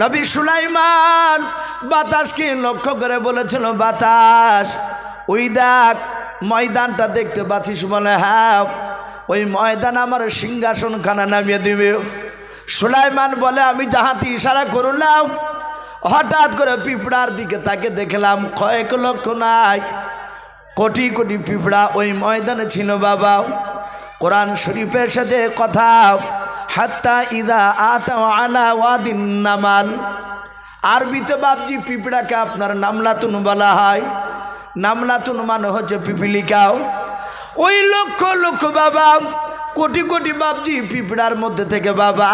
নবী সুলাইমান বাতাসকে লক্ষ্য করে বলেছিল, বাতাস ওই দেখ ময়দানটা দেখতে পাচ্ছিস? বলে হ্যাঁ, ওই ময়দান আমার সিংহাসনখানা নামিয়ে দিবে। সুলাইমান বলে আমি যাহাতে ইশারা করলাম, হঠাৎ করে পিঁপড়ার দিকে তাকে দেখলাম কয়েক লক্ষ নাই কোটি কোটি পিঁপড়া ওই ময়দানে ছিল। বাবা কোরআন শরীফে এসেছে কথা, হাত্তা ইদা আতাও আলা ওয়াদিন নামাল। আরবিতে বাবজি পিঁপড়াকে আপনার নামলাতুন বলা হয়। নামলাতুন মানে হচ্ছে পিপিলিকাও। ওই লক্ষ লক্ষ বাবা কোটি কোটি বাবজি পিঁপড়ার মধ্যে থেকে বাবা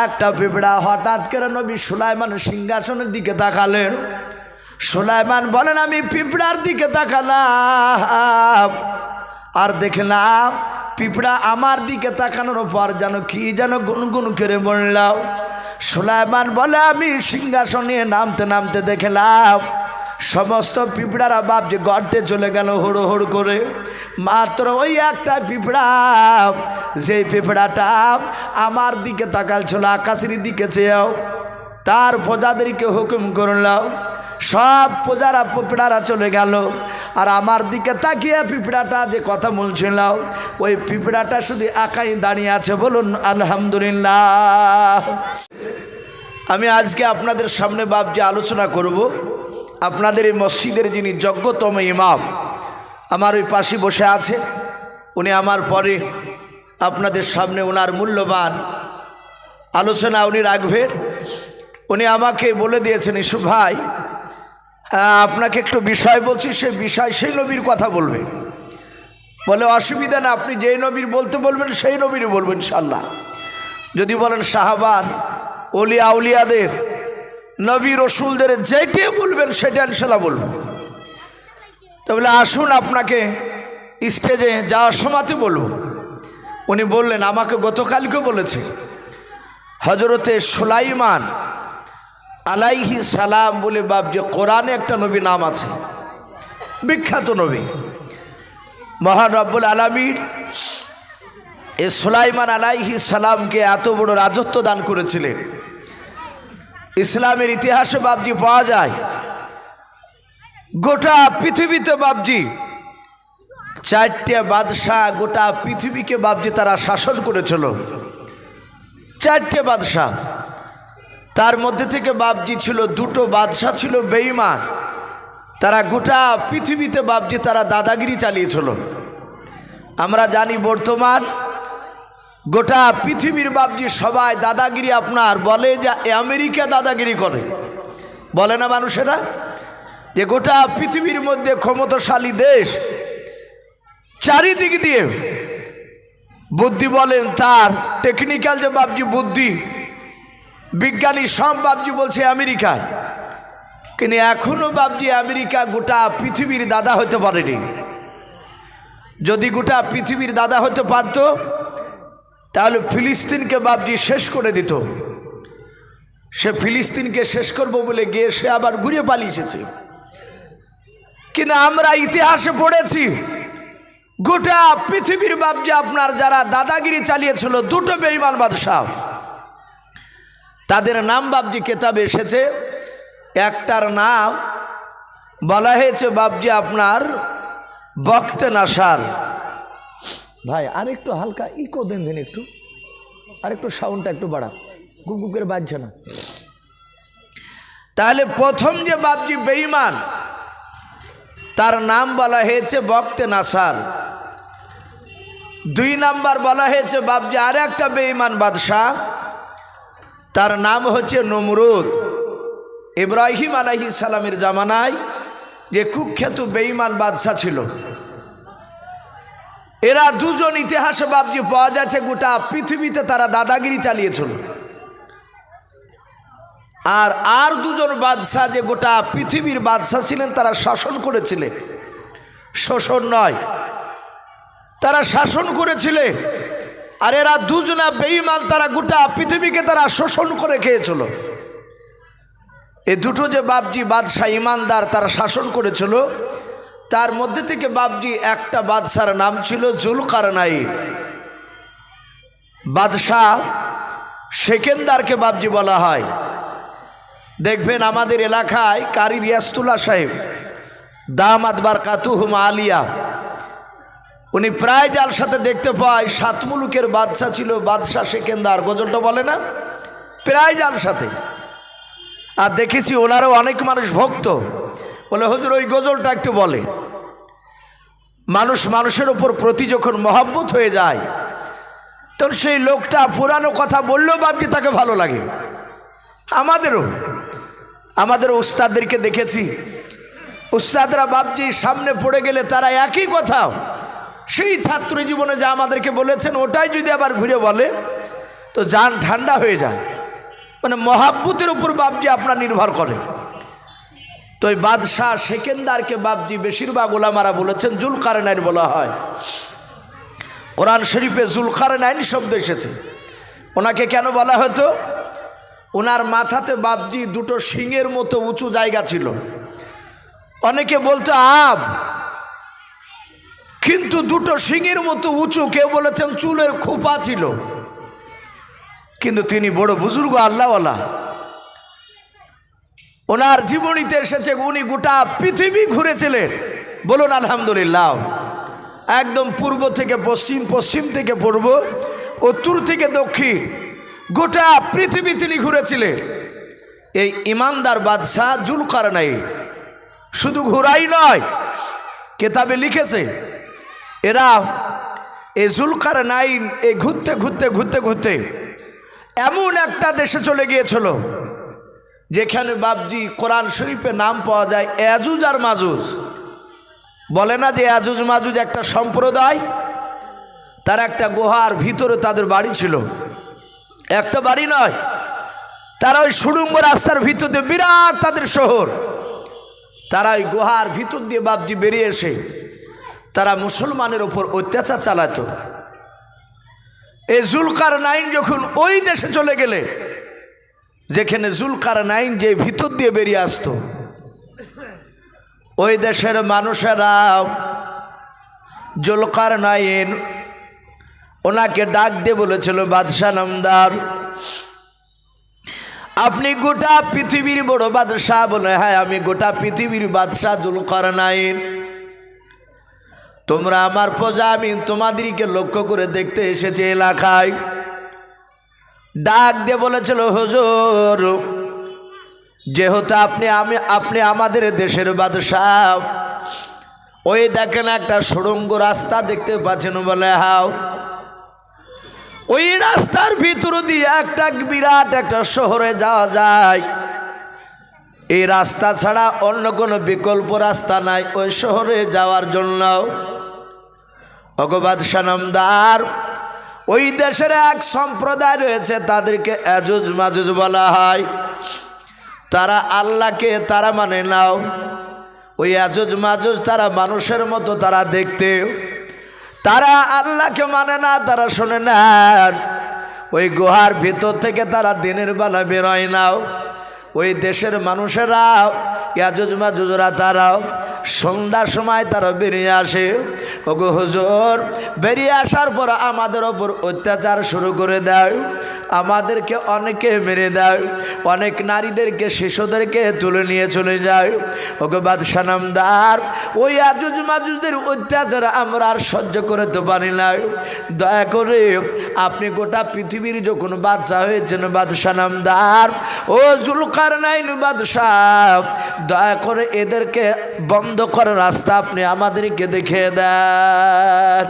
একটা পিঁপড়া হঠাৎ করে নবী সুলাইমানের সিংহাসনের দিকে তাকালেন। সুলাইমান বলেন আমি পিঁপড়ার দিকে তাকালাম আর দেখলাম পিঁপড়া আমার দিকে তাকানোর পর যেন কি যেন গুনগুন করে বললাম। সুলাইমান বলে আমি সিংহাসনে নামতে নামতে দেখলাম সমস্ত পিঁপড়ারা বাপজি গর্তে চলে গেল হুড়ো হুড় করে। মাত্র ওই একটা পিঁপড়া, যেই পিঁপড়াটা আমার দিকে তাকালছিল আকাশের দিকে চেয়েও, তার প্রজাদেরকে হুকুম করলাম সব প্রজারা পিঁপড়ারা চলে গেল, আর আমার দিকে তাকিয়ে পিঁপড়াটা যে কথা বলছিল ওই পিঁপড়াটা শুধু একাই দাঁড়িয়ে আছে। বলুন আলহামদুলিল্লাহ। আমি আজকে আপনাদের সামনে বাপজি আলোচনা করব আপনাদের এই মসজিদের যিনি যোগ্যতম ইমাম আমার ওই পাশে বসে আছে, উনি আমার পরে আপনাদের সামনে ওনার মূল্যবান আলোচনা উনি রাখবেন। উনি আমাকে বলে দিয়েছেন ইসু ভাই আপনাকে একটু বিষয় বলছি, সেই বিষয় সেই নবীর কথা বলবেন। বলে অসুবিধা না, আপনি যেই নবীর বলতে বলবেন সেই নবীর বলবেন ইনশাল্লাহ। যদি বলেন সাহাবার ওলিয়া আউলিয়াদের নবী রসুলদের যেটা বলবেন সেটা ইনশাল্লাহ বলবেন। তো বলে আসুন আপনাকে স্টেজে যাওয়ার সময়তে বলবো। উনি বললেন আমাকে গতকালকে বলেছে হজরতে সুলাইমান আলাইহি সালাম বলে বাপ যে কোরআনে একটা নবী নাম আছে, বিখ্যাত নবী। মহান রব্বুল আলামিন এ সুলাইমান আলাইহি সালামকে এত বড় রাজত্ব দান করেছিলেন। ইসলামের ইতিহাসে বাপজি পাওয়া যায় গোটা পৃথিবীতে বাপজি চারটে বাদশাহ গোটা পৃথিবীকে বাপজি তারা শাসন করেছিল। চারটে বাদশাহ, তার মধ্যে থেকে বাপজি ছিল দুটো বাদশাহ ছিল বেঈমান। তারা গোটা পৃথিবীতে বাপজি তারা দাদাগিরি চালিয়েছিল। আমরা জানি বর্তমান গোটা পৃথিবীর বাপজি সবাই দাদাগিরি আপনার বলে যে আমেরিকা দাদাগিরি করে, বলে না মানুষেরা যে গোটা পৃথিবীর মধ্যে ক্ষমতাশালী দেশ চারিদিক দিয়ে বুদ্ধি বলেন তার টেকনিক্যাল যে বাপজি বুদ্ধি বিজ্ঞানী সব বাপজি বলছে আমেরিকায়, কিন্তু এখনো বাপজি আমেরিকা গোটা পৃথিবীর দাদা হতে পারেনি। যদি গোটা পৃথিবীর দাদা হতে পারত তাহলে ফিলিস্তিনকে বাপজি শেষ করে দিত। সে ফিলিস্তিনকে শেষ করব বলে গিয়ে সে আবার ঘুরে পালিয়ে এসেছে। কিন্তু আমরা ইতিহাসে পড়েছি গোটা পৃথিবীর বাপজি আপনার যারা দাদাগিরি চালিয়েছিল দুটো বেঈমান বাদশাহ, তাদের নাম বাপজি কেতাবে এসেছে। একটার নাম বলা হয়েছে বাপজি আপনার বখতে নাসার। ভাই আরেকটু হালকা ইকো দেন দেন, একটু আরেকটু সাউন্ডটা একটু বাড়া, গুগু করে বাজছে না। তাহলে প্রথম যে বাপজি বেঈমান তার নাম বলা হয়েছে বখতে নাসার। দুই নাম্বার বলা হয়েছে বাপজি আর একটা বেঈমান বাদশাহ, তার নাম হচ্ছে নমরুদ। ইব্রাহিম আলাইহিস সালামের জামানায় যে কুখ্যাত বেঈমান বাদশাহ ছিল, এরা দুজন ইতিহাসে বাপজি পাওয়া যাচ্ছে গোটা পৃথিবীতে তারা দাদাগিরি চালিয়েছিল। আর দুজন বাদশাহ যে গোটা পৃথিবীর বাদশাহ ছিলেন তারা শাসন করেছিলেন, শোষণ নয়, তারা শাসন করেছিলেন। আর এরা দুজনা বেঈমান, তারা গোটা পৃথিবীকে তারা শোষণ করে খেয়েছিল। এই দুটো যে বাপজি বাদশাহ ইমানদার তারা শাসন করেছিল, তার মধ্যে থেকে বাপজি একটা বাদশার নাম ছিল জুলকারনাইন। বাদশাহ সেকেন্দারকে বাপজি বলা হয়। দেখবেন আমাদের এলাকায় কারি রিয়াসতুল্লাহ সাহেব দামাত বারকাতুহুম আলিয়া, উনি প্রায় যার সাথে দেখতে পাই সাত মুলুকের বাদশাহ ছিল, বাদশাহ সেকেন্দার, গজলটা বলে না, প্রায় যার সাথে। আর দেখেছি ওনারও অনেক মানুষ ভক্ত, বলে হুজুর ওই গজলটা একটু বলে। মানুষ মানুষের ওপর প্রতি যখন মহব্বত হয়ে যায় তখন সেই লোকটা পুরানো কথা বললেও ভাবছি তাকে ভালো লাগে। আমাদেরও উস্তাদদেরকে দেখেছি, উস্তাদরা ভাবছি সামনে পড়ে গেলে তারা একই কথা সেই ছাত্র জীবনে যা আমাদেরকে বলেছেন ওটাই যদি আবার ঘুরে বলে তো জান ঠান্ডা হয়ে যায়। মানে মহাব্বতের উপর বাবজি আপনার নির্ভর করে। তো ওই বাদশাহ সেকেন্দারকে বাবজি বেশিরভাগ ওলামারা বলেছেন জুলকারনাইন বলা হয়। কোরআন শরীফে জুলকারনাইন শব্দ এসেছে। ওনাকে কেন বলা হতো? ওনার মাথাতে বাবজি দুটো শিংয়ের মতো উঁচু জায়গা ছিল। অনেকে বলতো আব, কিন্তু দুটো শিংয়ের মতো উঁচু, কেউ বলেছেন চুলের খোপা ছিল। কিন্তু তিনি বড় বুজুর্গ আল্লাহওয়ালা। ওনার জীবনীতে এসেছে উনি গোটা পৃথিবী ঘুরেছিলেন। বলুন আলহামদুলিল্লাহ। একদম পূর্ব থেকে পশ্চিম, পশ্চিম থেকে পূর্ব, উত্তর থেকে দক্ষিণ, গোটা পৃথিবী তিনি ঘুরেছিলেন। এই ইমানদার বাদশাহ জুলকারনাইন শুধু ঘোরাই নয়, কেতাবে লিখেছে এরা এই জুলকারনাইন এই ঘুরতে ঘুরতে ঘুরতে ঘুরতে এমন একটা দেশে চলে গিয়েছিল যেখানে বাবজি কোরআন শরীফে নাম পাওয়া যায় ইয়াজুজ আর মাজুজ। বলে না যে ইয়াজুজ মাজুজ একটা সম্প্রদায়, তার একটা গুহার ভিতরে তাদের বাড়ি ছিল। একটা বাড়ি নয়, তারা ওই সুড়ঙ্গ রাস্তার ভিতর দিয়ে, বিরাট তাদের শহর, তারা ওই গুহার ভিতর দিয়ে বাবজি বেরিয়ে এসে তারা মুসলমানের ওপর অত্যাচার চালাতো। এই জুলকারনাইন যখন ওই দেশে চলে গেলে যেখানে জুলকারনাইন যে ভিতর দিয়ে বেরিয়ে আসতো, ওই দেশের মানুষেরা জুলকারনাইন ওনাকে ডাক দিয়ে বলেছিল, বাদশাহ নামদার, আপনি গোটা পৃথিবীর বড় বাদশাহ? বলে হ্যাঁ, আমি গোটা পৃথিবীর বাদশাহ জুলকারনাইন। তোমরা আমার প্রজা, আমি তোমাদেরকে লক্ষ্য করে দেখতে এসেছি এলাকায়। ডাক দিয়ে বলেছিল, হুজুর যেহেতু আপনি আমাদের দেশের বাদশাহ, ওই দেখেন একটা সুড়ঙ্গ রাস্তা দেখতে পাচ্ছেন? বলে হাও। ওই রাস্তার ভিতর দিয়ে একটা বিরাট একটা শহরে যাওয়া যায়। এই রাস্তা ছাড়া অন্য কোনো বিকল্প রাস্তা নাই ওই শহরে যাওয়ার জন্য। বাদশাহ নামদার, ওই দেশের এক সম্প্রদায় রয়েছে, তাদেরকে ইয়াজুজ মাজুজ বলা হয়। তারা আল্লাহকে তারা মানে নাও। ওই ইয়াজুজ মাজুজ তারা মানুষের মতো, তারা দেখতে, তারা আল্লাহকে মানে না, তারা শোনে না। ওই গুহার ভিতর থেকে তারা দিনের বেলা বেরোয় নাও। ওই দেশের মানুষেরা ইয়াজুজ মাজুজরা তারাও সন্ধ্যার সময় তারা বেরিয়ে আসে। ওগো হুজুর, বেরিয়ে আসার পর আমাদের ওপর অত্যাচার শুরু করে দেয়, আমাদেরকে অনেকে মেরে দেয়, অনেক নারীদেরকে শিশুদেরকে তুলে নিয়ে চলে যায়। ওগো বাদশাহ নামদার, ওই ইয়াজুজ মাজুজদের অত্যাচার আমরা আর সহ্য করতে পারি না। দয়া করে আপনি গোটা পৃথিবীর যখন বাদশাহ হয়েছেন বাদশাহ নামদার, ও জুলকারনাইন বাদশাহ, দয়া করে এদেরকে বন্ধ করার রাস্তা আপনি আমাদেরকে দেখিয়ে দেন।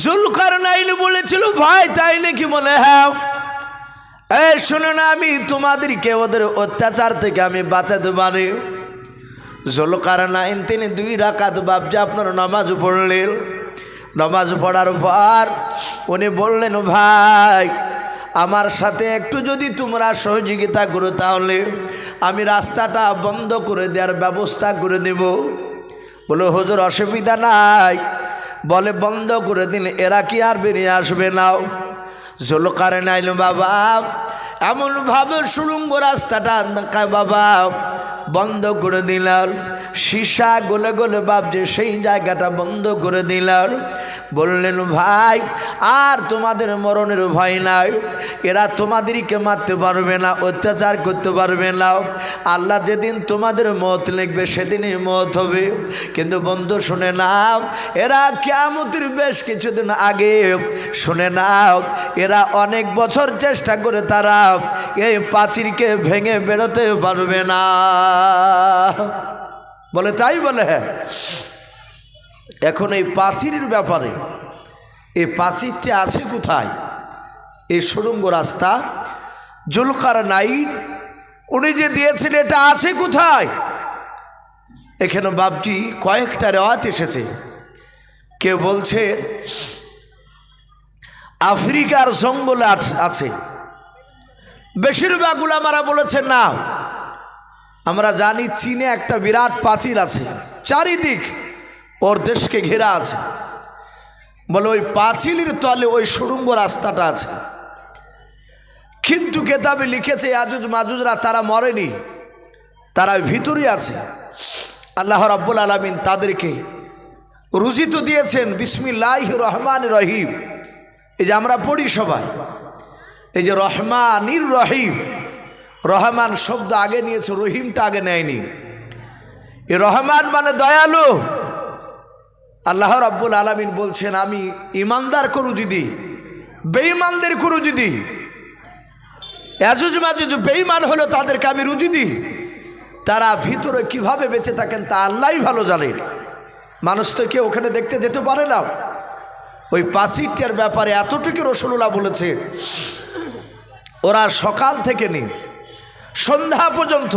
জুলকারনাইন বলেছিল, ভাই তাই নাকি? বলে হ্যাঁ। এই শুনুন, আমি তোমাদেরকে ওদের অত্যাচার থেকে আমি বাঁচাতে পারি। জুলকারনাইন তিনি 2 রাকাত বাবজি আপনার নামাজ পড়লেন। নামাজ পড়ার পর উনি বললেন, ভাই আমার সাথে একটু যদি তোমরা সহযোগিতা করো তাহলে আমি রাস্তাটা বন্ধ করে দেওয়ার ব্যবস্থা করে দেব। বলে হুজুর অসুবিধা নাই। বলে বন্ধ করে দিলে এরা কি আর বেরিয়ে আসবে না? জুলকারনাইন বাবা এমনভাবে সুড়ঙ্গ রাস্তাটা বাবা বন্ধ করে দিলাম, সীসা গলে গলে বাপজি সেই জায়গাটা বন্ধ করে দিলাম। বললেন ভাই আর তোমাদের মরণের ভয় নাই, এরা তোমাদেরকে মারতে পারবে না, অত্যাচার করতে পারবে না। আল্লাহ যেদিন তোমাদের মত লিখবে সেদিনই মত হবে। কিন্তু বন্ধু শুনে নাও, এরা কিয়ামতের বেশ কিছুদিন আগে শুনে নাও, এরা অনেক বছর চেষ্টা করে তারা এই প্রাচীরকে ভেঙে বেরোতে পারবে না। বলে তাই বলে হ্যাঁ। এখন এই প্রাচীরের ব্যাপারে, এই প্রাচীরটি আছে কোথায়? এই সুড়ঙ্গ রাস্তা জুলকারনাইন উনি যে দিয়েছেন এটা আছে কোথায়? এখানে বাপজি কয়েকটা রেওয়াত এসেছে। কেউ বলছে আফ্রিকার জঙ্গলে আছে, বেশিরভাগ উলামারা বলেছেন না। আমরা জানি চীনে একটা বিরাট প্রাচীর আছে, চারিদিক ওর দেশকে ঘেরা আছে। বলে ওই প্রাচীরের তলে ওই সুড়ঙ্গ রাস্তাটা আছে। কিন্তু কেতাবে লিখেছে ইয়াজুজ মাজুজরা তারা মরেনি, তারা ভিতরে আছে। আল্লাহ রাব্বুল আলামিন তাদেরকে রুজি তো দিয়েছেন। বিসমিল্লাহির রহমানির রহিম, এই যে আমরা পড়ি সবাই, এই যে রহমানির রহিম, রহমান শব্দ আগে নিয়েছে, রহিমটা আগে নেয়নি। এই রহমান মানে দয়ালু। আল্লাহ রাব্বুল আলামিন বলছেন আমি ইমানদার করু যদি, বেঈমানদের করু যদি, ইয়াজুজ মাজুজ বেঈমান হলো তাদেরকে আমি রুজি দিই, তারা ভিতরে কিভাবে বেঁচে থাকেন তা আল্লাহই ভালো জানেন। মানুষ তো কেউ ওখানে দেখতে যেতে পারে না। ওই প্রাচীরটার ব্যাপারে এতটুকু রাসূলুল্লাহ বলেছে, ওরা সকাল থেকে নিয়ে সন্ধ্যা পর্যন্ত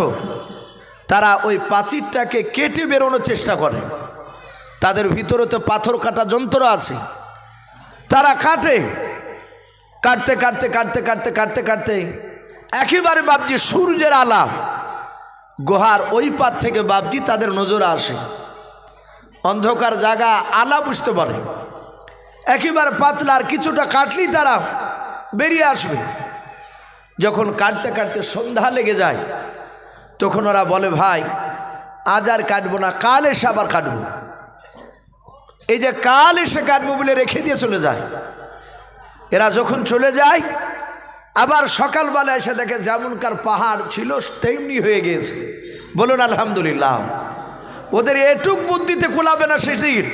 তারা ওই প্রাচীরটাকে কেটে বেরোনোর চেষ্টা করে। তাদের ভিতরে তো পাথর কাটা যন্ত্র আছে, তারা কাটে, কাটতে কাটতে কাটতে কাটতে কাটতে কাটতে একেবারে বাপজি সূর্যের আলা গুহার ওই পার থেকে বাপজি তাদের নজরে আসে। অন্ধকার জায়গা আলা বুঝতে পারে, একেবারে পাতলা, আর কিছুটা কাটলেই তারা বেরিয়ে আসবে। যখন কাটতে কাটতে সন্ধ্যা লেগে যায় তখন ওরা বলে ভাই আজ আর কাটবো না, কাল এসে আবার কাটবো। এই যে কাল এসে কাটবো বলে রেখে দিয়ে চলে যায়। এরা যখন চলে যায় আবার সকালবেলা এসে দেখে যেমনকার পাহাড় ছিল তেমনি হয়ে গিয়েছে। বলুন আলহামদুলিল্লাহ। ওদের এটুক বুদ্ধিতে কোলাবে না সেদিন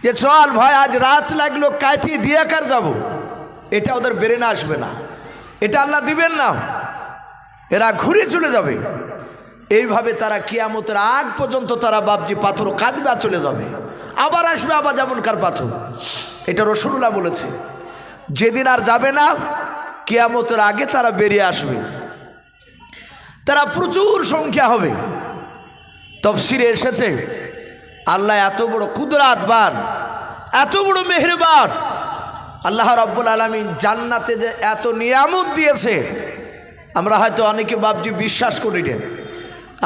যে চল ভাই আজ রাত লাগলো কাটিয়ে দিয়ে কার যাবো, এটা ওদের ব্রেনে আসবে না, এটা আল্লাহ দিবেন না। এরা ঘুরে চলে যাবে। এইভাবে তারা কিয়ামতের আগ পর্যন্ত তারা বাপজি পাথর কাটবে আর চলে যাবে, আবার আসবে আবার যেমনকার পাথর। এটা রাসূলুল্লাহ বলেছে। যেদিন আর যাবে না কিয়ামতের আগে তারা বেরিয়ে আসবে, তারা প্রচুর সংখ্যা হবে। তাফসীরে এসেছে আল্লাহ এত বড় কুদরতবান, এত বড় মেহেরবান। আল্লাহ রাব্বুল আলামিন জান্নাতে যে এত নিয়ামত দিয়েছে আমরা হয়তো অনেকে বাপজি বিশ্বাস করি না।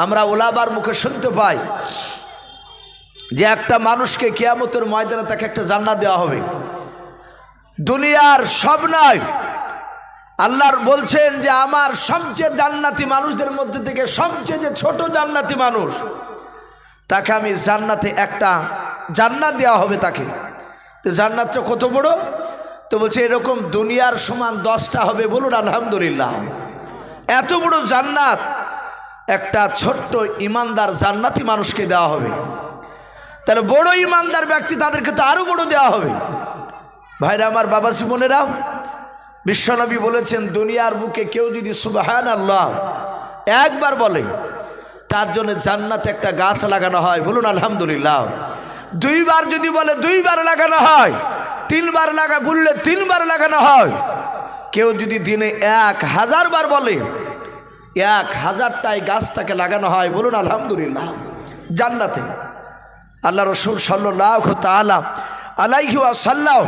আমরা ওলামার মুখে শুনতে পাই যে একটা মানুষকে কিয়ামতের ময়দানে তাকে একটা জান্নাত দেওয়া হবে। দুনিয়ার সব নয়, আল্লাহর বলছেন যে আমার সবচেয়ে জান্নাতি মানুষদের মধ্যে থেকে সবচেয়ে যে ছোট জান্নাতি মানুষ তাকে আমি জান্নাতে একটা জান্নাত দেওয়া হবে তাকে। তো জান্নাতটা কত বড়? তো বলছে এরকম দুনিয়ার সমান 10টা হবে। বলুন আলহামদুলিল্লাহ। এত বড় জান্নাত একটা ছোট্ট ইমানদার জান্নাতি মানুষকে দেওয়া হবে। তাহলে বড় ইমানদার ব্যক্তি তাদেরকে তো আরো বড় দেওয়া হবে। ভাইরা আমার, বাবাজি বোনেরা, বিশ্বনবী বলেছেন দুনিয়ার বুকে কেউ যদি সুবহানাল্লাহ একবার বলে তার জন্য জান্নাতে একটা গাছ লাগানো হয়। বলুন আলহামদুলিল্লাহ। 2বার যদি বলে 2বার লাগানো হয়, 3বার বললে 3বার লাগানো হয়। কেউ যদি দিনে 1000 বার বলে 1000টাই গাছ তাকে লাগানো হয়। বলুন আলহামদুলিল্লাহ। জান্নাতে আল্লাহ রাসূল সাল্লাল্লাহু তাআলা আলাইহি ওয়াসাল্লাম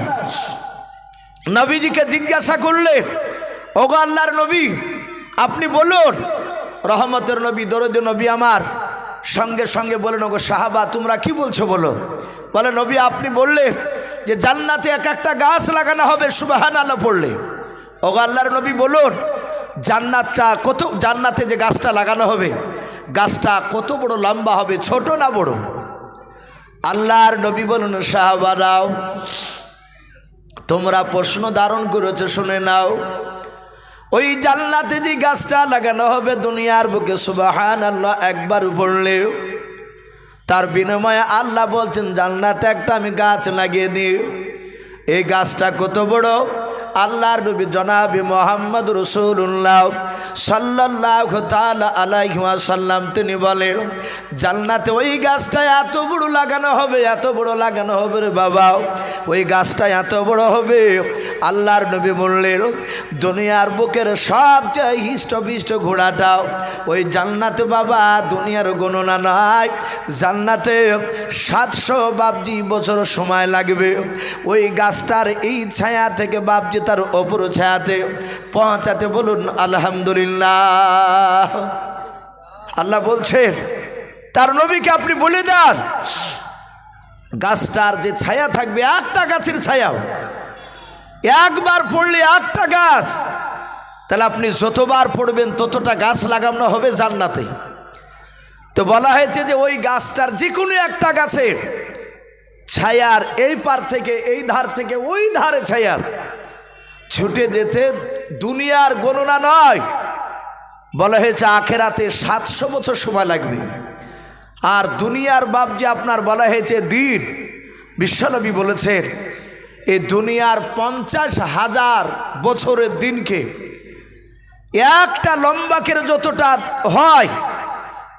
নবীজিকে জিজ্ঞাসা করলেন, ওগো আল্লাহর নবী আপনি বলুন। রহমতের নবী, দরুদ নবী আমার সঙ্গে সঙ্গে বলেন, ওগো সাহাবা তোমরা কি বলছো বলো। বলে নবী আপনি বললেন যে জান্নাতে এক একটা গাছ লাগানো হবে সুবহানাল্লাহ পড়লে। ওগো আল্লাহর নবী বলুন জান্নাতটা কত, জান্নাতে যে গাছটা লাগানো হবে গাছটা কত বড় লম্বা হবে, ছোট না বড়? আল্লাহর নবী বলুন, সাহাবারাও তোমরা প্রশ্ন ধারণ করেছো, শুনে নাও। ওই জান্নাতে যে গাছটা লাগানো হবে দুনিয়ার বুকে, সুবহানাল্লাহ একবার পড়লে তার বিনিময়ে আল্লাহ বলছেন জান্নাতে একটা আমি গাছ লাগিয়ে দিই। এই গাছটা কত বড়? আল্লাহর নবী জনাবে মুহাম্মদ রাসূলুল্লাহ সাল্লাল্লাহু তাআলা আলাইহি ওয়াসাল্লাম তিনি বলেন জান্নাতে ওই গাছটা এত বড় লাগানো হবে, এত বড় লাগানো হবে রে বাবা, ওই গাছটা এত বড় হবে। আল্লাহর নবী বললেন দুনিয়ার বুকের সবচেয়ে হিষ্টপিষ্ট ঘোড়াটাও ওই জান্নাতে বাবা দুনিয়ার গণনা নয়, জান্নাতে 700 বাবজি বছর সময় লাগবে ওই গাছটার এই ছায়া থেকে বাবজি তার অপর ছায়াতে পৌঁছাতে। বলুন আলহামদুলিল্লাহ। আল্লাহ বলছেন তার নবীকে আপনি বলে দেন গাছটার যে ছায়া থাকবে, একটা গাছের ছায়াও একবার পড়লে একটা গাছ, তাহলে আপনি যতবার পড়বেন ততটা গাছ লাগানো হবে জান্নাতে। তো বলা হয়েছে যে ওই গাছটার যে কোনো একটা গাছের ছায়ার এই পার থেকে এই ধার থেকে ওই ধারে ছায়ার ছুটে যেতে দুনিয়ার গণনা নয়, বলা হয়েছে আখেরাতে 700 বছর সময় লাগবে। আর দুনিয়ার বাপ যে আপনার বলা হয়েছে দিন, বিশ্বনবী বলেছেন এই দুনিয়ার 50,000 বছরের দিনকে একটা লম্বাকের যতটা হয়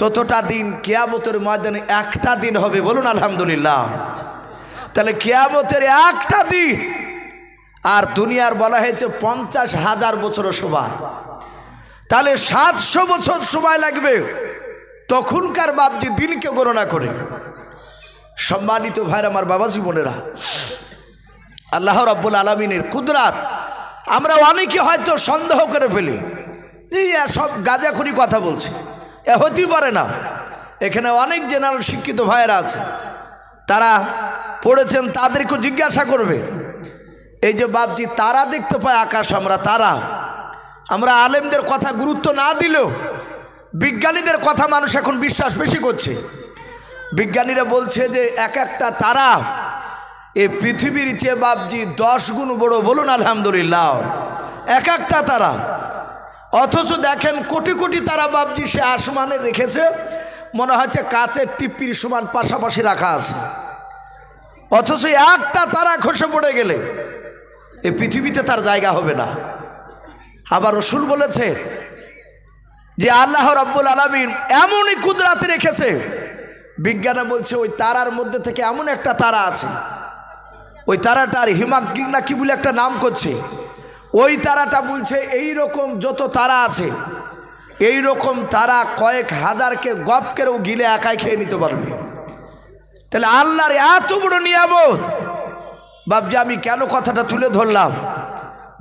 ততটা দিন কিয়ামতের ময়দানে একটা দিন হবে। বলুন আলহামদুলিল্লাহ। তাহলে কিয়ামতের একটা দিন আর দুনিয়ার বলা হয়েছে 50,000 বছর সময়, তাহলে 700 বছর সময় লাগবে তখনকার বাপজি দিনকে গণনা করে। সম্মানিত ভাইরা আমার, বাবাজি বোনেরা, আল্লাহ রাব্বুল আলামিনের কুদরাত আমরা অনেকে হয়তো সন্দেহ করে ফেলি, এই সব গাঁজাখুরি কথা বলছে, এ হতেই পারে না। এখানে অনেক জেনারেল শিক্ষিত ভাইরা আছে, তারা পড়েছেন, তাদেরকে জিজ্ঞাসা করবে এই যে বাপজি তারা দেখতে পায় আকাশ, আমরা আলেমদের কথা গুরুত্ব না দিলেও বিজ্ঞানীদের কথা মানুষ এখন বিশ্বাস বেশি করছে। বিজ্ঞানীরা বলছে যে এক একটা তারা এই পৃথিবীর চেয়ে বাপজি 10 গুণ বড়। বলুন আলহামদুলিল্লাহ। এক একটা তারা, অথচ দেখেন কোটি কোটি তারা বাপজি সে আসমানে রেখেছে, মনে হচ্ছে কাচের টিপ্পির সমান পাশাপাশি রাখা আছে, অথচ একটা তারা খসে পড়ে গেলে এই পৃথিবীতে তার জায়গা হবে না। আবার রসুল বলেছে যে আল্লাহ রাব্বুল আলামিন এমনই কুদরাতে রেখেছে, বিজ্ঞানে বলছে ওই তারার মধ্যে থেকে এমন একটা তারা আছে, ওই তারাটার হিমাগ্রিক না কি বলে একটা নাম করছে, ওই তারাটা বলছে এই রকম যত তারা আছে এই রকম তারা কয়েক হাজারকে গপ করেও গিলে একাই খেয়ে নিতে পারবে। তাহলে আল্লাহর এত বড় নিয়ামত বাপজি, আমি কেন কথাটা তুলে ধরলাম,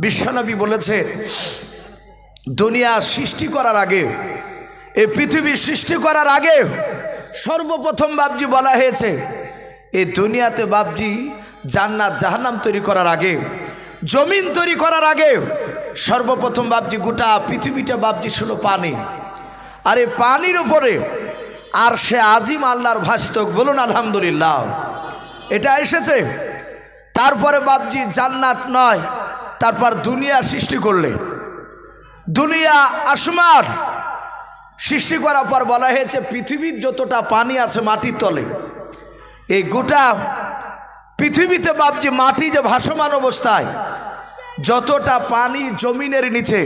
বিশ্বনবী বলেছে দুনিয়া সৃষ্টি করার আগে, এই পৃথিবী সৃষ্টি করার আগে সর্বপ্রথম বাপজি বলা হয়েছে এই দুনিয়াতে বাপজি জান্নাত জাহান্নাম তৈরি করার আগে, জমিন তৈরি করার আগে সর্বপ্রথম বাপজি গোটা পৃথিবীটা বাপজি ছিল পানি, আর এই পানির উপরে আর সে আজিম আল্লাহর ভাস্তক। বলুন আলহামদুলিল্লাহ। এটা এসেছে তারপরে বাপজি জান্নাত নয়, তারপর দুনিয়া সৃষ্টি করলে, দুনিয়া আসমান সৃষ্টি করার পর বলা হয়েছে পৃথিবীর যতটা পানি আছে মাটির তলে, এই গোটা পৃথিবীতে বাপজি মাটি যে ভাসমান অবস্থায় যতটা পানি জমিনের নিচে,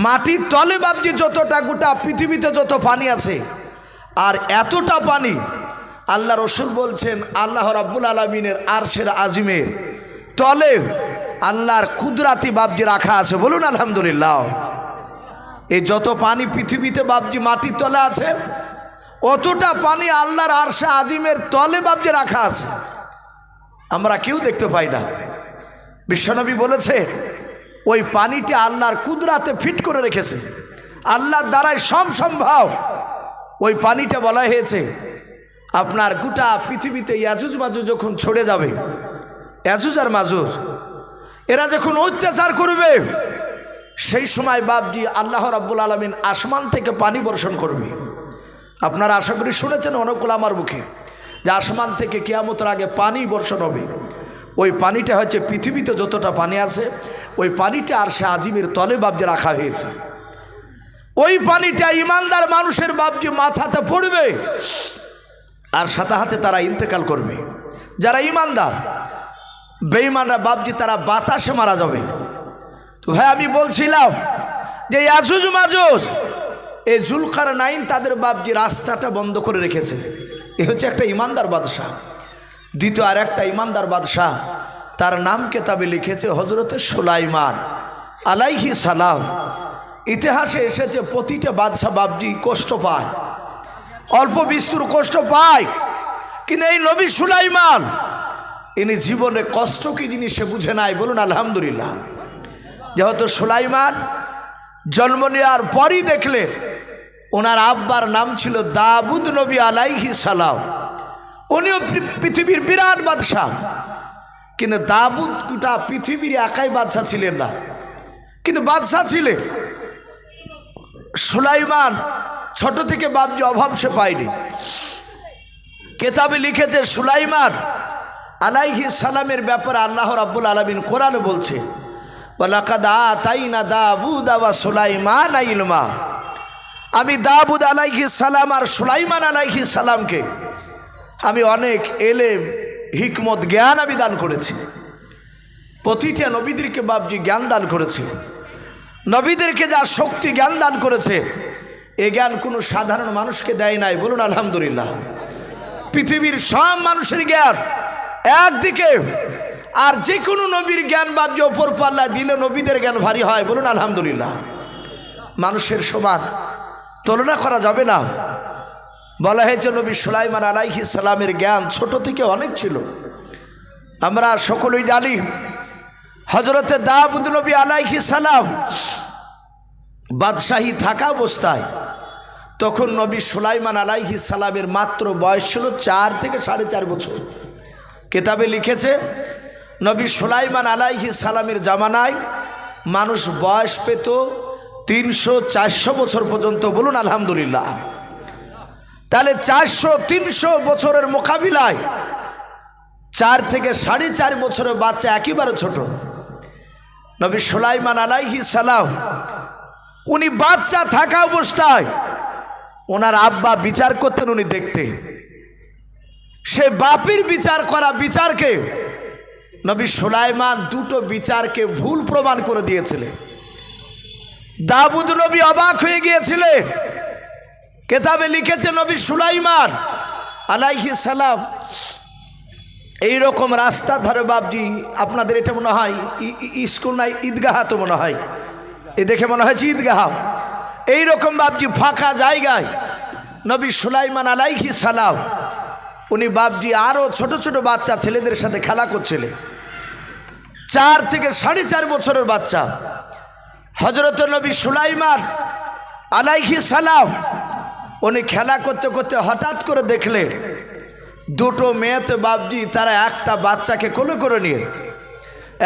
মাটির তলে বাপজি যতটা গোটা পৃথিবীতে যত পানি আছে, আর এতটা পানি আল্লাহ রসুল বলছেন আল্লাহ রাব্বুল আলামিনের আরশের আজিমের তলে আল্লাহর কুদরাতি বাপজি রাখা আছে। বলুন আলহামদুলিল্লাহ। এই যত পানি পৃথিবীতে বাপজি মাটির তলে আছে, অতটা পানি আল্লাহর আরশে আজিমের তলে বাপজি রাখা আছে, আমরা কেউ দেখতে পাই না। বিশ্বনবী বলেছে ওই পানিটা আল্লাহর কুদরাতে ফিট করে রেখেছে, আল্লাহর দ্বারাই সব সম্ভব। ওই পানিটা বলা হয়েছে আপনার গোটা পৃথিবীতে ইয়াজুজ মাজুজ যখন ছড়ে যাবে, ইয়াজুজ আর মাজুজ এরা যখন অত্যাচার করবে, সেই সময় বাপজি আল্লাহ রাব্বুল আলামিন আসমান থেকে পানি বর্ষণ করবে। আপনারা আশা করি শুনেছেন অনেকগুলো আমার মুখে, যে আসমান থেকে কিয়ামতের আগে পানি বর্ষণ হবে। ওই পানিটা হচ্ছে পৃথিবীতে যতটা পানি আছে ওই পানিটা আরশে আজিমের তলে বাবজি রাখা হয়েছে। ওই পানিটা ইমানদার মানুষের বাবজি মাথাতে পড়বে আর সাথে হাতে তারা ইন্তেকাল করবে। যারা ইমানদার, বেঈমানরা বাবজি তারা বাতাসে মারা যাবে। তো ভাই আমি বলছিলাম যে ইয়াজুজ মাজুজ এই জুলকারনাইন তাদের বাবজি রাস্তাটা বন্ধ করে রেখেছে। এ হচ্ছে একটা ইমানদার বাদশাহ। দ্বিতীয় আর একটা ইমানদার বাদশাহ, তার নাম কেতাবে লিখেছে হযরতে সুলাইমান আলাইহিস সালাম। ইতিহাসে এসেছে প্রতিটা বাদশাহ বাবজি কষ্ট পায়, অল্প বিস্তর কষ্ট পায়, কিন্তু এই নবী সুলাইমান ইনি জীবনে কষ্ট কি জিনিস সে বুঝে নাই। বলুন আলহামদুলিল্লাহ। যেহেতু সুলাইমান জন্ম নেওয়ার পরই দেখলেন ওনার আব্বার নাম ছিল দাউদ নবী আলাইহিস সালাম। উনিও পৃথিবীর বিরাট বাদশাহ, কিন্তু দাউদ গোটা পৃথিবীর একাই বাদশাহ ছিলেন না, কিন্তু বাদশাহ ছিলেন। সুলাইমান ছোট থেকে বাবজি অভাব সে পায়নি। কেতাবে লিখেছে সুলাইমান আলাইহিস সালামের ব্যাপারে আল্লাহ রাব্বুল আলামিন কোরআনে বলছে, ওয়ালাকাদ আতাইনা দাউদা ওয়া সুলাইমানা ইলমা। আমি দাউদ আলাইহিস সালাম আর সুলাইমান আলাইহিস সালামকে আমি অনেক এলেম হিকমত জ্ঞান আমি দান করেছি। প্রতিটা নবীদেরকে বাবজি জ্ঞান দান করেছে। নবীদেরকে যা শক্তি জ্ঞান দান করেছে এ জ্ঞান কোনো সাধারণ মানুষকে দেয় নাই। বলুন আলহামদুলিল্লাহ। পৃথিবীর সব মানুষের জ্ঞান একদিকে, আর যে কোনো নবীর জ্ঞান বাবজি ওপর পাল্লা দিলে নবীদের জ্ঞান ভারী হয়। বলুন আলহামদুলিল্লাহ। মানুষের সমান তুলনা করা যাবে না। বলা হয়েছে নবী সুলাইমান আলাইহিস সালামের জ্ঞান ছোট থেকে অনেক ছিল। আমরা সকলেই জানি হযরতে দাউদ নবী আলাইহিস সালাম বাদশাহী থাকা অবস্থায় তখন নবী সুলাইমান আলাইহিস সালামের মাত্র বয়স ছিল 4 থেকে 4.5 বছর। কেতাবে লিখেছে নবী সুলাইমান আলাইহিস সালামের জামানায় মানুষ বয়স পেত 300-400 বছর পর্যন্ত। বলুন আলহামদুলিল্লাহ। তাহলে 400-300 বছরের মোকাবিলায় 4 থেকে 4.5 বছরের বাচ্চা একেবারে ছোট। নবী সুলাইমান আলাইহিস সালাম উনি বাচ্চা থাকা অবস্থায় ওনার আব্বা বিচার করতেন, উনি দেখতেন। সে বাপের বিচার করা বিচারকে নবী সুলাইমান দুটো বিচারকে ভুল প্রমাণ করে দিয়েছিলেন। দাউদ নবী অবাক হয়ে গিয়েছিলেন। কেতাবে লিখেছে নবী সুলাইমান আলাইহিস সালাম এইরকম রাস্তা ধরে বাবজি, আপনাদের এটা মনে হয় স্কুল নাই ঈদগাহ, তো মনে হয় এ দেখে মনে হয়েছে ঈদগাহ। এইরকম বাবজি ফাঁকা জায়গায় নবী সুলাইমান আলাইহিস সালাম উনি বাবজি আরও ছোট ছোট বাচ্চা ছেলেদের সাথে খেলা করছিলেন। 4 থেকে 4.5 বছরের বাচ্চা। হযরত নবী সুলাইমান আলাইহিস সালাম উনি খেলা করতে করতে হঠাৎ করে দেখলেন দুটো মেয়েতে বাবজি তারা একটা বাচ্চাকে কোলে করে নিয়ে,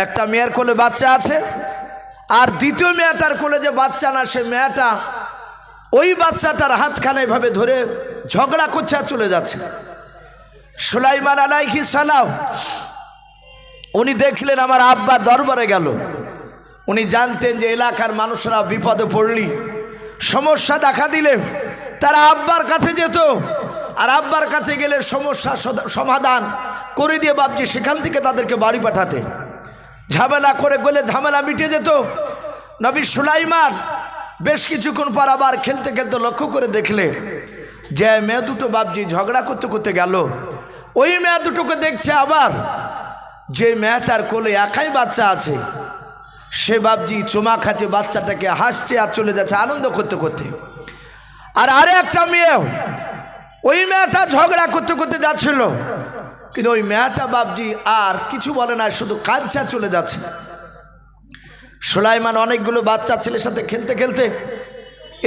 একটা মেয়ের কোলে বাচ্চা আছে আর দ্বিতীয় মেয়েটার কোলে যে বাচ্চা না সে মেয়েটা ওই বাচ্চাটার হাতখানা এভাবে ধরে ঝগড়া করছে আর চলে যাচ্ছে। সুলাইমান আলাইহিস সালাম উনি দেখলেন আমার আব্বা দরবারে গেল। উনি জানতেন যে এলাকার মানুষরা বিপদে পড়লি, সমস্যা দেখা দিলে তারা আব্বার কাছে যেত, আর আব্বার কাছে গেলে সমস্যা সমাধান করে দিয়ে বাবজি সেখান থেকে তাদেরকে বাড়ি পাঠাতে। ঝামেলা করে গেলে ঝামেলা মিটে যেত। নবী সুলাইমান বেশ কিছুক্ষণ পর আবার খেলতে খেলতে লক্ষ্য করে দেখলেন যে মেয়ে দুটো বাবজি ঝগড়া করতে করতে গেল। ওই মেয়ে দুটোকে দেখছে আবার যে মেয়েটার কোলে একাই বাচ্চা আছে সে বাবজি চুমা খাচ্ছে, বাচ্চাটাকে হাসছে আর চলে যাচ্ছে আনন্দ করতে করতে। আর আরে একটা মেয়ে ওই মেয়েটা ঝগড়া করতে করতে যাচ্ছিল, কিন্তু ওই মেয়েটা বাবজি আর কিছু বলে না, শুধু কাঁদছে চলে যাচ্ছে। সুলাইমান অনেকগুলো বাচ্চা ছেলের সাথে খেলতে খেলতে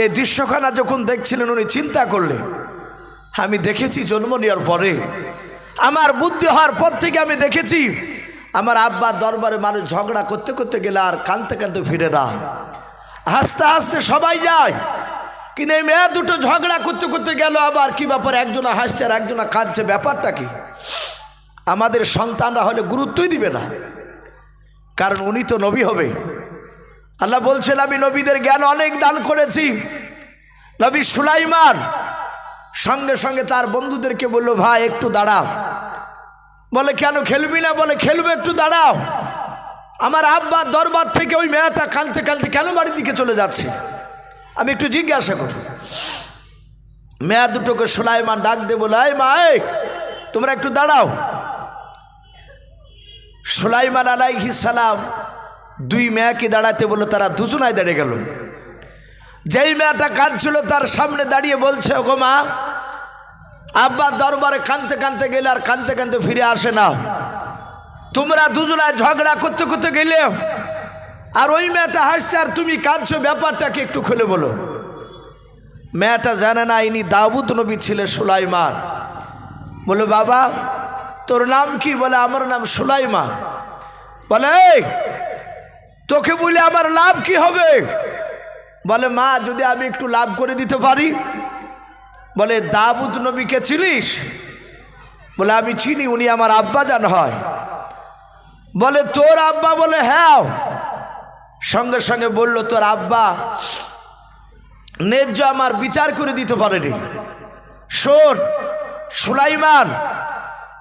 এই দৃশ্যখানা যখন দেখছিলেন উনি চিন্তা করলেন, আমি দেখেছি জন্ম নেওয়ার পরে, আমার বুদ্ধি হওয়ার পর থেকে আমি দেখেছি আমার আব্বার দরবারে মানুষ ঝগড়া করতে করতে গেলে আর কাঁদতে কাঁদতে ফিরে না, হাসতে হাসতে সবাই যায়, কিন্তু এই মেয়ে দুটো ঝগড়া করতে করতে গেল, আবার কি ব্যাপার, একজনা হাসছে আর একজনা কাঁদছে, ব্যাপারটা কি? আমাদের সন্তানরা হলে গুরুত্বই দিবে না, কারণ উনি তো নবী হবে। আল্লাহ বলছেন আমি নবীদের জ্ঞান অনেক দান করেছি। নবী সুলাইমান সঙ্গে সঙ্গে তার বন্ধুদেরকে বললো, ভাই একটু দাঁড়াও। বলে কেন, খেলবি না? বলে খেলবো, একটু দাঁড়াও। আমার আব্বা দরবার থেকে ওই মেয়েটা কাঁদতে কাঁদতে কেন বাড়ির দিকে চলে যাচ্ছে, আমি একটু জিজ্ঞাসা করি। মেয়া দুটোকে সুলাইমান ডাক দিয়ে বলে, এই মা, তোমরা একটু দাঁড়াও। সুলাইমান আলাইহিস সালাম দুই মেয়াকে দাঁড়াতে বললো, তারা দুজনায় দাঁড়িয়ে গেল। যেই মেয়েটা কাঁদছিল তার সামনে দাঁড়িয়ে বলছে, ওগো মা, আব্বা দরবারে কাঁদতে কাঁদতে গেলে আর কাঁদতে কাঁদতে ফিরে আসে না, তোমরা দুজনায় ঝগড়া করতে করতে গেলে, আর ওই মেয়েটা হাসছে আর তুমি কাঁদছো, ব্যাপারটাকে একটু খুলে বলো। মেয়েটা জানে না ইনি দাউদ নবী ছিলেন সুলাইমান। বলে বাবা তোর নাম কি? বলে আমার নাম সুলাইমান। বলে তোকে বলে আমার লাভ কি হবে? বলে মা, যদি আমি একটু লাভ করে দিতে পারি। বলে দাউদ নবীকে চিনিস? বলে আমি চিনি, উনি আমার আব্বা জান হয়। বলে তোর আব্বা? বলে হ্যাঁ। সঙ্গে সঙ্গে বলল, তোর আব্বা ন্যায্য আমার বিচার করে দিতে পারেনি। শোন সুলাইমান,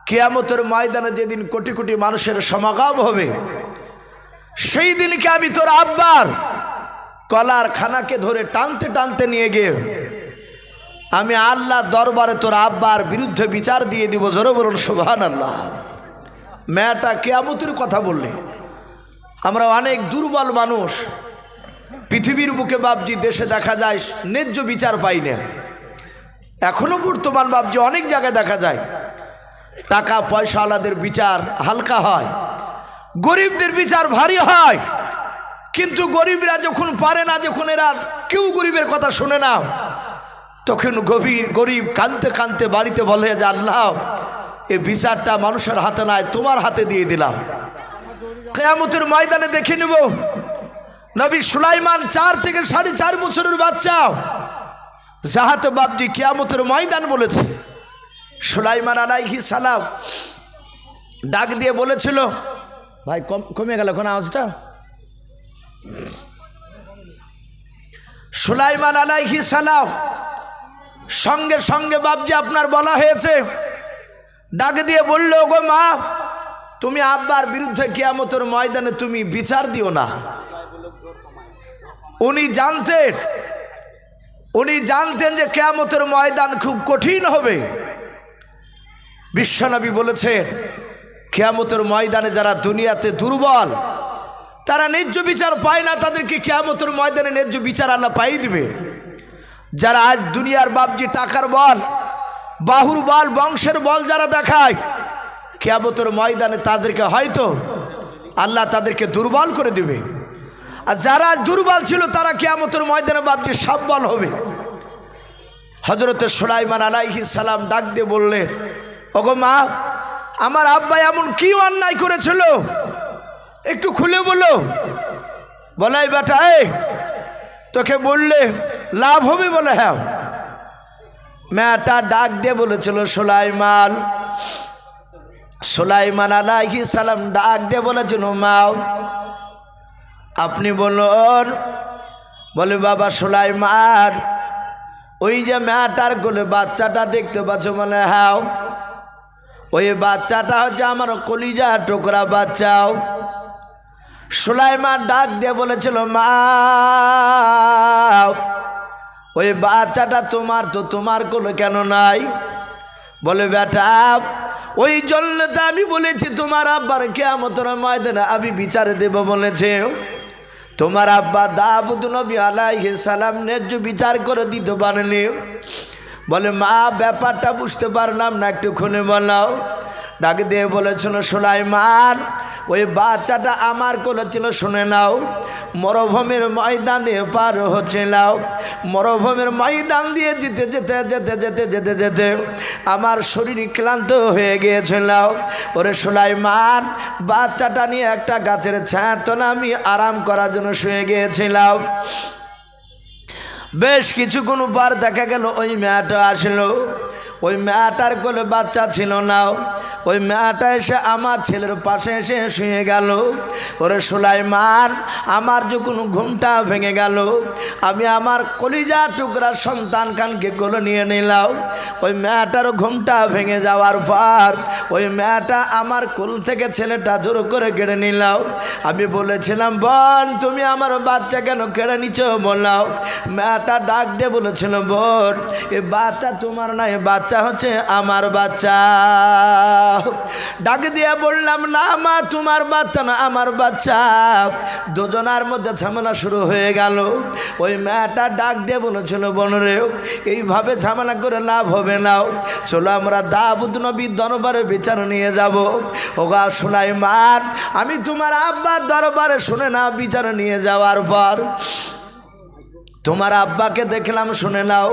কিয়ামতের ময়দানে যেদিন কোটি কোটি মানুষের সমাগম হবে, সেই দিনকে আমি তোর আব্বার কলার খানাকে ধরে টানতে টানতে নিয়ে গিয়ে আমি আল্লাহ দরবারে তোর আব্বার বিরুদ্ধে বিচার দিয়ে দিব। জোরে বলুন সুবহানাল্লাহ। মেয়েটা কিয়ামতের কথা বললে। আমরা অনেক দুর্বল মানুষ, পৃথিবীর বুকে বাপজি দেশে দেখা যায় ন্যায্য বিচার পাই না। এখনো বর্তমান বাপজি অনেক জায়গায় দেখা যায় টাকা পয়সাওয়ালাদের বিচার হালকা হয়, গরিবদের বিচার ভারী হয়। কিন্তু গরিবরা যখন পারে না, যখন এরা কেউ গরিবের কথা শুনে না, তখন গরিব কাঁদতে কাঁদতে বাড়িতে বলে যে আল্লাহ, এই বিচারটা মানুষের হাতে নয়, তোমার হাতে দিয়ে দিলাম। কিয়ামতের ময়দানে দেখে নেব নবী সুলাইমান 4 থেকে 4.5 বছরের বাচ্চা, যাহাতে বাপজি কিয়ামতের ময়দান বলেছে। সুলাইমান আলাইহিস সালাম ডাক দিয়ে বলেছিল, ভাই কমে গেল কোন আওয়াজটা? সুলাইমান আলাইহিস সালাম সঙ্গে সঙ্গে বাপজি আপনার বলা হয়েছে, ডাক দিয়ে বলল, গো মা, তুমি আব্বার বিরুদ্ধে কিয়ামতের ময়দানে তুমি বিচার দিও না। উনি জানতেন যে কিয়ামতের ময়দান খুব কঠিন হবে। বিশ্বনবী বলেছেন, কিয়ামতের ময়দানে যারা দুনিয়াতে দুর্বল, তারা ন্যায্য বিচার পায় না, তাদেরকে কিয়ামতের ময়দানে ন্যায্য বিচার আল্লাহ পাই দিবে। যারা আজ দুনিয়ার বাপজি টাকার বল, বাহুর বল, বংশের বল যারা দেখায়, কিয়ামতের ময়দানে তাদেরকে হয়তো আল্লাহ তাদেরকে দুর্বল করে দিবে। আর যারা দুর্বল ছিল তারা কিয়ামতের ময়দানে বাপজি সবল হবে। হযরতে সুলাইমান আলাইহিস সালাম ডাক দিয়ে বললেন, ওগো মা, আমার আব্বা এমন কি অন্যায় করেছিল একটু খুলে বলো। বলাই বেটা, তোকে বললে লাভ হবে? বলে হ্যাঁ। মেয়েটা ডাক দিয়ে বলেছিল, সুলাইমান আলাইহিস সালাম ডাক দিয়ে বলেছিল, মা আপনি বলুন। বলে বাবা সুলাইমান, ওই যে মেয়েটার কোলে বাচ্চাটা দেখতে পাচ্ছ? বলে হ্যাঁ। ওই বাচ্চাটা হচ্ছে আমার কলিজা টুকরা বাচ্চাও। সুলাইমান ডাক দিয়ে বলেছিল, মা ওই বাচ্চাটা তোমার, তো তোমার কোলে কেন নাই? বলে বেটা, ওই জন্য তো আমি বলেছি তোমার আব্বার কিয়ামতের ময়দানে আমি বিচারে দেব বলেছে। তোমার আব্বা দাউদ নবী আলাইহিস সালাম ন্যায্য বিচার করে দিতে পারেনি। বলে মা, ব্যাপারটা বুঝতে পারলাম না, একটু খুলে বলাও। ডাক দিয়ে বলেছিল, সুলাইমান, ওই বাচ্চাটা আমার কোলে ছিল, শুনে নাও। মরুভূমির ময়দান দিয়ে পার হচ্ছিলাম, মরুভূমির ময়দান দিয়ে যেতে যেতে যেতে যেতে যেতে যেতে আমার শরীর ক্লান্ত হয়ে গিয়েছিল। ওরে সুলাইমান, বাচ্চাটা নিয়ে একটা গাছের ছায়ার তলা আমি আরাম করার জন্য শুয়ে গিয়েছিলাম। বেশ কিছুক্ষণ পর দেখা গেল ওই মেয়েটা আসলো। ওই মেয়েটার কোলে বাচ্চা ছিল না। ওই মেয়েটা এসে আমার ছেলের পাশে এসে শুয়ে গেল। ওরে সুলাইমান, আমার যখন ঘুমটা ভেঙে গেল, আমি আমার কলিজা টুকরা সন্তান খানকে কোলে নিয়ে নিলাম। ওই মেয়েটার ঘুমটা ভেঙে যাওয়ার পর ওই মেয়েটা আমার কোল থেকে ছেলেটা জোর করে কেড়ে নিলাম। আমি বলেছিলাম, বোন তুমি আমার বাচ্চা কেন কেড়ে নিচ্ছ বললাম। মেয়েটা ডাক দিয়ে বলেছিল, বোন এ বাচ্চা তোমার না, এ বাচ্চা হচ্ছে আমার বাচ্চা। ডাক দিয়ে বললাম, না মা তোমার বাচ্চা না, আমার বাচ্চা। দুজনার মধ্যে ঝামেলা শুরু হয়ে গেল। ওই মেয়েটা ডাক দিয়ে বলেছিল, বোন রে এইভাবে ঝামেলা করে লাভ হবে না, চলো আমরা দাউদ নবীর দরবারে বিচার নিয়ে যাব। ওগা সুলাইমান, আমি তোমার আব্বার দরবারে শুনে না বিচার নিয়ে যাওয়ার পর তোমার আব্বাকে দেখলাম, শুনে নাও,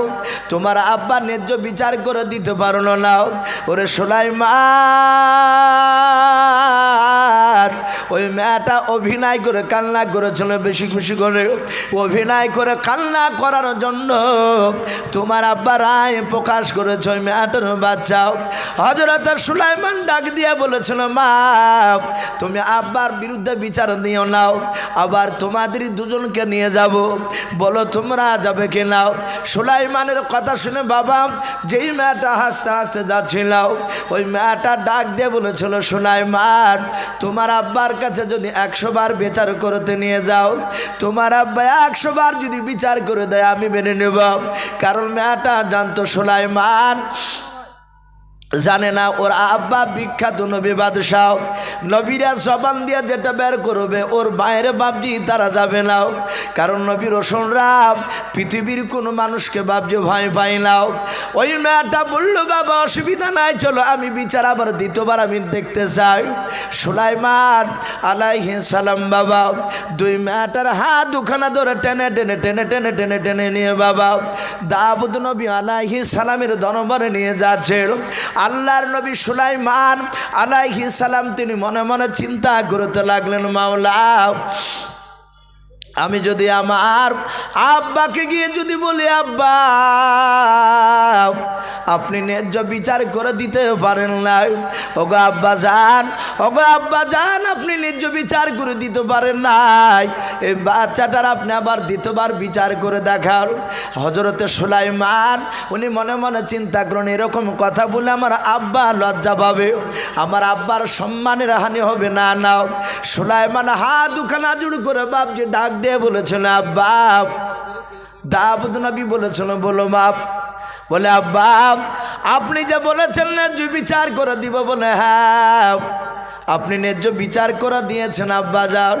তোমার আব্বা ন্যায্য বিচার করে দিতে পারলো না। ওরে সুলাইমান, ওই মেয়েটা অভিনয় করে কান্না করেছিল, বেশি খুশি করে অভিনয় করে কান্না করার জন্য তোমার আব্বা রায় প্রকাশ করেছে ওই মেয়েটার বাচ্চাও। হযরত সুলাইমান ডাক দিয়ে বলেছিল, মা তুমি আব্বার বিরুদ্ধে বিচার দিও নাও, আবার তোমাদের দুজনকে নিয়ে যাব, বলো তোমরা যাবে কিনা। সুলাইমানের কথা শুনে বাবা যেই মেয়েটা হাসতে হাসতে যাচ্ছিল, ওই মেয়েটা ডাক দিয়ে বলেছিল, সুলাইমান তোমার আব্বার কাছে যদি 100 বার বিচার করতে নিয়ে যাও, তোমার আব্বা 100 বার যদি বিচার করে দেয় আমি মেনে নেব। কারণ মেয়েটা জানতো সুলাইমান জানে না ওর আব্বা বিখ্যাত নবী বাদশাহ, নবীরা জবান দিয়ে যেটা বের করবে ওর বাইরে বাপজি তারা যাবে না। কারণ নবী রসুলরা পৃথিবীর কোনো মানুষকে বাপজি ভয় পাই না। ওই মেয়েটা বললো, বাবা অসুবিধা নাই, চলো আমি বিচার আবার দ্বিতীয়বার আমি দেখতে চাই। সুলাইমান আলাইহিস সালাম বাবা দুই মেয়েটার হাত দুখানা ধরে টেনে টেনে টেনে টেনে টেনে টেনে নিয়ে বাবা দাউদ নবী আলাইহিস সালামের দরবারে নিয়ে যাচ্ছে। আল্লাহর নবী সুলাইমান আলাইহিস সালাম তিনি মনে মনে চিন্তা করতে লাগলেন, মাওলা আমি যদি আমার আব্বাকে গিয়ে যদি বলি, আব্বা আপনি ন্যায্য বিচার করে দিতে পারেন না, ওগো আব্বা যান, ওগো আব্বা যান আপনি ন্যায্য বিচার করে দিতে পারেন নাই, এই বাচ্চাটার আপনি আবার দ্বিতীয়বার বিচার করে দেখার। হযরতে সুলাইমান উনি মনে মনে চিন্তা করেন, এরকম কথা বলে আমার আব্বা লজ্জা পাবে, আমার আব্বার সম্মানের হানি হবে না। নাও সুলাইমান হাত দুখানা জুড় করে বাপজি ডাক দিয়ে বলেছিল, আব্বা দাউদ নবী বলেছিল, বলো বাপ। বলে, আব্বা আপনি যে বলেছেন ন্যায্য বিচার করে দিব, বলে হ্যাঁ আপনি ন্যায্য বিচার করে দিয়েছেন আব্বা যান,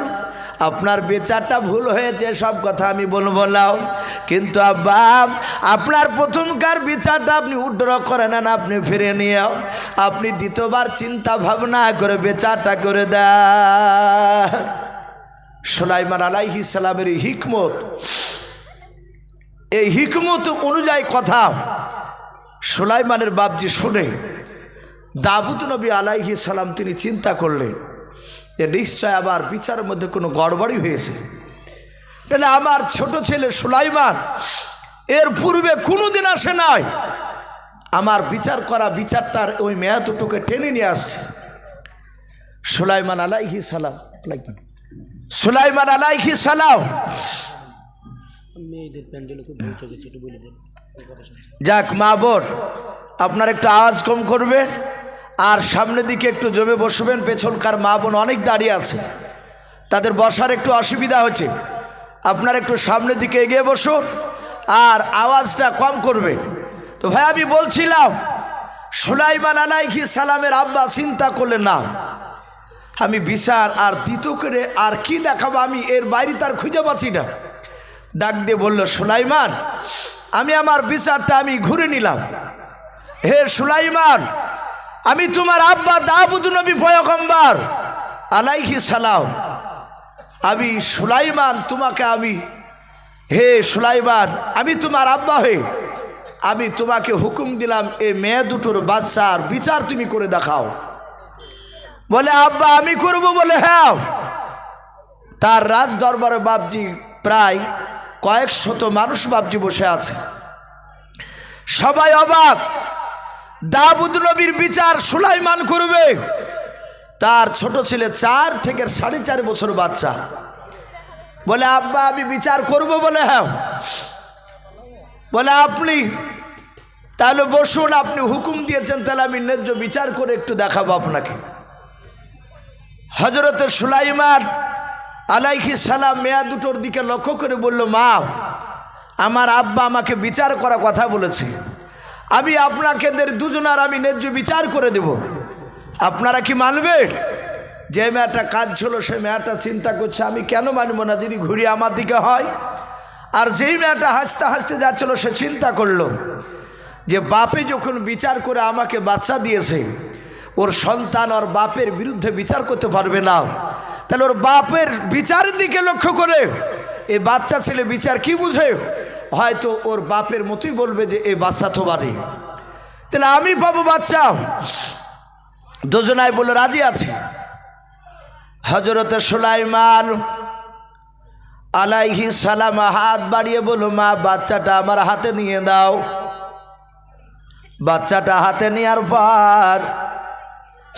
আপনার বিচারটা ভুল হয়েছে সব কথা আমি বলবো না, কিন্তু আব্বা আপনার প্রথমকার বিচারটা আপনি উড্র করে নেন, আপনি ফিরে নিয়ে আপনি দ্বিতীয়বার চিন্তা ভাবনা করে বিচারটা করে দেন। সুলাইমান আলাইহিস সালামের হিকমত, এই হিকমত অনুযায়ী কথা সুলাইমানের বাপজি শুনে দাউদ নবী আলাইহিস সালাম তিনি চিন্তা করলেন যে নিশ্চয় আবার বিচারের মধ্যে কোনো গড়বড়ি হয়েছে, তাহলে আমার ছোট ছেলে সুলাইমান এর পূর্বে কোনোদিন আসে নাই, আমার বিচার করা বিচারটার ওই মেয়া দুটোকে টেনে নিয়ে আসছে। সুলাইমান আলাইহিস সালাম সুলাইমান আলাইহিস সালাম যাক মা বোন আপনার একটু আওয়াজ কম করবেন আর সামনের দিকে একটু জমে বসবেন, পেছনকার মা বোন অনেক দাঁড়িয়ে আছে তাদের বসার একটু অসুবিধা হচ্ছে, আপনার একটু সামনের দিকে এগিয়ে বসুন আর আওয়াজটা কম করবেন। তো ভাই আমি বলছিলাম সুলাইমান আলাইহিস সালামের আব্বা চিন্তা করলেন, না আমি বিচার আর দ্বিতীয় করে আর কি দেখাবো, আমি এর বাইরে তার খুঁজে পাচ্ছি না। ডাক দিয়ে বলল, সুলাইমান আমি আমার বিচারটা আমি ঘুরে নিলাম। হে সুলাইমান আমি তোমার আব্বা দাউদ নবী পয়গম্বর আলাইহিস সালাম, আমি সুলাইমান তোমাকে আমি, হে সুলাইমান আমি তোমার আব্বা হয়ে আমি তোমাকে হুকুম দিলাম এই মেয়ে দুটোর বাচ্চার বিচার তুমি করে দেখাও। বলে, আব্বা আমি করব? বলে হ্যাঁ। তার রাজ দরবারে বাপজি প্রায় কয়েক শত মানুষ বাপজি বসে আছে, সবাই অবাক। দাউদ নবীর বিচার সুলাইমান করবে। তার ছোট ছেলে 4 থেকে 4.5 বছর বাচ্চা বলে, আব্বা আমি বিচার করব। বলে হ্যাঁ। বলে আপনি তাহলে বসুন, আপনি হুকুম দিয়েছেন, তাহলে আমি ন্যায্য বিচার করে একটু দেখাবো আপনাকে। হযরত সুলাইমান আলাইহিস সালাম মেয়া দুটোর দিকে লক্ষ্য করে বলল, মা আমার আব্বা আমাকে বিচার করার কথা বলেছে, আমি আপনাকে দুজনার আমি ন্যায্য বিচার করে দেব, আপনারা কি মানবেন? যে মেয়েটা কাজ ছিল সে মেয়েটা চিন্তা করছে, আমি কেন মানব না যদি ঘুরি আমার দিকে হয়। আর যেই মেয়েটা হাসতে হাসতে যাচ্ছিল সে চিন্তা করলো যে বাপে যখন বিচার করে আমাকে বাচ্চা দিয়েছে, ওর সন্তান ওর বাপের বিরুদ্ধে বিচার করতে পারবে না, তাহলে ওর বাপের বিচারের দিকে লক্ষ্য করে এই বাচ্চা ছেলে বিচার কি বুঝে, হয়তো ওর বাপের মতোই বলবে যে এই বাচ্চা তো বাড়ি, তাহলে আমি পাবো বাচ্চা। দুজনাই বলে রাজি আছে। হযরত সুলাইমান আলাইহিস সালাম হাত বাড়িয়ে বলল, মা বাচ্চাটা আমার হাতে নিয়ে দাও। বাচ্চাটা হাতে নেওয়ার পর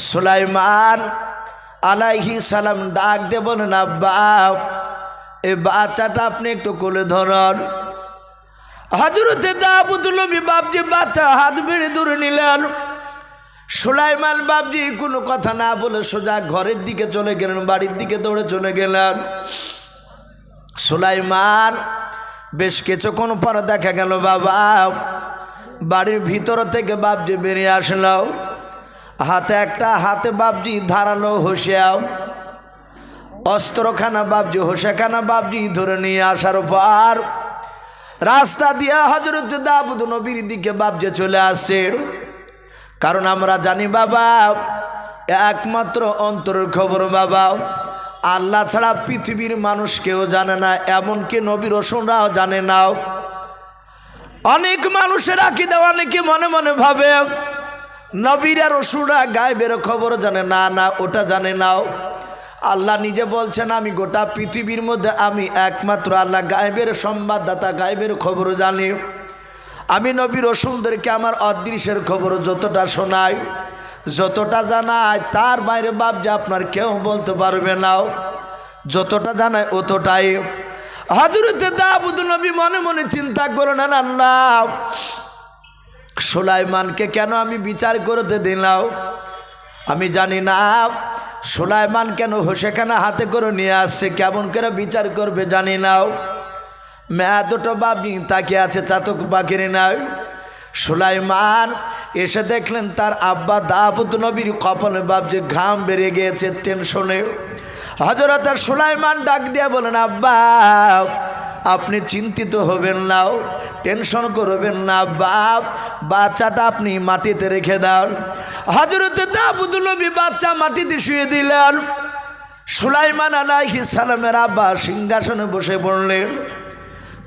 সুলাইমান আলাইহিস সালাম ডাক দিয়ে বলেন, আব্বা এই বাচ্চাটা আপনি একটু কোলে ধরুন। হযরত দাউদ নবী বাপজি বাচ্চা হাত বেড়ে দূরে নিলেন। সুলাইমান বাপজি কোনো কথা না বলে সোজা ঘরের দিকে চলে গেলেন, বাড়ির দিকে দৌড়ে চলে গেলেন। সুলাইমান বেশ কিছুক্ষণ পর দেখা গেল বাবা বাড়ির ভিতর থেকে বাপজি বেরিয়ে আসলো, হাতে বাপজি ধারালো হোসেও অস্ত্রখানা বাপজি হোসেখানা বাপজি ধরে নিয়ে আসার পর রাস্তা দিয়ে হযরত দাউদ নবীর দিকে বাপজি চলে আসছে। কারণ আমরা জানি বাবা একমাত্র অন্তরের খবর বাবা আল্লাহ ছাড়া পৃথিবীর মানুষ কেউ জানে না, এমনকি নবী রাসূলরাও জানে না। অনেক মানুষের আকীদা অনেকে মনে মনে ভাবে নবীরা রাসূলরা গায়েবের খবর জানে না, না ওটা জানে না। আল্লাহ নিজে বলছেন, আমি গোটা পৃথিবীর মধ্যে আমি একমাত্র আল্লাহ গায়েবের সংবাদদাতা, গায়েবের খবর জানি। আমি নবী রাসূলদেরকে আমার অদৃশ্যের খবর যতটা শোনাই, যতটা জানাই, তার বাইরে বাপজি আপনার কেউ বলতে পারবে না। যতটা জানাই অতটাই। হযরত দাউদ নবী মনে মনে চিন্তা করলেন, আল্লাহ সুলাইমানকে কেন আমি বিচার করতে দিলাম? আমি জানি না সুলাইমান কেন হোসেখানা হাতে করে নিয়ে আসছে, কেমন করে বিচার করবে জানি না। মেয়া দুটো বাপজি তাকিয়ে আছে চাতক পাখির নাই। সুলাইমান এসে দেখলেন তার আব্বা দাউদ নবীর কপালে বাপজি ঘাম বেরিয়ে গিয়েছে টেনশনে। হযরত সুলাইমান ডাক দিয়ে বলেন, আব্বা আপনি চিন্তিত হবেন না, টেনশন করবেন না, বাপ বাচ্চাটা আপনি মাটিতে রেখে দাও। হযরত দাউদ নবী বাচ্চা মাটিতে শুয়ে দিলেন। সুলাইমান আলাইহিস সালামের আব্বা সিংহাসনে বসে পড়লেন।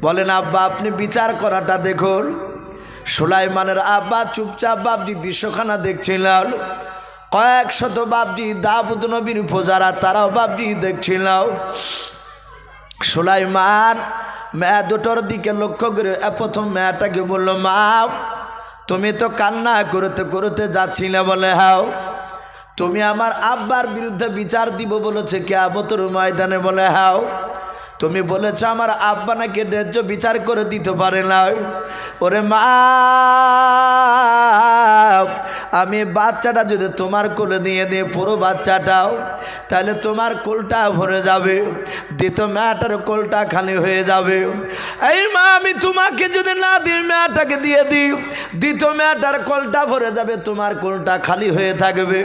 বলেন, আব্বা আপনি বিচার করাটা দেখুন। সুলাইমানের আব্বা চুপচাপ বাপজি দৃশ্যখানা দেখছিলেন। কয়েক শত বাপজি দাউদ নবীর প্রজারা তারাও বাপজি দেখছিল। সুলাইমান মেয়া দুটোর দিকে লক্ষ্য করে প্রথম মেয়াটাকে বলল, মা তুমি তো কান্না করতে করতে যাচ্ছিলে। বলে হ্যাঁ। তুমি আমার আব্বার বিরুদ্ধে বিচার দিব বলেছে কিয়ামতের ময়দানে। বলে হ্যাঁ। তুমি বলেছ আমার আব্বা নাকি ন্যায্য বিচার করে দিতে পারে না। ওরে মা আমি বাচ্চাটা যদি তোমার কোলে দিয়ে দিই পুরো বাচ্চাটাও, তাহলে তোমার কোলটা ভরে যাবে, দ্বিতীয় মেয়েটার কোলটা খালি হয়ে যাবে। এই মা আমি তোমাকে যদি না দিই মেয়েটাকে দিয়ে দিই, দ্বিতীয় মেয়েটার কোলটা ভরে যাবে, তোমার কোলটা খালি হয়ে থাকবে,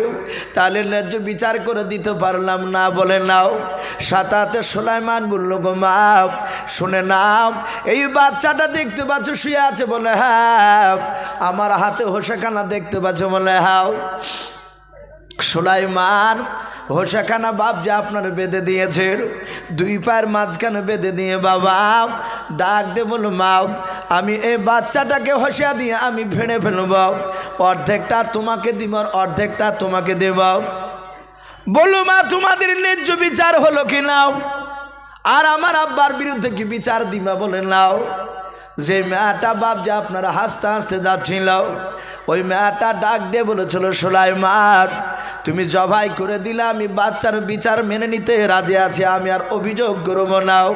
তাহলে ন্যায্য বিচার করে দিতে পারলাম না। বলে নাও। সাথে সুলাইমান বলল, গো মা শুনে নাও, এই বাচ্চাটা দেখতে পাচ্ছ শুয়ে আছে? বলে হ্যাঁ। আমার হাতে হোসেখানা দেখতে পাচ্ছ? বলে হ্যাঁ। সুলাইমান হোসেখানা বাপজি আপনার বেঁধে দিয়েছে, 2 পায়ের মাঝখানে বেঁধে দিয়ে বাবা ডাক দে বল, মা আমি এই বাচ্চাটাকে হোসিয়া দিয়ে আমি ভেড়ে ফেলব, অর্ধেকটা তোমাকে দিব আর অর্ধেকটা তোমাকে দেব। বলো মা তোমাদের ন্যায্য বিচার হলো কি না? আর আমার আব্বার বিরুদ্ধে কি বিচার দিবা বলে নাও। যে মেয়েটা বাপ যে আপনারা হাসতে হাসতে যাচ্ছিল, ওই মেয়েটা ডাক দিয়ে বলেছিল, সুলাইমান তুমি জবাই করে দিলে আমি বাচ্চার বিচার মেনে নিতে রাজি আছি, আমি আর অভিযোগ করব নাও।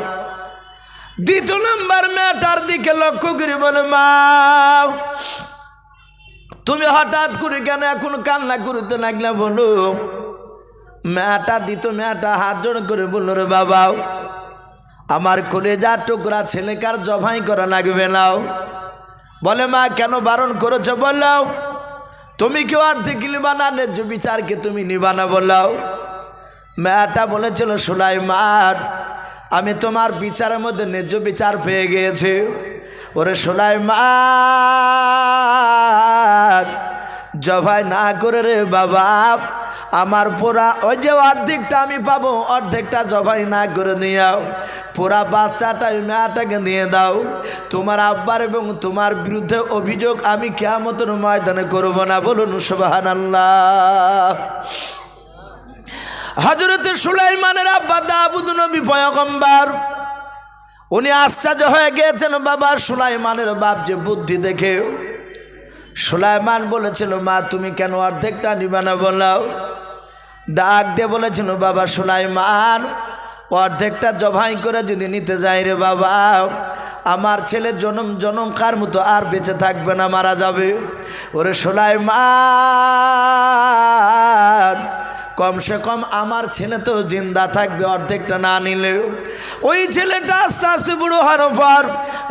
দ্বিতীয় নম্বর মেয়েটার দিকে লক্ষ্য করে বলে, মা তুমি হঠাৎ করে কেন এখন কান্না করতে লাগলে বলো। মেয়েটা দ্বিতীয় মেয়েটা হাত জোড় করে বলল, রে বাবা আমার কলেজার টুকরা ছেলেকার জবাই করা লাগবে নাও। বলে, মা কেন বারণ করেছো বললাও। তুমি কেউ অর্ধেক নিবা না, ন্যায্য বিচারকে তুমি নিবা না বললাও। মেয়েটা বলেছিল, সুলাইমান আমি তোমার বিচারের মধ্যে ন্যায্য বিচার পেয়ে গিয়েছি। ওরে সুলাইমান জবাই না করে রে বাবা, আমার পুরা ওই যে অর্ধেকটা আমি পাবো, অর্ধেকটা জবাই না করে নিও, পুরা বাচ্চাটা ওই মেয়েটাকে নিয়ে দাও। তোমার আব্বার এবং তোমার বিরুদ্ধে অভিযোগ আমি কিয়ামতের ময়দানে করব না। বলুন সুবহানাল্লাহ। হযরত সুলাইমানের আব্বা দাউদ নবী পয়গম্বর, উনি আশ্চর্য হয়ে গিয়েছেন বাবা সুলাইমানের বাপ যে বুদ্ধি দেখে। সুলাইমান বলেছিল, মা তুমি কেন অর্ধেকটা নিবা না বললাও। ডাক দিয়ে বলেছিল, বাবা সুলাইমান অর্ধেকটা জবাই করে যদি নিতে যাই রে বাবা, আমার ছেলে জনম জনমকার মতো আর বেঁচে থাকবে না, মারা যাবে। ওরে সুলাইমান কমসে কম আমার ছেলে তো জিন্দা থাকবে অর্ধেকটা না নিলেও। ওই ছেলেটা আস্তে আস্তে বুড়ো হওয়ার পর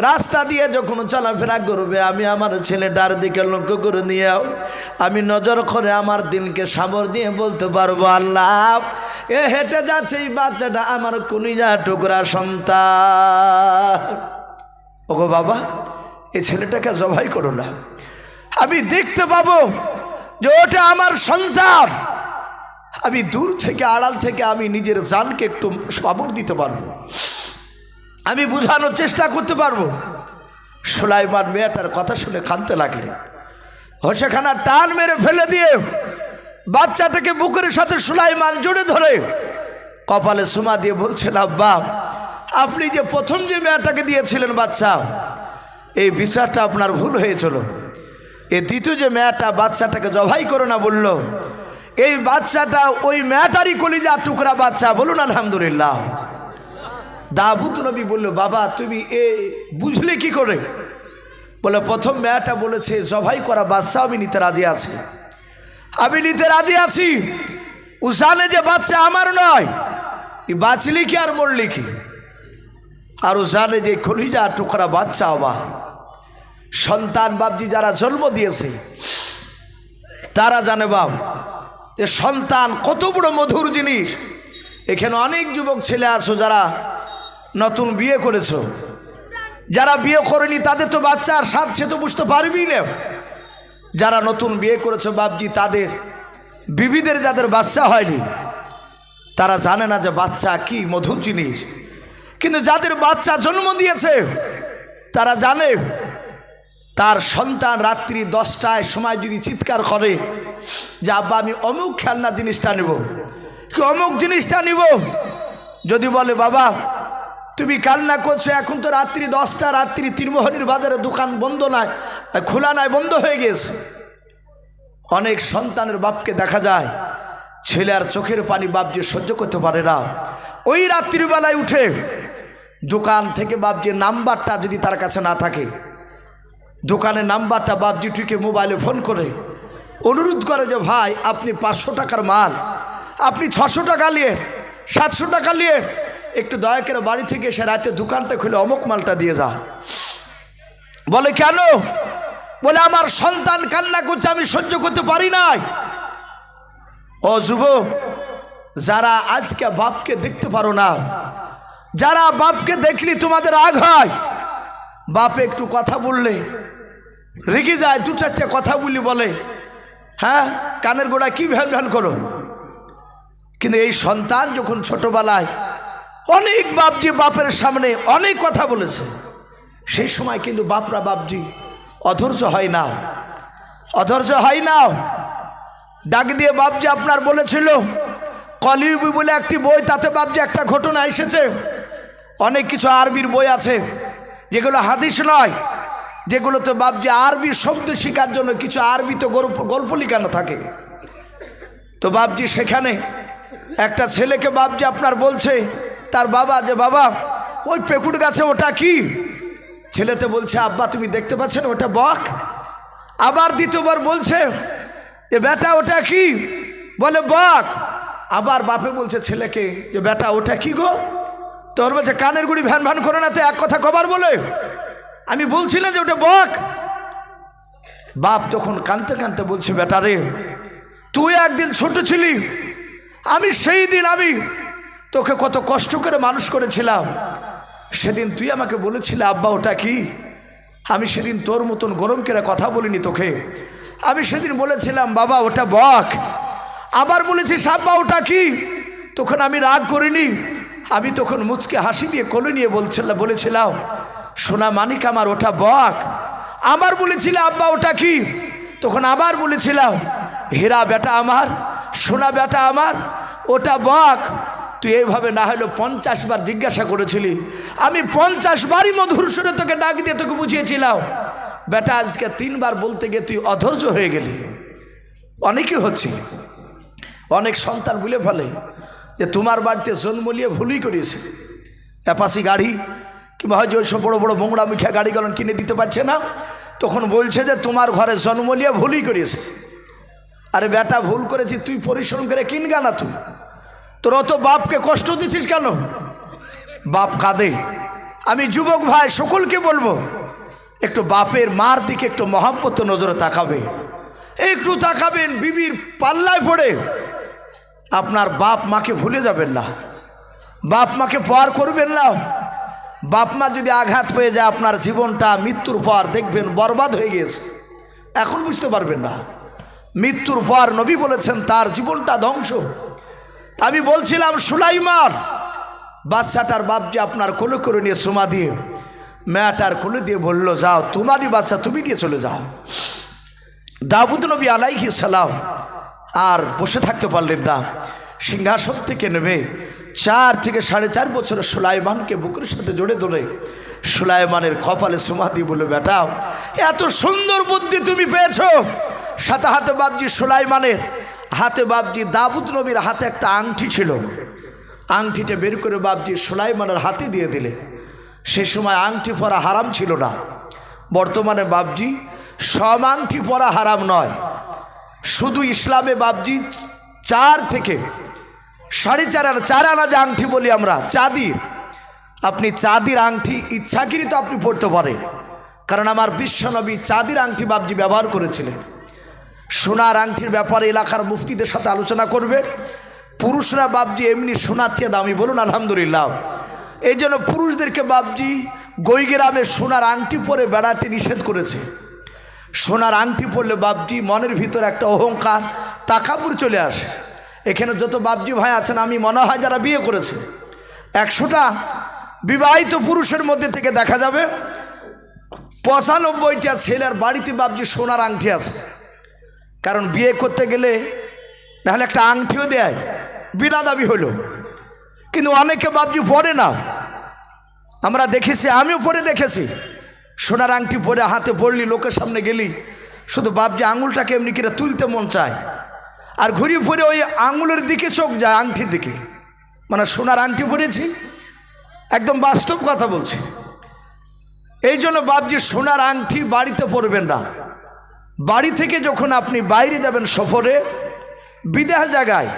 রাস্তা দিয়ে যখন চলাফেরা করবে, আমি আমার ছেলেটার দিকে লক্ষ্য করে নিয়েও আমি নজর করে আমার দিলকে সাবর দিয়ে বলতে পারবো, আল্লাহ এ হেঁটে যাচ্ছে এই বাচ্চাটা আমার কলিজা টুকরা সন্তান। ওগো বাবা এই ছেলেটাকে জবাই করো না, আমি দেখতে পাবো যে ওটা আমার সন্তান। আমি দূর থেকে আড়াল থেকে আমি নিজের জানকে একটু সবর দিতে পারবো, আমি বোঝানোর চেষ্টা করতে পারবো। সুলাইমান মেয়েটার কথা শুনে কাঁদতে লাগলেন। হোসেখানা টান মেরে ফেলে দিয়ে বাচ্চাটাকে বুকের সাথে সুলাইমান জড়ে ধরে কপালে সুমা দিয়ে বলছেন, আব্বা আপনি যে প্রথম যে মেয়েটাকে দিয়েছিলেন বাচ্চা, এই বিচারটা আপনার ভুল হয়েছিল। এই দ্বিতীয় যে মেয়েটা বাচ্চাটাকে জবাই করো না বলল, এই বাচ্চাটা ওই মেয়েটারই কলিজা টুকরা বাচ্চা। বলুন আলহামদুলিল্লাহ। দাউদ নবী বলল, বাবা তুমি এ বুঝলে কি করে? বলে, প্রথম মেয়েটা বলেছে জবাই করা বাচ্চা আমি নিতে রাজি আছি, আমি নিতে রাজি আছি। ও জানে যে বাচ্চা আমার নয়, এই বাঁচলি কি আর মরলি কি, আর ও জানে যে কলিজা টুকরা বাচ্চা আমার সন্তান। বাপজি যারা জন্ম দিয়েছে তারা জানে বাপ যে সন্তান কত বড় মধুর জিনিস। এখানে অনেক যুবক ছেলে আছো যারা নতুন বিয়ে করেছো, যারা বিয়ে করেনি তাদের তো বাচ্চার স্বাদ সে তো বুঝতে পারবি না। যারা নতুন বিয়ে করেছো বাপজি, তাদের বিবিদের যাদের বাচ্চা হয়নি তারা জানে না যে বাচ্চা কি মধুর জিনিস। কিন্তু যাদের বাচ্চা জন্ম দিয়েছে তারা জানে তার সন্তান রাত্রি 10টায় সময় যদি চিৎকার করে যে আব্বা আমি অমুক খেলনা জিনিসটা নেব, কি অমুক জিনিসটা নিব, যদি বলে বাবা তুমি কান্না করছো এখন তো রাত্রি 10টা, রাত্রি তীরমোহনীর বাজারে দোকান বন্ধ নাই, খোলা নাই, বন্ধ হয়ে গেছে। অনেক সন্তানের বাপকে দেখা যায় ছেলে আর চোখের পানি বাপ যে সহ্য করতে পারে না, ওই রাত্রিবেলায় উঠে দোকান থেকে বাপ যে নাম্বারটা যদি তার কাছে না থাকে, দোকানের নাম্বারটা বাপজিটিকে মোবাইলে ফোন করে অনুরোধ করে যে ভাই আপনি 500 টাকার মাল আপনি 600 টাকা নিয়ে 700 টাকা নিয়ে একটু দয়া করে বাড়ি থেকে এসে রাতে দোকানটা খুলে অমুক মালটা দিয়ে যান। বলে কেন? বলে আমার সন্তান কান্না করছে, আমি সহ্য করতে পারি নাই। ও যুবক, যারা আজকে বাপকে দেখতে পারো না, যারা বাপকে দেখলি তোমাদের রাগ হয়, বাপে একটু কথা বললে রেগে যায়, 2-4টে কথা বলি বলে হ্যাঁ কানের গোড়া কি ভ্যান ভ্যান করো। কিন্তু এই সন্তান যখন ছোটবেলায় অনেক বাপজি বাপের সামনে অনেক কথা বলেছে, সেই সময় কিন্তু বাপরা বাপজি অধৈর্য হয় না, অধৈর্য হয় না। ডাক দিয়ে বাপজি আপনার বলেছিল কলিবি বলে একটি বই, তাতে বাপজি একটা ঘটনা এসেছে। অনেক কিছু আরবির বই আছে যেগুলো হাদিস নয়, যেগুলোতে বাপজি আরবি শব্দ শেখার জন্য কিছু আরবি তো গল্প লিখানো থাকে। তো বাপজি সেখানে একটা ছেলেকে বাপজি আপনার বলছে তার বাবা যে বাবা ওই পেকুড় গাছে ওটা কি? ছেলেতে বলছে আব্বা তুমি দেখতে পাচ্ছেন ওটা বক। আবার দ্বিতীয়বার বলছে যে বেটা ওটা কি? বলে বক। আবার বাপে বলছে ছেলেকে যে বেটা ওটা কি গো? তোর বলছে কানের গুড়ি ভ্যান ভ্যান করে না তো এক কথা কবার বলে, আমি বলছিলাম যে ওটা বক। বাপ তখন কাঁদতে কাঁদতে বলছে বেটা রে তুই একদিন ছোট ছিলি, আমি সেই দিন আমি তোকে কত কষ্ট করে মানুষ করেছিলাম, সেদিন তুই আমাকে বলেছিলে আব্বা ওটা কি? আমি সেদিন তোর মতন গরম করে কথা বলিনি তোকে, আমি সেদিন বলেছিলাম বাবা ওটা বক। আবার বলেছিস আব্বা ওটা কি? তখন আমি রাগ করিনি, আমি তখন মুচকে হাসি দিয়ে কোলে নিয়ে বলেছিলাম সোনা মানিক আমার ওটা বক। আবার বলেছিলাম আব্বা ওটা কি? তখন আবার বলেছিলাম হীরা বেটা আমার, সোনা বেটা আমার ওটা বক। তুই এইভাবে না হলেও 50 বার জিজ্ঞাসা করেছিলি, আমি 50 বারই মধুর সুরে তোকে ডাক দিয়ে তোকে বুঝিয়েছিলাম। বেটা আজকে 3 বার বলতে গিয়ে তুই অধৈর্য হয়ে গেলি। অনেকে হচ্ছে অনেক সন্তান বলে ফেলে যে তোমার বাড়িতে জন্ম নিয়ে ভুলই করিয়েছে, অ্যাপাসি গাড়ি কিংবা হয়তো ওইসব বড়ো বড়ো মোংরা মুখিয়া গাড়িগুলো কিনে দিতে পারছে না, তখন বলছে যে তোমার ঘরে জন্ম নিয়ে ভুলই করিয়েছে। আরে বেটা ভুল করেছি তুই পরিশ্রম করে কিনগা না, তুই তোর অত বাপকে কষ্ট দিচ্ছিস কেন? বাপ কাঁদে। আমি যুবক ভাই সকলকে বলবো একটু বাপের মার দিকে একটু মহব্বত নজরে তাকাবে, একটু তাকাবেন। বিবির পাল্লায় পড়ে আপনার বাপ মাকে ভুলে যাবেন না, বাপ মাকে পার করবেন না। বাপ মা যদি আঘাত পেয়ে যায় আপনার জীবনটা মৃত্যুর পর দেখবেন বরবাদ হয়ে গেছে, এখন বুঝতে পারবেন না। মৃত্যুর পর নবী বলেছেন তার জীবনটা ধ্বংস। আমি বলছিলাম সুলাইমান বাচ্চাটার বাপ যে আপনার কোলে করে নিয়ে সুমা দিয়ে মেয়েটার কোলে দিয়ে বলল যাও তোমারই বাচ্চা তুমি নিয়ে চলে যাও। দাউদ নবী আলাইহিস সালাম আর বসে থাকতে পারলেন না, সিংহাসন থেকে নেমে 4 থেকে 4.5 বছরের সুলাইমানকে বুকের সাথে জড়ে ধরে সুলাইমানের কপালে সুমা দিয়ে বলে বেটা এত সুন্দর বুদ্ধি তুমি পেয়েছো। সাথে হাতে বাপজি সুলাইমানের হাতে বাপজি দাউদ নবীর হাতে একটা আংটি ছিল, আংটিটা বের করে বাপজি সুলাইমানের হাতে দিয়ে দিলে। সে সময় আংটি পরা হারাম ছিল না, বর্তমানে বাপজি সব আংটি পরা হারাম নয়, শুধু ইসলামে বাপজি 4 থেকে 4.5 আনা 4 আনা যে আংটি বলি আমরা চাঁদির, আপনি চাঁদির আংটি ইচ্ছাকৃত আপনি পড়তে পারেন, কারণ আমার বিশ্বনবী চাঁদির আংটি বাপজি ব্যবহার করেছিলেন। সোনার আংটির ব্যাপারে এলাকার মুফতিদের সাথে আলোচনা করবে। পুরুষরা বাপজি এমনি সোনার চেয়ে দামি, বলুন আলহামদুলিল্লাহ। এই জন্য পুরুষদেরকে বাপজি গৈগ্রামে সোনার আংটি পরে বেড়াতে নিষেধ করেছে। সোনার আংটি পরলে বাপজি মনের ভিতরে একটা অহংকার তাকাব্বুর চলে আসে। এখানে যত বাপজি ভাই আছেন আমি মনে হয় যারা বিয়ে করেছে 100টা বিবাহিত পুরুষের মধ্যে থেকে দেখা যাবে 95টা ছেলের বাড়িতে বাপজি সোনার আংটি আছে। কারণ বিয়ে করতে গেলে নাহলে একটা আংটিও দেয়, বিনা দাবি হলো, কিন্তু অনেকে বাপজি পরে না। আমরা দেখেছি, আমিও পরে দেখেছি, সোনার আংটি পরে হাতে পড়লি লোকের সামনে গেলি শুধু বাপজি আঙুলটাকে এমনি করে তুলতে মন চায়, আর ঘুরিয়ে পরে ওই আঙুলের দিকে চোখ যায় আংটির দিকে, মানে সোনার আংটি পরেছি, একদম বাস্তব কথা বলছি। এই জন্য বাপজি সোনার আংটি বাড়িতে পরবেন না। বাড়ি থেকে যখন আপনি বাইরে যাবেন সফরে, বিদেশ জায়গায়,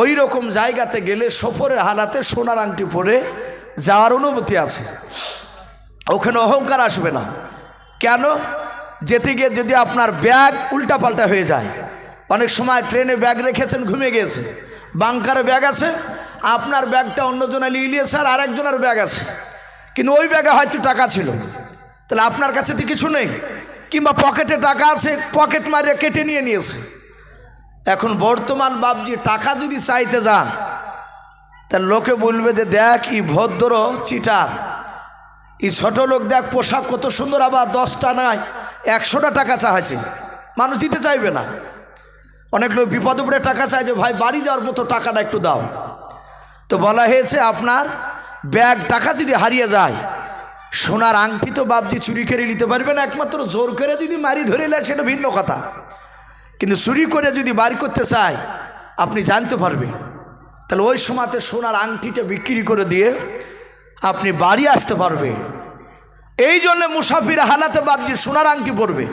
ওই রকম জায়গাতে গেলে সফরের হালাতে সোনার আংটি পরে যাওয়ার অনুমতি আছে, ওখানে অহংকার আসবে না। কেন? যেতে গিয়ে যদি আপনার ব্যাগ উল্টাপাল্টা হয়ে যায়, অনেক সময় ট্রেনে ব্যাগ রেখেছেন ঘুমিয়ে গিয়েছে, বাংকারে ব্যাগ আছে, আপনার ব্যাগটা অন্যজনে নিয়ে নিয়েছে আর আরেকজনের ব্যাগ আছে, কিন্তু ওই ব্যাগে হয়তো টাকা ছিল, তাহলে আপনার কাছে তো কিছু নেই, কিংবা পকেটে টাকা আছে পকেট মারিয়ে কেটে নিয়ে নিয়েছে। এখন বর্তমান বাপজি টাকা যদি চাইতে যান তাহলে লোকে বলবে যে দেখ ই ভদ্র চিটার, এই ছোট লোক দেখ পোশাক কত সুন্দর, আবার 10টা নয় 100টা টাকা চাইছে, মানুষ দিতে চাইবে না। অনেক লোক বিপদে পড়ে টাকা চায় যে ভাই বাড়ি যাওয়ার মতো টাকাটা একটু দাও। তো বলা হয়েছে আপনার ব্যাগ টাকা যদি হারিয়ে যায়, সোনার আংটি তো বাপজি চুরি করে নিতে পারবে না, একমাত্র জোর করে যদি মারি ধরে নেয় সেটা ভিন্ন কথা। কিন্তু চুরি করে যদি বাড়ি করতে চায় আপনি জানতে পারবেন। তাহলে ওই সময়তে সোনার আংটিটা বিক্রি করে দিয়ে আপনি বাড়ি আসতে পারবে। এই জন্য মুসাফির হালাতে বাপজি সোনার আংটি পরবে,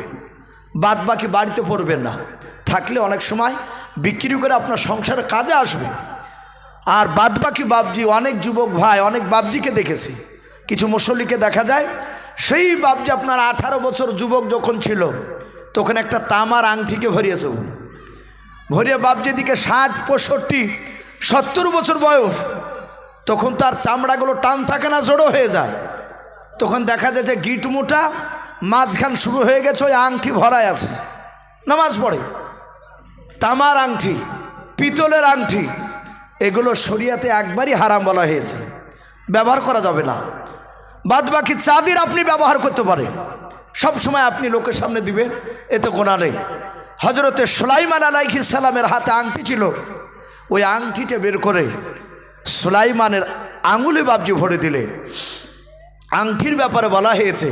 বাদ বাকি বাড়িতে পরবেন না। থাকলে অনেক সময় বিক্রি করে আপনার সংসারে কাজে আসবে। আর বাদ বাকি বাপজি, অনেক যুবক ভাই, অনেক বাপজিকে দেখেছি, কিছু মুসল্লিকে দেখা যায় সেই বাপজি আপনার 18 বছর যুবক যখন ছিল তখন একটা তামার আংটিকে ভরিয়েছে, ভরিয়ে বাপজি দিকে 60, 65, 70 বছর বয়স, তখন তার চামড়াগুলো টান থাকে না, জড়ো হয়ে যায়। তখন দেখা যায় যে গিট মোটা, মাঝখান শুরু হয়ে গেছে, ওই আংটি ভরায় আছে, নামাজ পড়ে। তামার আংটি, পিতলের আংটি, এগুলো শরিয়াতে একবারই হারাম বলা হয়েছে, ব্যবহার করা যাবে না। বাদ বাকি চাঁদির আপনি ব্যবহার করতে পারেন, সব সময় আপনি লোকের সামনে দিবেন, এতে গোনা নেই। হজরতে সুলাইমান আলাইহিস সালামের হাতে আংটি ছিল, ওই আংটিটা বের করে সুলাইমানের আঙুলে বাপজি ভরে দিলে। আংটির ব্যাপারে বলা হয়েছে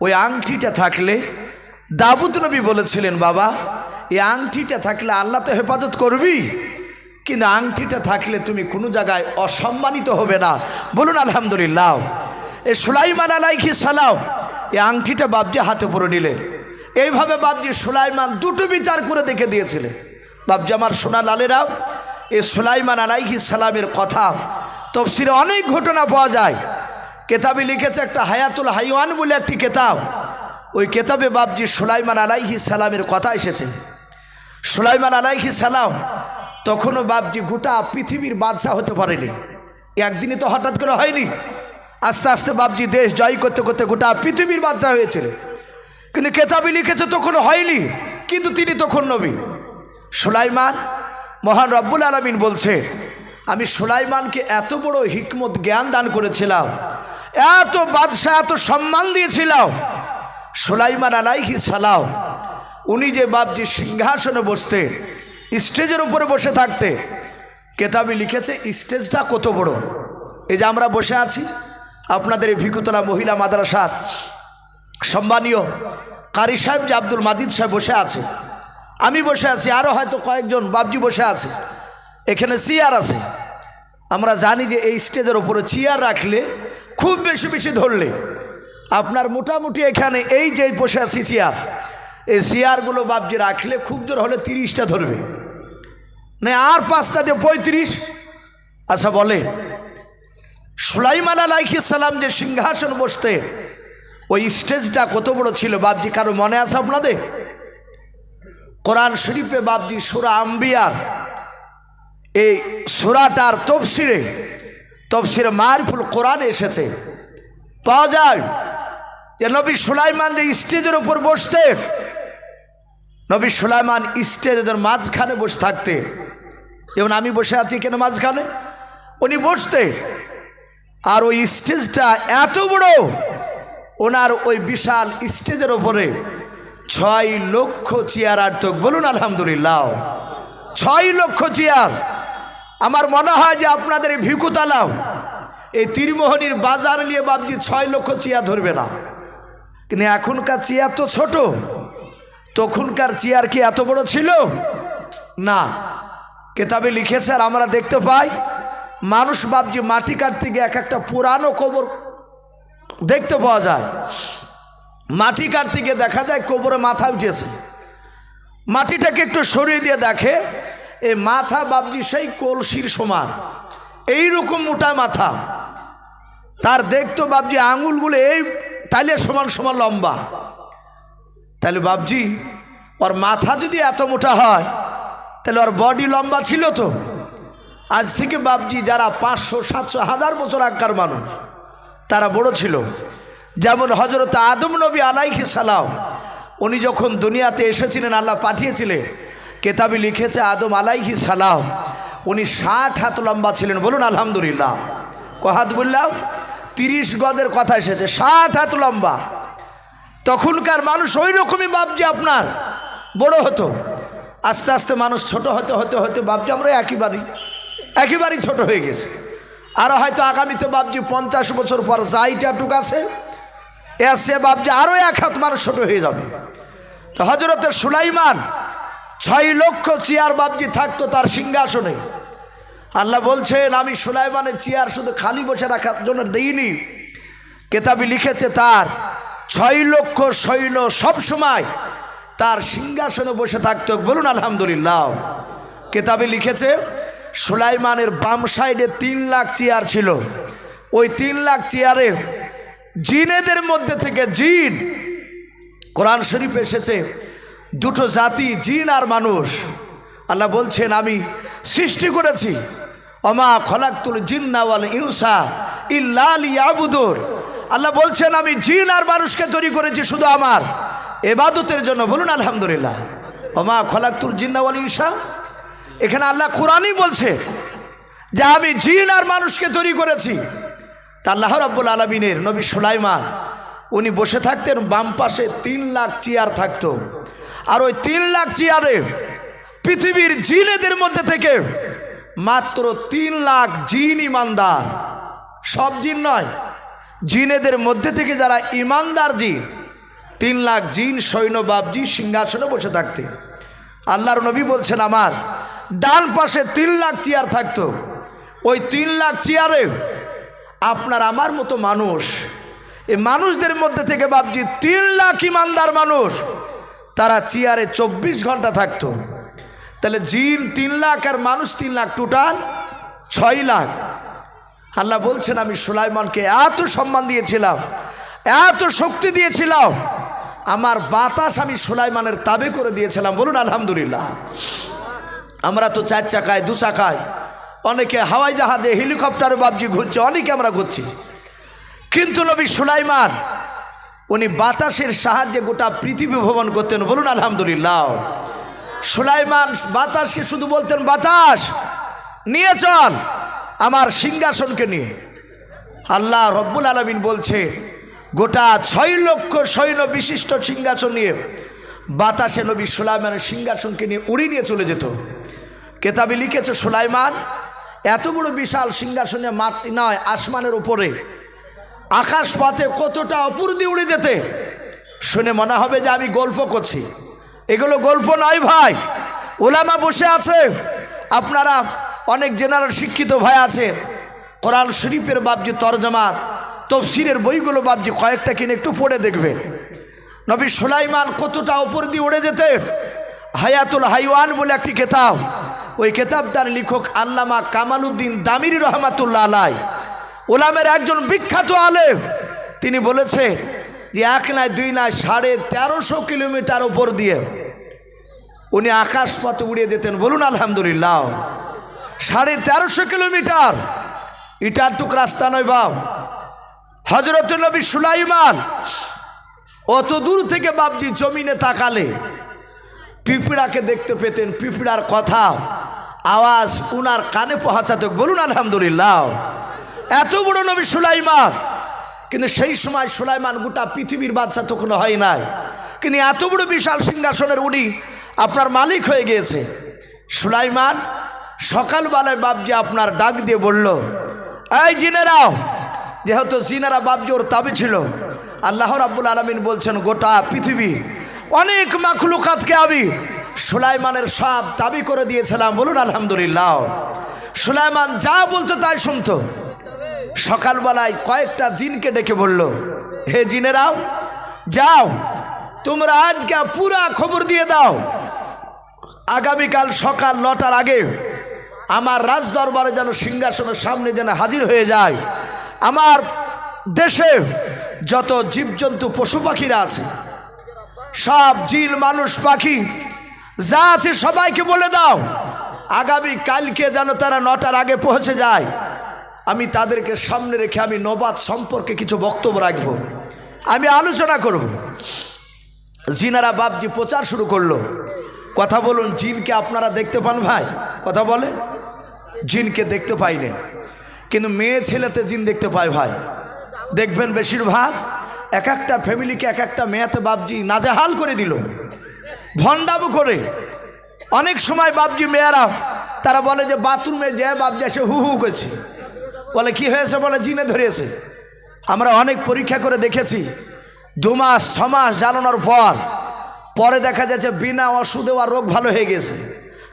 ওই আংটিটা থাকলে, দাউদ নবী বলেছিলেন, বাবা এই আংটিটা থাকলে আল্লাহ তো হেফাজত করবি, কিন্তু আংটিটা থাকলে তুমি কোনো জায়গায় অসম্মানিত হবে না। বলুন আলহামদুলিল্লাহ। এই সুলাইমান আলাইহিস সালাম এই আংটিটা বাপজি হাতে পরে নিলেন। এইভাবে বাপজি সুলাইমান দুটো বিচার করে দেখে দিয়েছিলেন। বাপজি আমার সোনা লালেরাও, এই সুলাইমান আলাইহিস সালামের কথা তাফসীরে অনেক ঘটনা পাওয়া যায়। কেতাবে লিখেছে একটা হায়াতুল হাইওয়ান বলে একটি কেতাব, ওই কেতাবে বাপজি সুলাইমান আলাইহিস সালামের কথা এসেছে। সুলাইমান আলাইহিস সালাম তখনও বাপজি গোটা পৃথিবীর বাদশাহ হতে পারেনি, একদিনই তো হঠাৎ করে হয়নি, আস্তে আস্তে বাপজি দেশ জয় করতে করতে গোটা পৃথিবীর বাদশাহ হয়েছিলেন। কিন্তু কেতাবে লিখেছে তখনও হয়নি, কিন্তু তিনি তখন নবী। সুলাইমান, মহান রব্বুল আলামিন বলছে, আমি সুলাইমানকে এত বড় হিকমত জ্ঞান দান করেছিলাম, এত বাদশাহ, এত সম্মান দিয়েছিলাম। সুলাইমান আলাইহিস সালাম উনি যে বাপজি সিংহাসনে বসতেন, স্টেজের উপরে বসে থাকতে, কেতাবে লিখেছে স্টেজটা কত বড়। এই যে আমরা বসে আছি, আপনাদের এই ভিকুতলা মহিলা মাদ্রাসার সম্মানীয় কারি সাহেব যে আব্দুল মাজিদ সাহেব বসে আছে, আমি বসে আছি, আরও হয়তো কয়েকজন বাপজি বসে আছে, এখানে চেয়ার আছে। আমরা জানি যে এই স্টেজের উপরে চেয়ার রাখলে, খুব বেশি বেশি ধরলে আপনার মোটামুটি এখানে এই যে বসে আছি চেয়ার, এই চেয়ারগুলো বাপজি রাখলে খুব জোর হলে 30টা ধরবে, না আর 5টা দিয়ে 35। আচ্ছা বলে সুলাইমান আলাইহিস সালাম যে সিংহাসন বসতে, ওই স্টেজটা কত বড় ছিল বাপজি, কারো মনে আছে আপনাদের? কোরআন শরীফে বাপজি সূরা আম্বিয়ার এই সূরাটার তফসিরে মারিফুল কোরআন এসেছে, পাওয়া যায় যে নবী সুলাইমান যে স্টেজের উপর বসতেন, নবী সুলাইমান স্টেজের মাঝখানে বসে থাকতেন, যেমন আমি বসে আছি কেন মাঝখানে, উনি বসতেন। আর ওই স্টেজটা এত বড়, ওনার ওই বিশাল স্টেজের ওপরে 6 লক্ষ চেয়ার আর্থক। বলুন আলহামদুলিল্লাহ, 6 লক্ষ চেয়ার। আমার মনে হয় যে আপনাদের এই ভিকুতালাও, এই তীরমোহনীর বাজার নিয়ে বাপজি 6 লক্ষ চেয়ার ধরবে না। কিন্তু এখনকার চেয়ার তো ছোট, তখনকার চেয়ার কি এত বড় ছিল না। কেতাবে লিখেছে, আর আমরা দেখতে পাই মানুষ বাপজি মাটি কাটতে গিয়ে এক একটা পুরানো কবর দেখতে পাওয়া যায়। মাটি কাটতে গিয়ে দেখা যায় কবরে মাথা উঠেছে, মাটিটাকে একটু সরিয়ে দিয়ে দেখে এই মাথা বাপজি সেই কলসির সমান, এইরকম মোটা মাথা, তার দেখতো বাপজি আঙুলগুলো এই তাইলের সমান সমান লম্বা। তাহলে বাপজি ওর মাথা যদি এত মোটা হয়, তাহলে ওর বডি লম্বা ছিল তো। আজ থেকে বাপজি যারা 500, 700, 1000 বছর আগকার মানুষ, তারা বড় ছিল। যেমন হজরত আদম নবী আলাইহিস সালাম, উনি যখন দুনিয়াতে এসেছিলেন, আল্লাহ পাঠিয়েছিলেন, কেতাবে লিখেছে আদম আলাইহিস সালাম উনি 60 হাত লম্বা ছিলেন। বলুন আলহামদুলিল্লাহ। কহাত বললাম 30 গজের কথা এসেছে, 60 হাত লম্বা। তখনকার মানুষ ওই রকমই বাপজি আপনার বড় হতো। আস্তে আস্তে মানুষ ছোট হতে হতে হতে বাপজি আমরা একেবারেই ছোট হয়ে গেছে। আর হয়তো আগামীতে বাপজি 50 বছর পর যাইটাটুক আছে এসে বাপজি আরও 1 হাত মানুষ ছোট হয়ে যাবে। তো হযরতে সুলাইমান 6 লক্ষ চেয়ার বাপজি থাকতো তার সিংহাসনে। আল্লাহ বলছেন আমি সুলাইমানের চেয়ার শুধু খালি বসে রাখার জন্য দেইনি, কেতাবে লিখেছে তার 6 লক্ষ সৈন্য সবসময় তার সিংহাসনে বসে থাকতো। বলুন আলহামদুলিল্লাহ। কেতাবে লিখেছে সুলাইমানের বাম সাইডে 3 লাখ চেয়ার ছিল। ওই 3 লাখ চেয়ারে জিনেদের মধ্যে থেকে জিন, কোরআন শরীফে এসেছে 2টো জাতি, জিন আর মানুষ। আল্লাহ বলছেন আমি সৃষ্টি করেছি, ওমা খলাকতুল জিন্না ওয়াল ইনসা ইল্লা লিয়াবুদুন। আল্লাহ বলছেন আমি জিন আর মানুষকে তৈরি করেছি শুধু আমার ইবাদতের জন্য। বলুন আলহামদুলিল্লাহ। ওমা খলাকতুল জিন্না ওয়াল ইনসা, এখানে আল্লাহ কোরআনই বলছে যে আমি জিন আর মানুষকে তৈরি করেছি। তা আল্লাহ রাব্বুল আলামিনের নবী সুলাইমান উনি বসে থাকতেন, বাম পাশে 3 লাখ চেয়ার থাকতো। আর ওই 3 লাখ চেয়ারে পৃথিবীর জিনেদের মধ্যে থেকে মাত্র 3 লাখ জিন ইমানদার, সব জিন নয়, জিনেদের মধ্যে থেকে যারা ইমানদার জিন 3 লাখ জিন সৈন্য বাপজি সিংহাসনে বসে থাকতেন। আল্লাহর নবী বলছেন আমার ডান পাশে 3 লাখ চেয়ার থাকতো। ওই 3 লাখ চেয়ারে আপনার আমার মতো মানুষ, এই মানুষদের মধ্যে থেকে বাপজি 3 লাখ ইমানদার মানুষ তারা চেয়ারে 24 ঘন্টা থাকতো। তাহলে জিন 3 লাখ আর মানুষ 3 লাখ, টোটাল 6 লাখ। আল্লাহ বলছেন আমি সুলাইমানকে এত সম্মান দিয়েছিলাম, এত শক্তি দিয়েছিলাম, আমার বাতাস আমি সুলাইমানের তাবে করে দিয়েছিলাম। বলুন আলহামদুলিল্লাহ। আমরা তো 4 চাকায় 2 চাকায়, অনেকে হাওয়াই জাহাজে হেলিকপ্টারে বাপজি ঘুরছে, অনেকে আমরা ঘুরছি, কিন্তু নবী সুলাইমান উনি বাতাসের সাহায্যে গোটা পৃথিবী ভ্রমণ করতেন। বলুন আলহামদুলিল্লাহ। সুলাইমান বাতাসকে শুধু বলতেন বাতাস নিয়ে চল আমার সিংহাসনকে নিয়ে। আল্লাহ রব্বুল আলামিন বলছে গোটা 6 লক্ষ সৈন্য বিশিষ্ট সিংহাসন নিয়ে বাতাসে নবী সুলাইমানের সিংহাসনকে নিয়ে উড়ে নিয়ে চলে যেত। কেতাবে লিখেছে সুলাইমান এত বড় বিশাল সিংহাসনে মাটি নয়, আসমানের উপরে আকাশ পথে কতটা অপর দিয়ে উড়ে যেতে, শুনে মনে হবে যে আমি গল্প করছি। এগুলো গল্প নয় ভাই, ওলামা বসে আছে, আপনারা অনেক জেনারেল শিক্ষিত ভাই আছে, কোরআন শরীফের বাপজি তরজমা তফসিরের বইগুলো বাপজি কয়েকটা কিনে একটু পড়ে দেখবেন নবী সুলাইমান কতটা উপর দিয়ে উড়ে যেতে। হায়াতুল হাইওয়ান বলে একটি কেতাব, ওই কেতাবটার লেখক আল্লামা কামালউদ্দিন দামিরি রহমাতুল্লাহ আলাই, ওলামের একজন বিখ্যাত আলেম, তিনি বলেছে যে 1 নয় 2 নয় 1350 কিলোমিটার উপর দিয়ে উনি আকাশ পথে উড়িয়ে যেতেন। বলুন আলহামদুলিল্লাহ। 1350 কিলোমিটার, ইটারটুক রাস্তা নয় বাপ। হযরত নবী সুলাইমান অত দূর থেকে বাপজি জমিনে তাকালে পিঁপড়াকে দেখতে পেতেন, পিঁপড়ার কথা আওয়াজ উনার কানে পৌঁছাতো। বলুন আলহামদুলিল্লাহ। এত বড় নবী সুলাইমান, কিন্তু সেই সময় সুলাইমান গোটা পৃথিবীর বাদশা তো কোনো হয় নাই, কিন্তু এত বড় বিশাল সিংহাসনের উনি আপনার মালিক হয়ে গিয়েছে। সুলাইমান সকালবেলায় বাপজি আপনার ডাক দিয়ে বলল এই জিনেরাও, যেহেতু জিনেরা বাপজি ওর তাবে ছিল। আল্লাহ রাব্বুল আলামিন বলছেন গোটা পৃথিবী অনেক মাখলুকাতকে আমি সুলাইমানের সব তাবি করে দিয়েছিলাম। বলুন আলহামদুলিল্লাহ। সুলাইমান যা বলতো তাই শুনতো। সকালবেলায় কয়েকটা জিনকে ডেকে বলল হে জিনেরাও, যাও তোমরা আজকে পুরা খবর দিয়ে দাও, আগামীকাল সকাল 9টার আগে আমার রাজ দরবারে যেন সিংহাসনের সামনে যেন হাজির হয়ে যায় আমার দেশে যত জীবজন্তু পশু পাখিরা আছে, সব জিন মানুষ পাখি যা আছে সবাইকে বলে দাও আগামী কালকে যেন তারা 9টার আগে পৌঁছে যায়। আমি তাদেরকে সামনে রেখে আমি নবাত সম্পর্কে কিছু বক্তব্য রাখব, আমি আলোচনা করব। জিনারা বাপজি প্রচার শুরু করলো। কথা বলুন, জিনকে আপনারা দেখতে পান ভাই? কথা বলে জিনকে দেখতে পাইনি, কিন্তু মেয়ে ছেলেতে জিন দেখতে পায় ভাই। দেখবেন বেশিরভাগ এক একটা ফ্যামিলিকে এক একটা মেয়েতে বাপজি নাজেহাল করে দিল, ভণ্ডামো করে। অনেক সময় বাপজি মেয়েরা তারা বলে যে বাথরুমে যে বাপজি এসে হু হু করছে, বলে কি হয়েছে? বলে জিনে ধরেছে। আমরা অনেক পরীক্ষা করে দেখেছি, 2 মাস 6 মাস জ্বালানোর পরে দেখা যাচ্ছে বিনা ওষুধে আর রোগ ভালো হয়ে গেছে।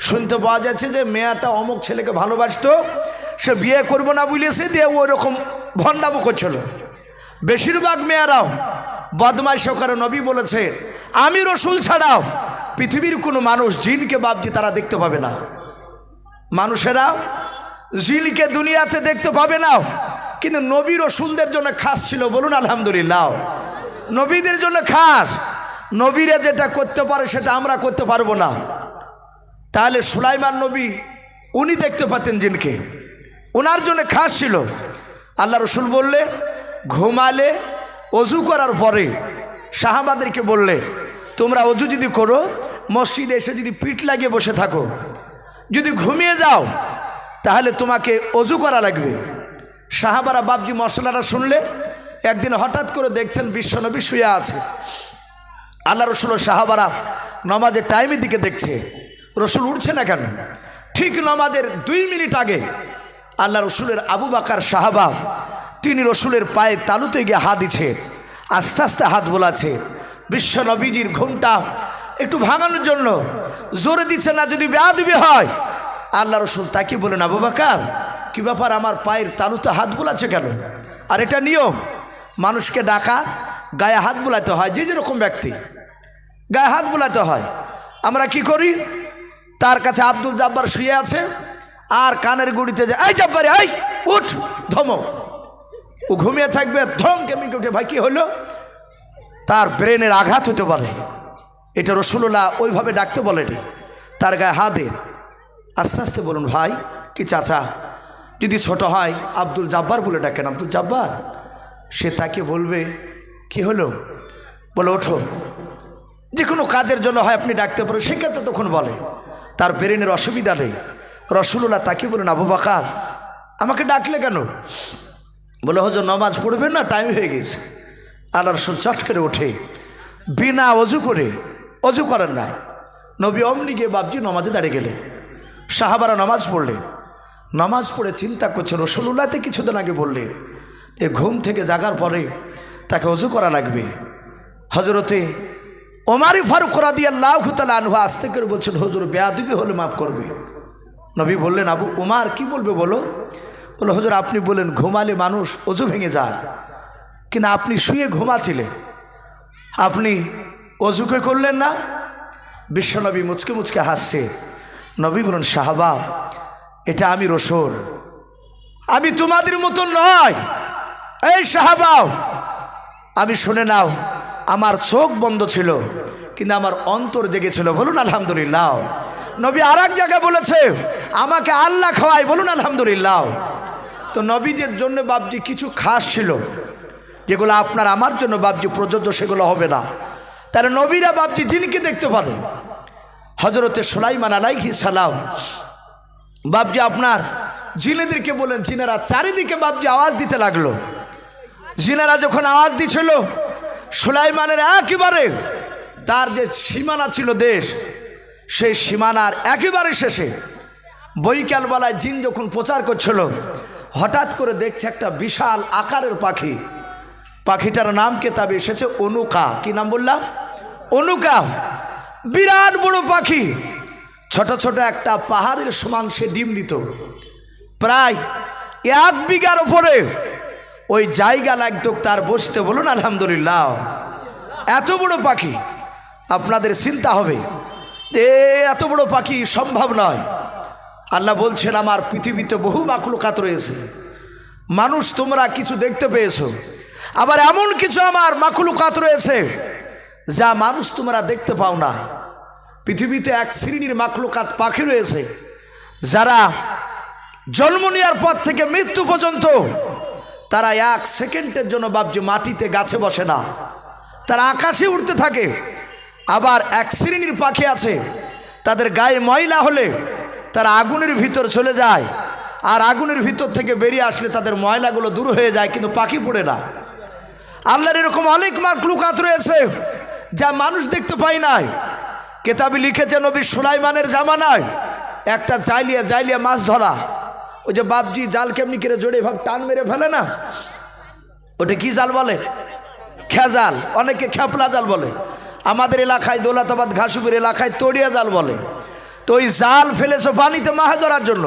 শুনতে পাওয়া যাচ্ছে যে মেয়েটা অমুক ছেলেকে ভালোবাসতো, সে বিয়ে করবো না বলেছে, দিয়ে ওই রকম ভণ্ডামো করছিল। বেশিরভাগ মেয়েরাও বদমাইশ করে। নবী বলেছে আমি রসুল ছাড়াও পৃথিবীর কোনো মানুষ জিনকে বাপজি তারা দেখতে পাবে না। মানুষেরা জিনকে দুনিয়াতে দেখতে পাবে না, কিন্তু নবী রসুলদের জন্য খাস ছিল। বলুন আলহামদুলিল্লাহ। নবীদের জন্য খাস। নবীরা যেটা করতে পারে সেটা আমরা করতে পারবো না। তাহলে সুলাইমান নবী উনি দেখতে পাতেন জিনকে, ওনার জন্য খাস ছিল। আল্লাহ রসুল বললে ঘুমালে অজু করার পরে সাহাবাদেরকে বললে তোমরা অজু যদি করো, মসজিদে এসে যদি পিঠ লাগিয়ে বসে থাকো, যদি ঘুমিয়ে যাও তাহলে তোমাকে অজু করা লাগবে। সাহাবারা বাপজি মশলাটা শুনলে একদিন হঠাৎ করে দেখছেন বিশ্বনবী শুয়ে আছে। আল্লাহ রসুল ও সাহাবারা নমাজের টাইমের দিকে দেখছে, রসুল উঠছে না কেন? ঠিক নমাজের 2 মিনিট আগে আল্লাহ রসুলের আবু বাকার সাহাবা, তিনি রসুলের পায়ে তালুতে গিয়ে হাত দিচ্ছে, আস্তে আস্তে হাত বোলাচ্ছে। বিশ্ব নবীজির ঘুমটা একটু ভাঙানোর জন্য জোরে দিচ্ছে না, যদি বেয়াদবি হয়। আল্লাহ রসুল তাকে বলেন আবু বাকার কি ব্যাপার, আমার পায়ের তালুতে হাত বোলাচ্ছে কেন? আর এটা নিয়ম, মানুষকে ডাকা গায়ে হাত বোলাতে হয়, যে যেরকম ব্যক্তি গায়ে হাত বোলাতে হয়। আমরা কি করি? তার কাছে আব্দুল জব্বার শুয়ে আছে, আর কানের গুড়িতে যে এই জব্বারে এই উঠ, ধমক। ও ঘুমিয়ে থাকবে, ধম কেমনি উঠে, ভাই কি হলো? তার ব্রেনের আঘাত হতে পারে। এটা রসুল্লাহ ওইভাবে ডাকতে বলেনি, তার গায়ে হাত দেন। আস্তে আস্তে বলুন ভাই কি চাচা, যদি ছোট হয় আব্দুল জব্বার বলে ডাকেন, আব্দুল জব্বার। সে তাকে বলবে কি হলো? বলে ওঠো। যে কোনো কাজের জন্য হয় আপনি ডাকতে পারেন, সেক্ষেত্রে তখন বলে তার ব্রেনের অসুবিধা নেই। রসুল্লাহ তাকে বলেন আবু বাকার আমাকে ডাকলে কেন? বলে হুজুর নামাজ পড়বেন না, টাইম হয়ে গেছে। আল্লাহ রসুল চট করে ওঠে, বিনা অজু করে, অজু করেন না, নবী অমনি গিয়ে বাপজি নামাজে দাঁড়িয়ে গেলেন। সাহাবারা নামাজ পড়লেন। নামাজ পড়ে চিন্তা করছেন, রসুল্লাহতে কিছুদিন আগে বললেন যে ঘুম থেকে জাগার পরে তাকে অজু করা লাগবে। হজরতে ওমারি ফারুক রাদিয়াল্লাহু তাআলা আনহু আস্তে করে বলছেন হুজুর বেয়াদবি হলে মাফ করবে। নবী বললেন আবু উমার কি বলবে বলো? বলো হুজুর আপনি বলেন ঘুমালে মানুষ অজু ভেঙে যায়, কিন্তু আপনি শুয়ে ঘুমাচ্ছিলেন, আপনি অজুকে করলেন না? বিশ্বনবী মুচকে মুচকে হাসছে। নবী বলেন সাহাবা এটা আমি রসুল, আমি তোমাদের মতো নয়। এই সাহাবা আমি শুনে নাও, আমার চোখ বন্ধ ছিল কিন্তু আমার অন্তর জেগেছিল। বলুন আলহামদুলিল্লাহ। নবী আর এক জায়গায় বলেছে আমাকে আল্লাহ খাওয়ায়। বলুন আলহামদুলিল্লাহ। তো নবীদের জন্য বাপজি কিছু খাস ছিল, যেগুলো আপনার আমার জন্য বাপজি প্রযোজ্য সেগুলো হবে না। তাহলে নবীরা বাপজি জিনকে দেখতে পারে। হজরতে সুলাইমান আলাইহিস সালাম বাপজি আপনার জিনেদেরকে বলেন, জিনেরা চারিদিকে বাপজি আওয়াজ দিতে লাগলো। জিনেরা যখন আওয়াজ দিচ্ছিল, সুলাইমানের একেবারে তার যে সীমানা ছিল দেশ, সেই সীমানার একেবারে শেষে বৈকালবেলায় জিন যখন প্রচার করছিল, হঠাৎ করে দেখছে একটা বিশাল আকারের পাখি। পাখিটার নাম কেতাবে এসেছে অনুকা। কি নাম বললাম? অনুকা। বিরাট বড় পাখি, ছোট ছোট একটা পাহাড়ের সমান সে ডিম দিত। প্রায় 1 বিঘার ওপরে ওই জায়গা লাগতো তার বসতে। বলুন আলহামদুলিল্লাহ। এত বড় পাখি, আপনাদের চিন্তা হবে যে এত বড় পাখি সম্ভব নয়। আল্লাহ বলছেন আমার পৃথিবীতে বহু মাখলুকাত রয়েছে, মানুষ তোমরা কিছু দেখতে পেয়েছো, আবার এমন কিছু আমার মাখলুকাত রয়েছে যা মানুষ তোমরা দেখতে পাও না। পৃথিবীতে এক শ্রেণীর মাখলুকাত পাখি রয়েছে যারা জন্ম নেওয়ার পর থেকে মৃত্যু পর্যন্ত তারা 1 সেকেন্ডের জন্য বাপজি মাটিতে গাছে বসে না, তারা আকাশে উড়তে থাকে। আবার এক শ্রেণীর পাখি আছে তাদের গায়ে ময়লা হলে তারা আগুনের ভিতর চলে যায়, আর আগুনের ভিতর থেকে বেরিয়ে আসলে তাদের ময়লাগুলো দূর হয়ে যায়, কিন্তু পাখি পড়ে না। আল্লাহর এরকম অনেক মাখলুকাত রয়েছে যা মানুষ দেখতে পায় নাই। কেতাবে লিখেছে নবী সুলাইমানের জামানায় একটা জাইলিয়া মাছ ধরা, ওই যে বাপজি জাল কেমনি করে জোরে ভাগ টান মেরে ফেলে না, ওটা কি জাল বলে? খেজাল, অনেকে খেপলা জাল বলে, আমাদের এলাকায় দৌলতাবাদ ঘাসুপুর এলাকায় তড়িয়া জাল বলে। তো ওই জাল ফেলেছে পানিতে মাছ ধরার জন্য,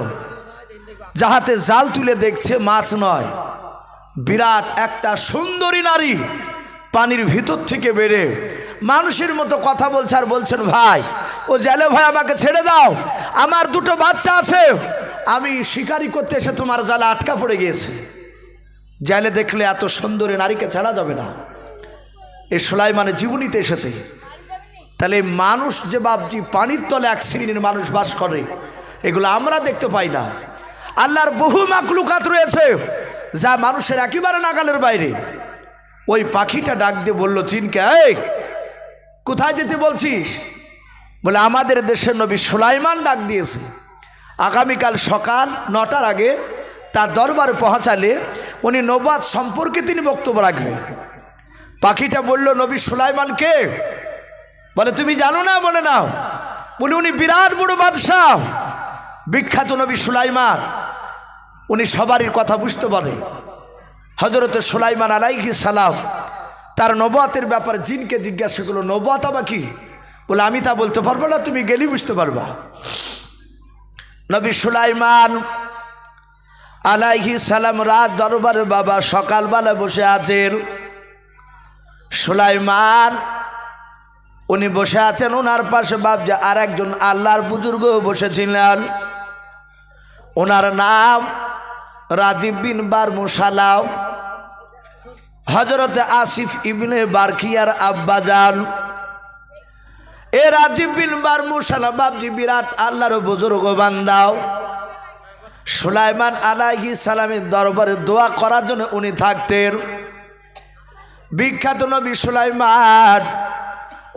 যাহাতে জাল তুলে দেখছে মাছ নয়, বিরাট একটা সুন্দরী নারী পানির ভিতর থেকে বেরে মানুষের মতো কথা বলছে আর বলছেন, ভাই ও জালে ভাই আমাকে ছেড়ে দাও, আমার দুটো বাচ্চা আছে, আমি শিকারি করতে এসে তোমার জালে আটকা পড়ে গিয়েছে। জালে দেখলে এত সুন্দরী নারীকে ছাড়া যাবে না। এই সুলাইমানের জীবনীতে এসেছে। তাহলে মানুষ যে বাপজি পানির তলে এক শ্রেণীর মানুষ বাস করে, এগুলো আমরা দেখতে পাই না। আল্লাহর বহু মাকলুকাত রয়েছে যা মানুষের একেবারে নাগালের বাইরে। ওই পাখিটা ডাক দিয়ে বলল চিনকে, এই কোথায় যেতে বলছিস? বলে আমাদের দেশের নবী সুলাইমান ডাক দিয়েছে, আগামীকাল সকাল 9টার আগে তার দরবারে পৌঁছালে উনি নবুয়ত সম্পর্কে তিনি বক্তব্য রাখবেন। পাখিটা বলল, নবী সুলাইমান কে? বলে তুমি জানো না? বলে নাও। বলে উনি বিরাট বড় বাদশাহ, বিখ্যাত নবী সুলাইমান, উনি সবারই কথা বুঝতে পারে। হযরত সুলাইমান আলাইহিস সালাম তার নবুয়তের ব্যাপারে জিনকে জিজ্ঞাসা করলো, নবুয়ত আবার কি? বলে আমি তা বলতে পারবো না, তুমি গেলি বুঝতে পারবা। নবী সুলাইমান আলাইহিস সালাম রাত দরবারে বাবা সকালবেলা বসে আছেন। সুলাইমান উনি বসে আছেন, ওনার পাশে বাপজা আর একজন আল্লাহর বুজুর্গ বসেছিলেন, ওনার নাম রাজীব বিন বারমুসালাম, হযরত আসিফ ইবনে বারকিয়ার আব্বাজান। এ রাজীব বিন বারমুসালাম বাপজি বিরাট আল্লাহর বুজুর্গ বান্দাও। সুলাইমান আলাইহিস সালামের দরবারে দোয়া করার জন্য উনি থাকতেন। বিখ্যাত নবী সুলাইমান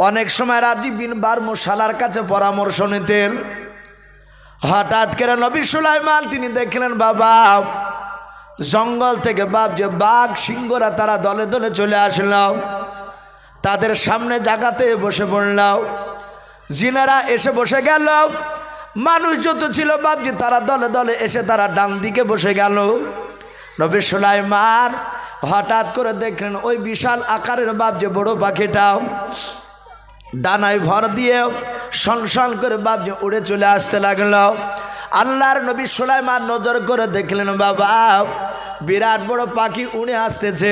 অনেক সময় রাজীব বিন বারমুসালার কাছে পরামর্শ নিতেন। হঠাৎ করে নবী সুলাইমান তিনি দেখলেন বাবা জঙ্গল থেকে যে বাঘ সিংহরা তারা দলে দলে চলে আসল, তাদের সামনে জায়গাতে বসে পড়ল। জিনেরা এসে বসে গেল, মানুষ যত ছিল বাপজি তারা দলে দলে এসে তারা ডান দিকে বসে গেল। নবী সুলাইমান হঠাৎ করে দেখলেন ওই বিশাল আকারের বাপজি বড় পাখিটাও ডানায় ভর দিয়ে সনসন করে বাপজি উড়ে চলে আসতে লাগলো। আল্লাহর নবী সুলাইমান নজর করে দেখলেন বাবা বিরাট বড় পাখি উড়ে আসতেছে।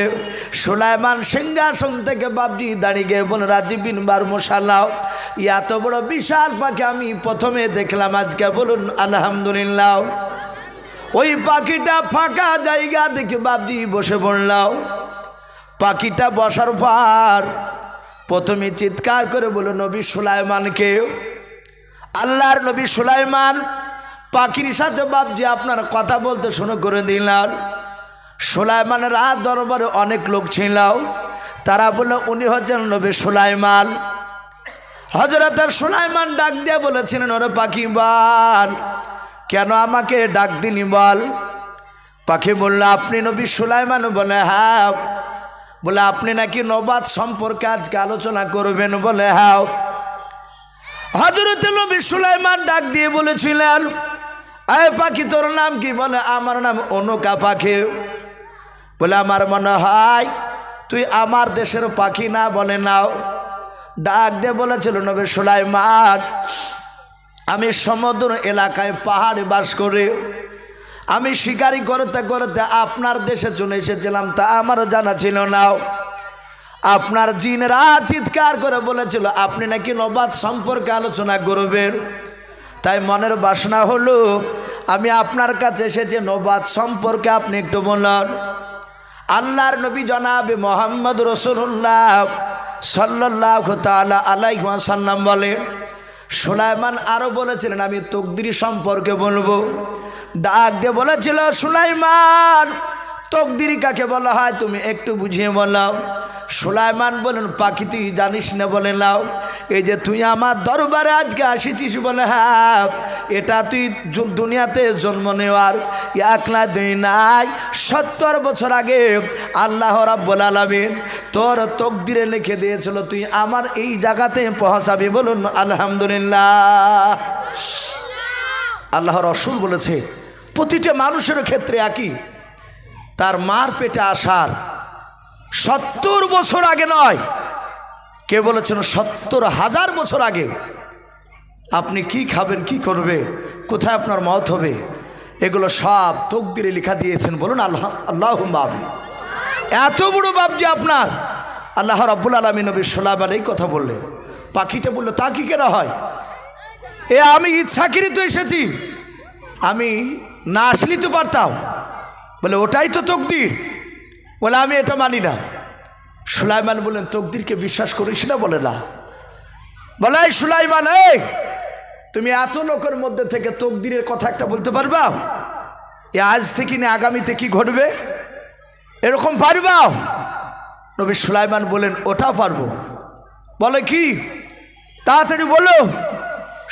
সুলাইমান সিংহাসন থেকে বাপজি দাঁড়িয়ে গিয়ে বল, রাজীব বিন বারমুসালাম এত বড় বিশাল পাখি আমি প্রথমে দেখলাম, আজকে বলুন আলহামদুলিল্লাহ। ওই পাখিটা ফাঁকা জায়গা দেখে বাপজি বসে পড়ল। পাখিটা বসার পর প্রথমে চিৎকার করে বলো নবী সুলাইমানকে। আল্লাহর নবী সুলাইমান পাখির সাথে বাপজি আপনার কথা বলতে শুরু করে দিলেন। সুলাইমানের রাত দরবারে অনেক লোক ছিল, তারা বলল উনি হচ্ছেন নবী সুলাইমান। হযরত সুলাইমান ডাক দিয়ে বলেছিলেন, ওরে পাখি বল কেন আমাকে ডাক দিলি বল। পাখি বলল, আপনি নবী সুলাইমান? বলে হ্যাঁ। বলে আপনি নাকি নবুয়ত সম্পর্কে আজকে আলোচনা করবেন? বলে হ্যাঁ। হযরত নবী সুলাইমান ডাক দিয়ে বলেছিলেন, এই পাখি তোর নাম কি? বলে আমার নাম অনুকা পাখি। বলে আমার মনে হয় তুই আমার দেশের পাখি না? বলে নাও। ডাক দিয়ে বলেছিল, নবী সুলাইমান আমি সমুদ্র এলাকায় পাহাড়ে বাস করি, আমি শিকারি করতে করতে আপনার দেশে চলে এসেছিলাম, তা আমারও জানা ছিল না। আপনার জিনেরা চিৎকার করে বলেছিল আপনি নাকি নবুয়ত সম্পর্কে আলোচনা করবেন, তাই মনের বাসনা হলো আমি আপনার কাছে এসেছি, নবুয়ত সম্পর্কে আপনি একটু বলুন। আল্লাহর নবী জনাবে মুহাম্মদ রাসূলুল্লাহ সাল্লাল্লাহু তাআলা আলাইহি ওয়াসাল্লাম বলেন, সুলাইমান আরও বলেছিলেন আমি তকদির সম্পর্কে বলবো। ডাক দিয়ে বলেছিল, সুলাইমান তকদির কাকে বলা হয় তুমি একটু বুঝিয়ে বলাও। সুলাইমান বলেন, পাখি তুই জানিস না? বলে নাও। এই যে তুই আমার দরবারে আজকে আসিছিস, বলে হ্যাঁ, এটা তুই দুনিয়াতে জন্ম নেওয়ার 1 না 2 নাই 70 বছর আগে আল্লাহ রাব্বুল আলামিন তোর তকদিরে লিখে দিয়েছিল তুই আমার এই জায়গাতে পৌঁছাবি। বলুন আলহামদুলিল্লাহ। আল্লাহ রাসূল বলেছে প্রতিটা মানুষের ক্ষেত্রে একই। তার মার পেটে আসার 70 বছর আগে নয়, কে বলেছেন 70,000 বছর আগে আপনি কি খাবেন, কি করবে, কোথায় আপনার মওত হবে, এগুলো সব তকদিরে লেখা দিয়েছেন। বলুন আল্লাহুম্মা আমিন। এত বড় বাপ যে আপনার, আল্লাহ রাব্বুল আলামিন নবী সুলাইমান এই কথা বললেন। পাখিটা বলল, তা কি কেনা হয়? আমি ইচ্ছাকৃত এসেছি, আমি না আসলেই তো পারতাম। বলে ওটাই তো তকদির। বলে আমি এটা মানি না। সুলাইমান বললেন, তকদিরকে বিশ্বাস করিস না? বলে না। বলে এই সুলাইমান, এই তুমি এত লোকের মধ্যে থেকে তকদিরের কথা একটা বলতে পারবা? আজ থেকে না আগামীতে কি ঘটবে এরকম পারবা? নবী সুলাইমান বলেন, ওটা পারবো। বলে কি? তাড়াতাড়ি বলো।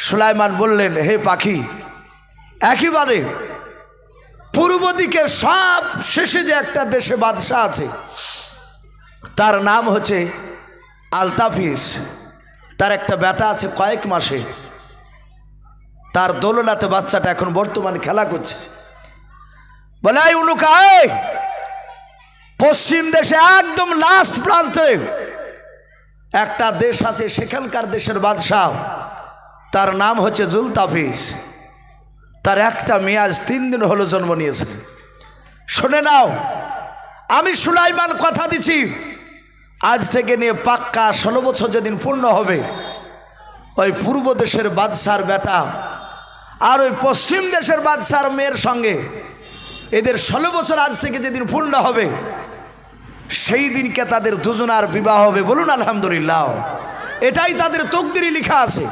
সুলাইমান বললেন, হে পাখি, একেবারে পূর্ব দিকে সব শেষে যে একটা দেশে বাদশাহ আছে, তার নাম হচ্ছে আলতাফিস। তার একটা বেটা আছে কয়েক মাসে, তার দোলনাতে বাচ্চাটা এখন বর্তমানে খেলা করছে। বলে এই উনুকায়, পশ্চিম দেশে একদম লাস্ট প্রান্তে একটা দেশ আছে, সেখানকার দেশের বাদশাহ, তার নাম হচ্ছে জুলতাফিস। তার একটা মেয়ে আজ 3 দিন হলো জন্ম নিয়েছে। শুনে নাও, আমি সুলাইমান কথা দিচ্ছি, আজ থেকে নিয়ে পাক্কা 16 বছর যেদিন পূর্ণ হবে, ওই পূর্ব দেশের বাদশার বেটা আর ওই পশ্চিম দেশের বাদশার মেয়ের সঙ্গে এদের 16 বছর আজ থেকে যেদিন পূর্ণ হবে, সেই দিনকে তাদের দুজনার বিবাহ হবে। বলুন আলহামদুলিল্লাহ। এটাই তাদের তকদিরে লেখা আছে।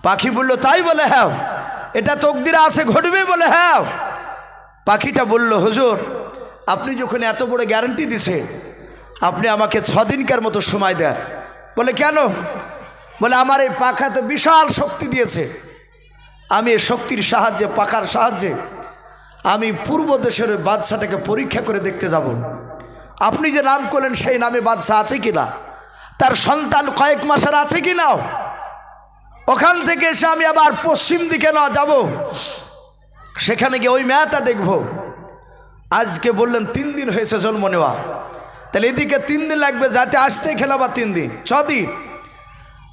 পাখি বলল, তাই? বলে হ্যাঁ, এটা তকদিরে আছে, ঘটবে। বলে হ্যাঁ। পাখিটা বলল, হুজুর আপনি যখন এত বড় গ্যারান্টি দিছেন, আপনি আমাকে 6 দিনকার মতো সময় দেন। বলে কেন? বলে আমার এই পাখা তো বিশাল শক্তি দিয়েছে, আমি এই শক্তির সাহায্যে, পাখার সাহায্যে আমি পূর্ব দেশের ওই বাদশাটাকে পরীক্ষা করে দেখতে যাব, আপনি যে নাম করলেন সেই নামে বাদশা আছে কিনা, তার সন্তান কয়েক মাসের আছে কিনা। ওখান থেকে এসে আমি আবার পশ্চিম দিকে না যাব, সেখানে গিয়ে ওই মেয়েটা দেখব। আজকে বললেন 3 দিন হয়েছে জন্ম নেওয়া, তাহলে এদিকে 3 দিন লাগবে, যাতে আসতে খেলাবা 3 দিন, 6 দিন,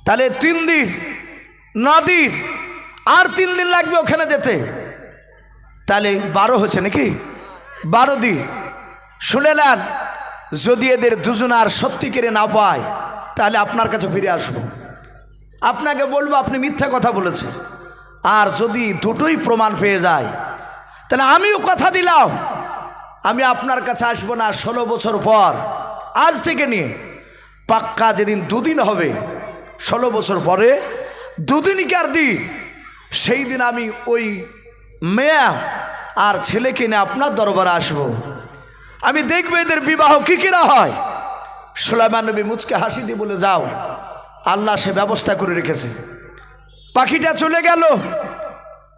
তাহলে 3 দিন 9 দিন, আর 3 দিন লাগবে ওখানে যেতে, তাহলে 12 হচ্ছে নাকি? 12 দিন। শুনে নেন, যদি এদের দুজনার সত্যি করে না পায়, তাহলে আপনার কাছে ফিরে আসবো, আপনাকে বলবো আপনি মিথ্যা কথা বলেছেন। আর যদি দুটোই প্রমাণ পেয়ে যায়, তাহলে আমিও কথা দিলাম, আমি আপনার কাছে আসবো না 16 বছর পর, আজ থেকে নিয়ে পাক্কা যেদিন 2 দিন হবে, 16 বছর পরে 2 দিনকার দিন, সেই দিন আমি ওই মেয়ে আর ছেলেকে নিয়ে আপনার দরবারে আসবো, আমি দেখবো এদের বিবাহ কি কিনা হয়। সুলাইমান নবী মুচকে হাসি দিয়ে বলে, যাও, আল্লাহ সে ব্যবস্থা করে রেখেছে। পাখিটা চলে গেল,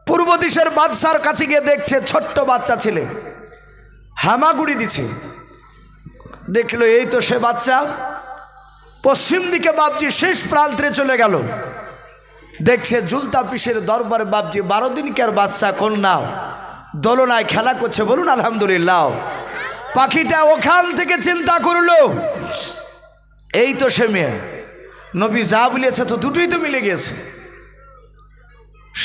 পূর্ব দিশের বাদশার কাছে গিয়ে দেখছে ছোট্ট বাচ্চা ছেলে হামাগুড়ি দিছে। দেখলো এই তো সে বাচ্চা। পশ্চিম দিকে বাপজি শেষ প্রান্তে চলে গেল, দেখছে জুলতাফিসের দরবারে বাপজি 12 দিনকার বাচ্চা কন্যা দোলনায় খেলা করছে। বলুন আলহামদুলিল্লাহ। পাখিটা ওখান থেকে চিন্তা করলো, এই তো সে মেয়ে, নবী যা বলেছে তো দুটোই তো মিলে গেছে।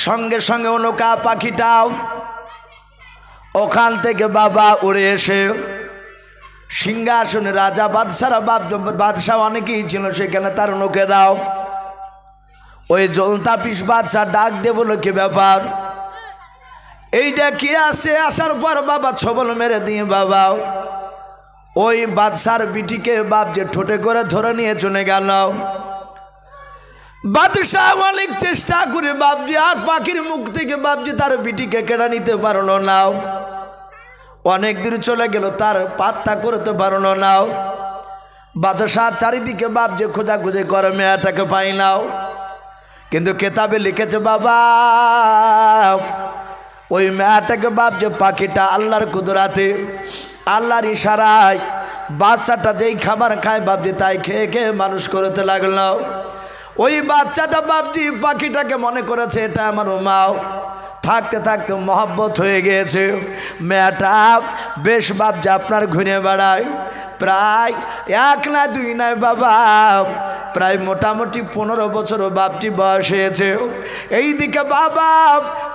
সঙ্গে সঙ্গে অনুকা পাখিটাও ওখান থেকে বাবা উড়ে এসে সিংহাসনে, রাজা বাদশারা বাদশাহ অনেকেই ছিল সেখানে, তার লোকেরাও ওই জুলতাফিস বাদশাহ ডাক দিয়ে বলো, কি ব্যাপার, এইটা কি আসে? আসার পর বাবা ছবল মেরে দিয়ে বাবা ওই বাদশার বিটিকে বাপ যে ঠোঁটে করে ধরে নিয়ে চলে গেল। বাদশাহ অনেক চেষ্টা করে বাপজি আর পাখির মুখ থেকে বাপজি তার বিটিকে কেড়ে নিতে পারলো না, অনেক দূর চলে গেল, তার পাত্তা করতে পারলো না। বাদশাহ চারিদিকে বাপ যে খোঁজাখুঁজি করে, মেয়েটাকে পাই নাও। কিন্তু কেতাবে লিখেছে বাবা ওই মেয়েটাকে বাপ যে পাখিটা আল্লাহর কুদরাতে, আল্লাহর ইশারায় বাচ্চাটা যেই খাবার খায় বাপজি তাই খেয়ে খেয়ে মানুষ করতে লাগলো। ওই বাচ্চাটা বাপজি পাখিটাকে মনে করেছে এটা আমার মা, থাকতে থাকতে মহব্বত হয়ে গিয়েছে। মেয়েটা বেশ বাপজি আপনার ঘুরে বেড়ায়, প্রায় 1 না 2 নয় বাবা, প্রায় মোটামুটি 15 বছর বাপজি বয়স হয়েছে। এইদিকে বাবা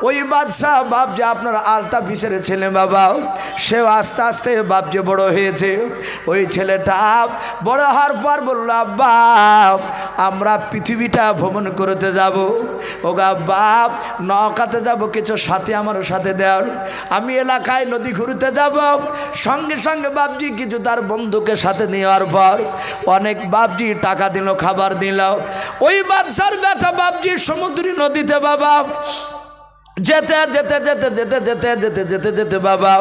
ওই বাদশাহ বাপজি আপনার আলতা পিসের ছেলে বাবা, সেও আস্তে আস্তে বাপজি বড় হয়েছে। ওই ছেলেটা বড় হওয়ার পর বলল, আব্বা আমরা পৃথিবীটা ভ্রমণ করতে যাব। ও বাপ নৌকাতে যাব, কিছু সাথে আমার সাথে দেওয়ার, আমি এলাকায় নদী ঘুরতে যাব। সঙ্গে সঙ্গে বাপজি কিছু তার বন্ধুকে সাথে নেওয়ার পর অনেক বাপজি টাকা দিল, খাবার দিল। ওই বাদশার বেটা বাপজি সমুদ্রী নদীতে বাবা যেতে যেতে যেতে যেতে যেতে যেতে যেতে যেতে বাবা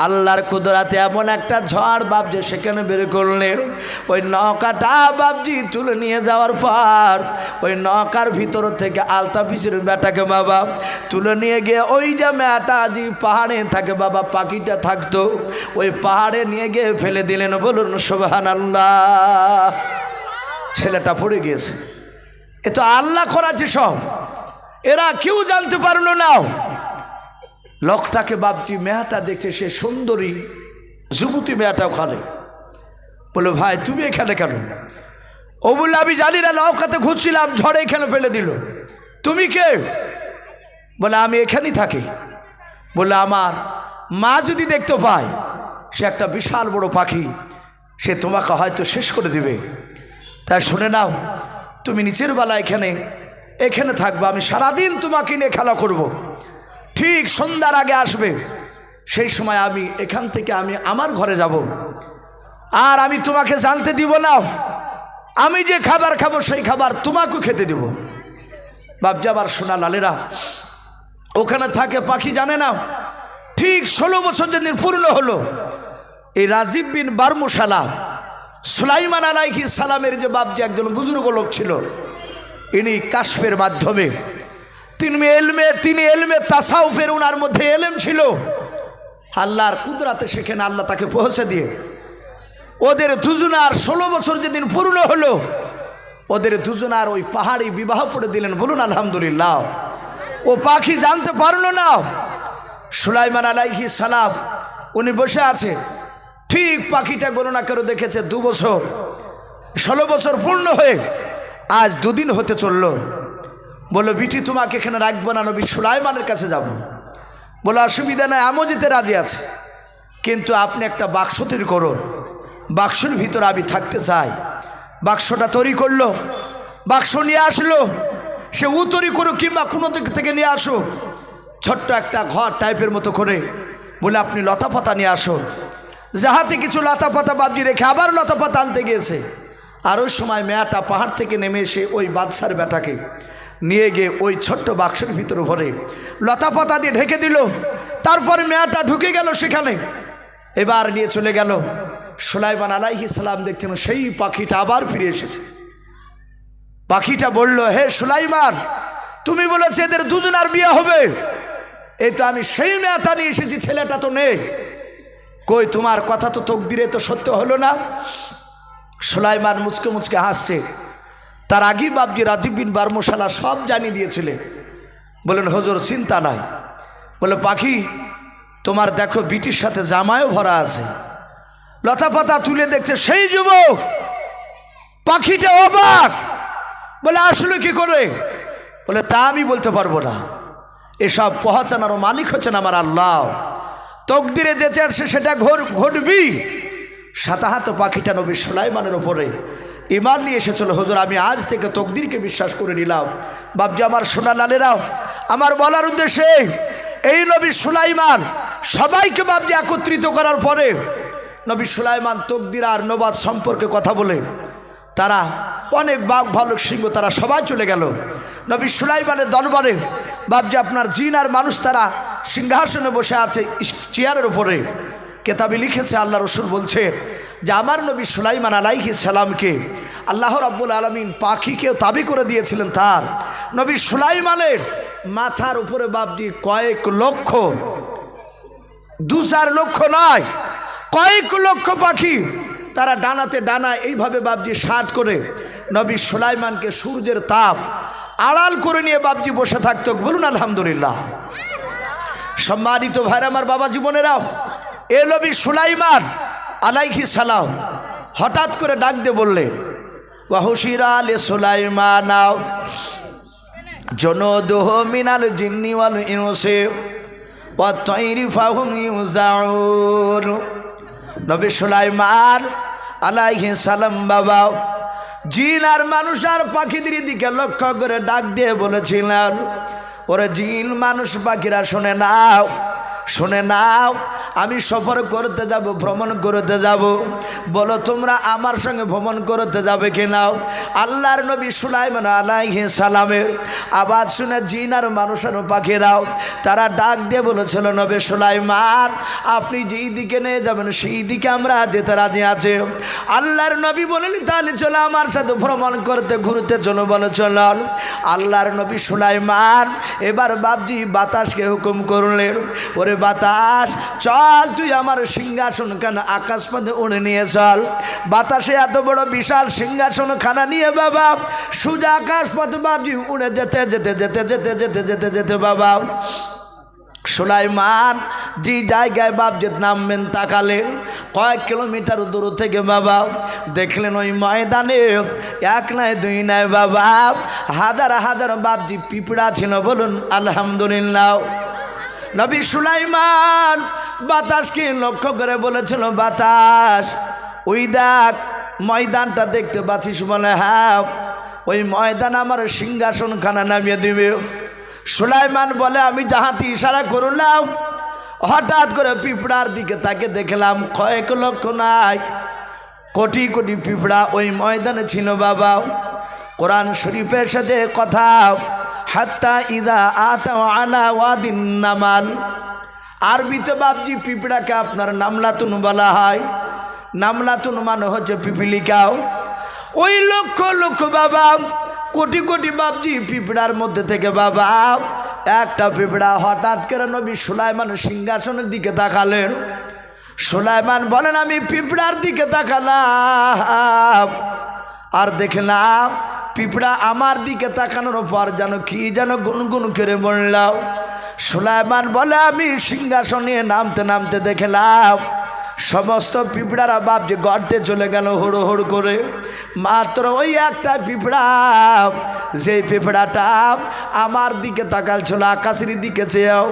আল্লাহর কুদরাতে এমন একটা ঝড় বাপজি সেখানে বের করলেন। ওই নৌকাটা বাপজি তুলে নিয়ে যাওয়ার পর ওই নৌকার ভিতর থেকে আলতা পিসের বেটাকে বাবা তুলে নিয়ে গিয়ে ওই যে মেয়েটা যে পাহাড়ে থাকে বাবা, পাখিটা থাকতো, ওই পাহাড়ে নিয়ে গিয়ে ফেলে দিলেন। বলুন সুবহানাল্লাহ। ছেলেটা পড়ে গিয়েছে। এ তো আল্লাহ করাছে সব, এরা কেউ জানতে পারলো না। লোকটাকে বাপজি মেয়েটা দেখছে, সে সুন্দরী যুবতী মেয়েটা ওখানে। বলে ভাই তুমি এখানে কেন? ও বললে আমি জানি না, নৌকাতে ঘুরছিলাম, ঝড়ে এখানে ফেলে দিল। তুমি কে? বলে আমি এখানেই থাকি। বলে আমার মা যদি দেখতে পায়, সে একটা বিশাল বড় পাখি, সে তোমাকে হয়তো শেষ করে দিবে। তাই শুনে নাও, তুমি নিচের বেলা এখানে থাকবে, আমি সারাদিন তোমাকে নিয়ে খেলা করব। ঠিক সন্ধ্যার আগে আসবে, সেই সময় আমি এখান থেকে আমি আমার ঘরে যাব, আর আমি তোমাকে জানতে দিব না। আমি যে খাবার খাবো সেই খাবার তোমাকেও খেতে দিব। বাপজি আবার সোনা লালেরা ওখানে থাকে, পাখি জানে না। ঠিক 16 বছর যেদিন পূর্ণ হলো, এই রাজীব বিন বারমুশালা সুলাইমান আলাইহিস সালামের যে বাপজি একজন বুজুর্গ লোক ছিল, ইনি কাশফের মাধ্যমে তিনি এলমে তাসাউফের, ওনার মধ্যে এলেম ছিল। আল্লাহর কুদরাতে সেখানে আল্লাহ তাকে পৌঁছে দিয়ে ওদের দুজনার 16 বছর যেদিন পূর্ণ হলো, ওদের দুজনার ওই পাহাড়ি বিবাহ করে দিলেন। বলুন আলহামদুলিল্লাহ। ও পাখি জানতে পারলো না সুলাইমান আলাইহিস সালাম উনি বসে আছে। ঠিক পাখিটা গণনা করে দেখেছে 2 বছর, 16 বছর পূর্ণ হয়ে আজ 2 দিন হতে চললো। বললো বিটি তোমাকে এখানে রাখবো না, নবী সুলাইমানের কাছে যাব। বলো অসুবিধা নাই, আমিও যেতে রাজি আছে, কিন্তু আপনি একটা বাক্স তৈরি করুন, বাক্সের ভিতরে আমি থাকতে চাই। বাক্সটা তৈরি করলো, বাক্স নিয়ে আসলো। সে তৈরি করুক কিংবা কোনো দিক থেকে নিয়ে আসো, ছোট্ট একটা ঘর টাইপের মতো করে। বলে আপনি লতা পাতা নিয়ে আসুন। যাহাতে কিছু লতা পাতা বাবজি রেখে আবার লতা পাতা আনতে গিয়েছে। আর ওই সময় মেয়েটা পাহাড় থেকে নেমে এসে ওই বাদশার বেটাকে নিয়ে গিয়ে ওই ছোট্ট বাক্সের ভিতরে ভরে লতা পাতা দিয়ে ঢেকে দিল। তারপর মেয়েটা ঢুকে গেল সেখানে, এবার নিয়ে চলে গেল। সুলাইমান আলাইহিস সালাম দেখছেন সেই পাখিটা আবার ফিরে এসেছে। পাখিটা বলল, হে সুলাইমান, তুমি বলেছে এদের দুজনার বিয়ে হবে, এই তো আমি সেই মেয়েটা নিয়ে এসেছি, ছেলেটা তো নেই। কই তোমার কথা তো তকদিরে তো সত্য হলো না। সুলাইমান মুচকে মুচকে হাসছে। তার আগেই বাবজি রাজীব বিন বারমুশালা সব জানিয়ে দিয়েছিলেন। বলেন হুজুর চিন্তা নাই। বলে পাখি তোমার দেখো বিটির সাথে জামায়ও ভরা আছে। লতা পাতা তুলে দেখছে সেই যুবক। পাখিটা অবাক, বলে আসলে কি করে? বলে তা আমি বলতে পারবো না, এসব পহচানোর মালিক হচ্ছেন আমার আল্লাহ। তকদিরে যেতে আসে সেটা ঘটবি। সাতাহাত পাখিটা নবী সুলাইমানের ওপরে ইমান নিয়ে এসেছিল। হুজুর আমি আজ থেকে তকদিরকে বিশ্বাস করে নিলাম। বাবজি আমার সোনা লালেরাও, আমার বলার উদ্দেশ্যে এই নবী সুলাইমান সবাইকে বাবজি একত্রিত করার পরে নবী সুলাইমান তকদির আর নবাদ সম্পর্কে কথা বলে তারা অনেক বাঘ ভালুক সিংহ তারা সবাই চলে গেল নবী সুলাইমানের দরবারে। বাবজি আপনার জিন আর মানুষ তারা সিংহাসনে বসে আছে চেয়ারের উপরে। কেতাবে লিখেছে আল্লাহ রসুল বলছে যে আমার নবী সুলাইমান আলাইহিস সালামকে আল্লাহ রাব্বুল আলামিন পাখিকেও তাবি করে দিয়েছিলেন। তার নবী সুলাইমানের মাথার উপরে বাবজি কয়েক লক্ষ, 2-4 লক্ষ নয়, কয়েক লক্ষ পাখি তারা ডানাতে ডানা এইভাবে বাবজি সাট করে নবী সুলাইমানকে সূর্যের তাপ আড়াল করে নিয়ে বাবজি বসে থাকতো। বলুন আলহামদুলিল্লাহ। সম্মানিত ভাইরা আমার, বাবা জীবনেরাও, এ নবী সুলাইমান আলাইহিস সালাম হঠাৎ করে ডাক দিয়ে বললেন, ওয়াহুশিরা লে সুলাইমান জুনুদুহু মিনাল জিন্নি ওয়াল ইনসি ওয়াত তায়রি ফাহুম ইউজাউন। নবী সুলাইমান আলাইহিস সালাম বাবা জিন আর মানুষ আর পাখিদের দিকে লক্ষ্য করে ডাক দিয়ে বলেছিলেন, ওরে জিন মানুষ পাখিরা শুনে নাও, শুনে নাও, আমি সফর করতে যাব, ভ্রমণ করতে যাব, বলো তোমরা আমার সঙ্গে ভ্রমণ করতে যাবে কিনা? আল্লাহর নবী সুলাইমান আলাইহিস সালামের আওয়াজ শুনে জিন আর মানুষ আর পাখিরাও তারা ডাক দিয়ে বলেছিল, নবী সুলাইমান আপনি যেই দিকে নিয়ে যাবেন সেই দিকে আমরা যেতে রাজি আছি। আল্লাহর নবী বলেনি তাহলে চলো আমার সাথে ভ্রমণ করতে, ঘুরতে চলো, বলে চলো। আল্লাহর নবী সুলাইমান এবার বাপজি বাতাসকে হুকুম করলেন, ওরে বাতাস চল, তুই আমার সিংহাসন খানা আকাশ পথে উড়ে নিয়ে চল। বাতাসে এত বড় বিশাল সিংহাসন খানা নিয়ে বাবা সোজা আকাশ পথে বাপজি উড়ে যেতে যেতে যেতে যেতে যেতে যেতে যেতে বাবা সুলাইমান যে জায়গায় বাপজি নামবেন তাকালেন, কয়েক কিলোমিটার দূর থেকে বাবা দেখলেন ওই ময়দানে এক নয় দুই নয় বাবা হাজার হাজার বাপজি পিঁপড়া ছিল। বলুন আলহামদুলিল্লাহ। নবী সুলাইমান বাতাসকে লক্ষ্য করে বলেছিল, বাতাস ওই দেখ ময়দানটা দেখতে পাচ্ছিস? বলে হ্যাঁ, ওই ময়দান আমার সিংহাসন খানা নামিয়ে দিবে। সুলাইমান বলে আমি যাহাতে ইশারা করলাম হঠাৎ করে পিঁপড়ার দিকে তাকে দেখলাম কয়েক লক্ষ নাই কোটি কোটি পিঁপড়া ওই ময়দানে ছিল বাবা। কোরআন শরীফে এসেছে কথা, হাত্তা ইদা আতা আলা ওয়াদিন নামাল। আরবিতে বাপজি পিঁপড়াকে আপনার নামলাতুন বলা হয়। নামলাতুন মানে হচ্ছে পিপিলিকাও। ওই লক্ষ লক্ষ বাবা কোটি কোটি বাপজি পিঁপড়ার মধ্যে থেকে বাবা একটা পিঁপড়া হঠাৎ করে নবী সুলাইমান সিংহাসনের দিকে তাকালেন। সুলাইমান বলেন আমি পিঁপড়ার দিকে তাকালাম আর দেখলাম পিঁপড়া আমার দিকে তাকানোর পর যেন কি যেন গুনগুন করে বললাম। সুলাইমান বলে আমি সিংহাসনে নামতে নামতে দেখলাম সমস্ত পিঁপড়ারা বাপজি গর্তে চলে গেল হুড়ো হুড়ো করে। মাত্র ওই একটা পিঁপড়া, যে পিঁপড়াটা আমার দিকে তাকালছিল আকাশের দিকে চেয়েও,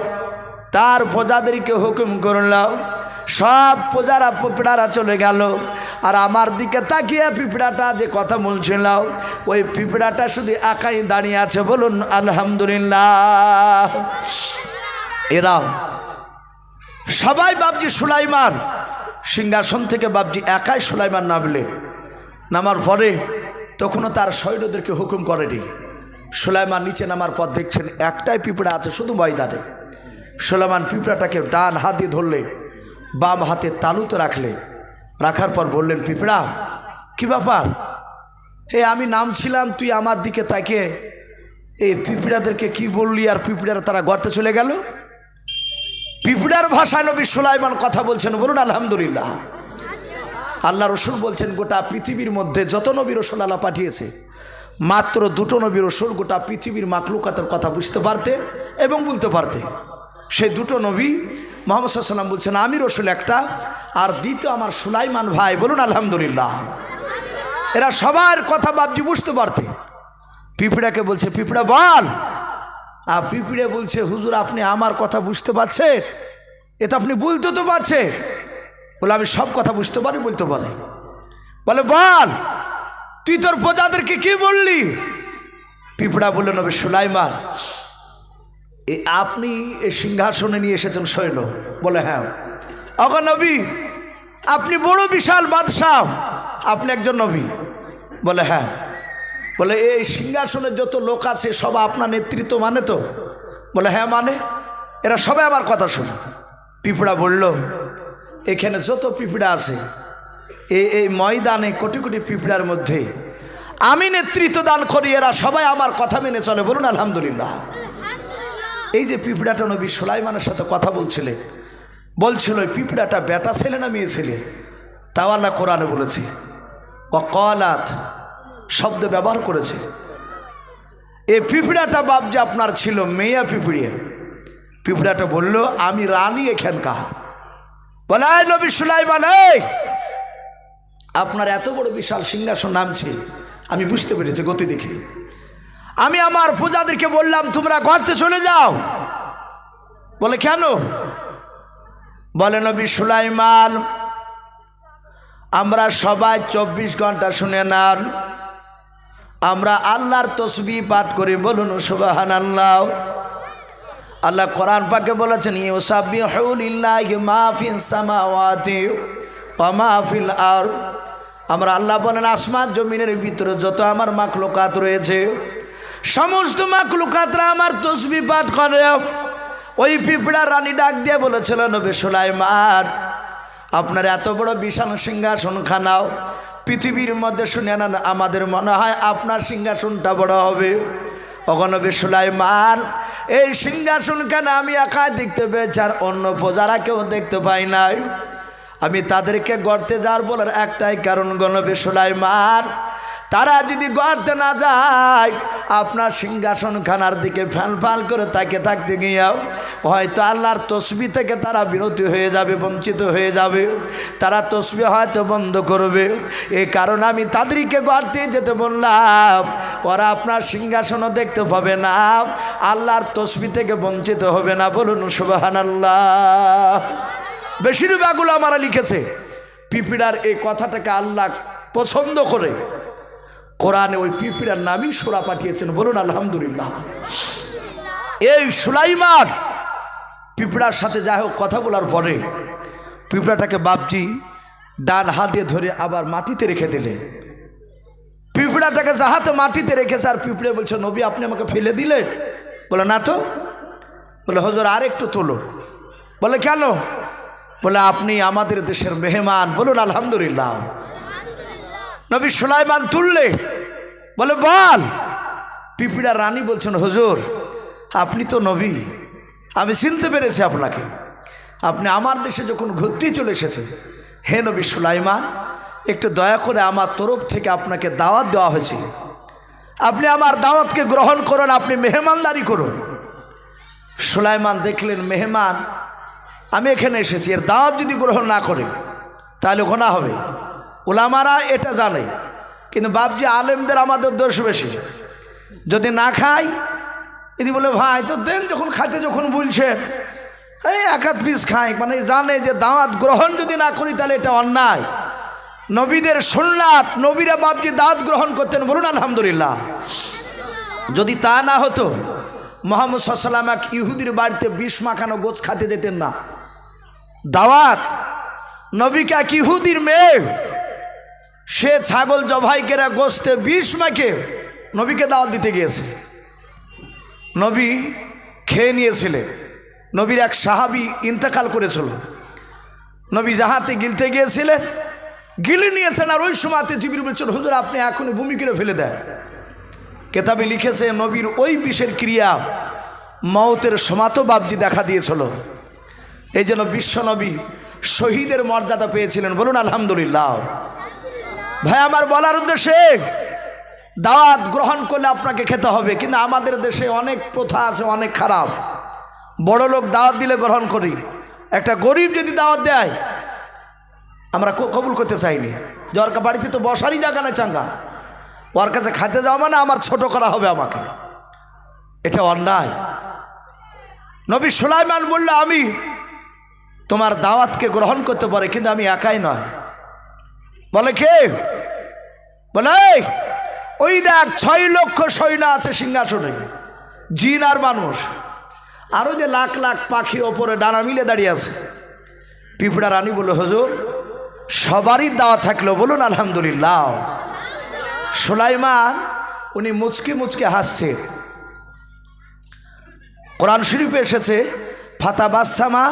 তার প্রজাদেরকে হুকুম করলাম সব প্রজারা পিঁপড়ারা চলে গেল আর আমার দিকে তাকিয়ে পিঁপড়াটা যে কথা বলছিল ওই পিঁপড়াটা শুধু একাই দাঁড়িয়ে আছে। বলুন আলহামদুলিল্লাহ। এরা সবাই বাপজি সুলাইমান সিংহাসন থেকে বাপজি একাই সুলাইমান নামলেন। নামার পরে তখনও তার সৈন্যদেরকে হুকুম করেনি। সুলাইমান নিচে নামার পর দেখছেন একটাই পিঁপড়া আছে শুধু ময়দানে। সুলাইমান পিঁপড়াটাকে ডান হাত দিয়ে ধরলেন, বাম হাতে তালুতে রাখলেন। রাখার পর বললেন, পিঁপড়া কি ব্যাপার? হে আমি নামছিলাম তুই আমার দিকে তাকিয়ে এই পিঁপড়াদেরকে কি বললি আর পিঁপড়ারা তারা গর্তে চলে গেল? পিঁপড়ার ভাষায় নবী সুলাইমান কথা বলছেন। বলুন আলহামদুলিল্লাহ। আল্লাহ রসুল বলছেন গোটা পৃথিবীর মধ্যে যত নবী রসুল আল্লাহ পাঠিয়েছে মাত্র দুটো নবী রসুল গোটা পৃথিবীর মাখলুকাতের কথা বুঝতে পারতে এবং বলতে পারতে। সেই দুটো নবী মুহাম্মদ সাল্লাল্লাহু আলাইহি ওয়াসাল্লাম বলছেন আমি রসুল একটা, আর দ্বিতীয় আমার সুলাইমান ভাই। বলুন আলহামদুলিল্লাহ। এরা সবার কথা বাপজি বুঝতে পারতে। পিঁপড়াকে বলছে, পিঁপড়া বল। আর পিঁপড়ে বলছে, হুজুর আপনি আমার কথা বুঝতে পারছেন? এ তো আপনি বলতে তো পারছেন। বলে আমি সব কথা বুঝতে পারি, বলতে পারি। বলে বল তুই তোর প্রজাদেরকে কি বললি? পিঁপড়া বলল, নবী সুলাইমান আপনি এই সিংহাসনে নিয়ে এসেছেন সৈন্য? বলে হ্যাঁ। অগো নবী আপনি বড় বিশাল বাদশাহ, আপনি একজন নবী? বলে হ্যাঁ। বলে এই সিংহাসনে যত লোক আছে সব আপনার নেতৃত্ব মানে তো? বলে হ্যাঁ মানে। এরা সবাই আমার কথা শোনে। পিঁপড়া বলল, এখানে যত পিঁপড়া আছে এই ময়দানে কোটি কোটি পিঁপড়ার মধ্যে আমি নেতৃত্ব দান করি, এরা সবাই আমার কথা মেনে চলে। বলুন আলহামদুলিল্লাহ। এই যে পিঁপড়াটা নবী সুলাইমানের সাথে কথা বলছিল পিঁপড়াটা বেটা ছেলে না মেয়ে ছেলে? তাও আল্লাহ কোরআনে বলেছে ওয়াকালাত শব্দ ব্যবহার করেছে। এই পিঁপড়াটা বাপ যে আপনার ছিল মেয়ে পিঁপড়ে, পিঁপড়াটা বলল, আমি রানী এখানকার। বলে, নবী সুলাইমান, আপনার এত বড় বিশাল সিংহাসন নামছে, আমি বুঝতে পেরেছি গতি দেখে। আমি আমার প্রজাদেরকে বললাম তোমরা গর্তে চলে যাও। বলে, কেন? বলে, নবী সুলাইমান, আমরা সবাই 24 ঘন্টা শুনে নেন, আমরা আল্লাহর তসবিহ পাঠ করি, বলুন সুবহানাল্লাহ। আল্লাহ কোরআন পাকে বলেছেন, ইউসাব্বিহু লিল্লাহি মা ফিস সামাওয়াতি ওয়া মা ফিল আরদ। আমরা আল্লাহ বলেন, আসমান জমিনের ভিতরে যত আমার মাখলুকাত রয়েছে, সমস্ত মাখলুকাতরা আমার তসবিহ পাঠ করে। ওই পিঁপড়া রানী ডাক দিয়ে বলেছিল, নবী সুলাইমান, আপনার এত বড় বিশাল সিংহাসন খানাও পৃথিবীর মধ্যে শুনে নেন, আমাদের মনে হয় আপনার সিংহাসনটা বড় হবে। ওগো নবী সুলাইমান, এই সিংহাসন কেন আমি একাই দেখতে পেয়েছি, আর অন্য প্রজারা কেউ দেখতে পাই নাই। আমি তাদেরকে গর্তে যাওয়ার বলার একটাই কারণ, গো নবী সুলাইমান, তারা যদি গর্তে না যায়, আপনার সিংহাসন খানার দিকে ফ্যাল করে তাকে থাকতে গিয়েও হয়তো আল্লাহর তসবিহ থেকে তারা বিরতি হয়ে যাবে, বঞ্চিত হয়ে যাবে, তারা তসবিহ হয়তো বন্ধ করবে। এই কারণে আমি তাদেরকে গর্তে যেতে বললাম, ওরা আপনার সিংহাসনও দেখতে পাবে না, আল্লাহর তসবিহ থেকে বঞ্চিত হবে না, বলুন সুবহানাল্লাহ। বেশিরভাগ উলামারা লিখেছে পিঁপড়ার এই কথাটাকে আল্লাহ পছন্দ করে কোরআনে ওই পিঁপড়ার নামই সূরা পাঠিয়েছেন, বলুন আলহামদুলিল্লাহ। এই সুলাইমান পিঁপড়ার সাথে যাই হোক কথা বলার পরে পিঁপড়াটাকে বাপজি ডান হাত দিয়ে ধরে আবার মাটিতে রেখে দিলেন। পিঁপড়াটাকে যাহাতে মাটিতে রেখেছে, আর পিঁপড়ে বলছে, নবী আপনি আমাকে ফেলে দিলেন? বলে, না তো। বলে, হুজুর আর একটু তোলো। বলে, কেন? বলে, আপনি আমাদের দেশের মেহমান, বলুন আলহামদুলিল্লাহ। নবী সুলাইমান তুললে। বলে, বল। পিঁপড়া রানী বলছেন, হুজুর আপনি তো নবী, আমি চিনতে পেরেছি আপনাকে, আপনি আমার দেশে যখন ঘুরতে চলে এসেছেন। হে নবী সুলাইমান, একটু দয়া করে আমার তরফ থেকে আপনাকে দাওয়াত দেওয়া হয়েছে, আপনি আমার দাওয়াতকে গ্রহণ করুন, আপনি মেহমানদারি করুন। সুলাইমান দেখলেন মেহমান আমি এখানে এসেছি, এর দাওয়াত যদি গ্রহণ না করে তাহলে গুনাহ হবে। উলামারা এটা জানে, কিন্তু বাপজি আলেমদের আমাদের দোষ বেশি। যদি না খাই, যদি বলে ভাই তো দেন, যখন খাইতে যখন বলছেন এই এক হাত পিস খাই, মানে জানে যে দাওয়াত গ্রহণ যদি না করি তাহলে এটা অন্যায়। নবীদের সুন্নাত, নবীরা বাপজি দাওয়াত গ্রহণ করতেন, বলুন আলহামদুলিল্লাহ। যদি তা না হতো, মুহাম্মদ সাল্লাল্লাহু আলাইহি ওয়াসাল্লাম এক ইহুদির বাড়িতে 20 মাখানো গোছ খাতে যেতেন না। দাওয়াত, নবীকে এক ইহুদির মেয়ে সে ছাগল জবাই করে গোশতে 20 মাখে নবীকে দাওয়াত দিতে গিয়েছে। নবী খেয়ে নিয়েছিলেন। নবীর এক সাহাবী ইন্তেকাল করেছিল, নবী জাহাতে গিলতে গিয়েছিলেন, গিলে নিয়েছেন। আর ওই সময়তে জিবরিল বলছেন, হুজুর আপনি এখনই ভূমি করে ফেলে দেন। কেতাবে লিখেছে নবীর ওই বিষের ক্রিয়া মওতের সমাতো বাবজি দেখা দিয়েছিল। এই জন্য বিশ্বনবী শহীদের মর্যাদা পেয়েছিলেন, বলুন আলহামদুলিল্লাহ। ভাই আমার বলার উদ্দেশ্যে, দাওয়াত গ্রহণ করলে আপনাকে খেতে হবে, কিন্তু আমাদের দেশে অনেক প্রথা আছে, অনেক খারাপ। বড় লোক দাওয়াত দিলে গ্রহণ করি, একটা গরিব যদি দাওয়াত দেয় আমরা কবুল করতে চাইনি। যে ওর বাড়িতে তো বসারই জায়গা না চাঙ্গা, ওর কাছে খাইতে যাওয়া মানে আমার ছোট করা হবে আমাকে, এটা অন্যায়। নবী সুলাইমান বলল, আমি তোমার দাওয়াতকে গ্রহণ করতে পারি, কিন্তু আমি একাই নয়। বলে, কে? বলে, ওই দেখ 6 লক্ষ সৈন্য আছে সিংহাসনে, জিন আর মানুষ, আরো যে লাখ লাখ পাখি ওপরে ডানা মিলে দাঁড়িয়ে আছে। পিঁপড়া রানী বলল, হুজুর সবারই দাওয়াত থাকলো, বলুন আলহামদুলিল্লাহ। সুলাইমান উনি মুচকে মুচকে হাসছেন। কোরআন শরীফে এসেছে ফাতাবাসসামা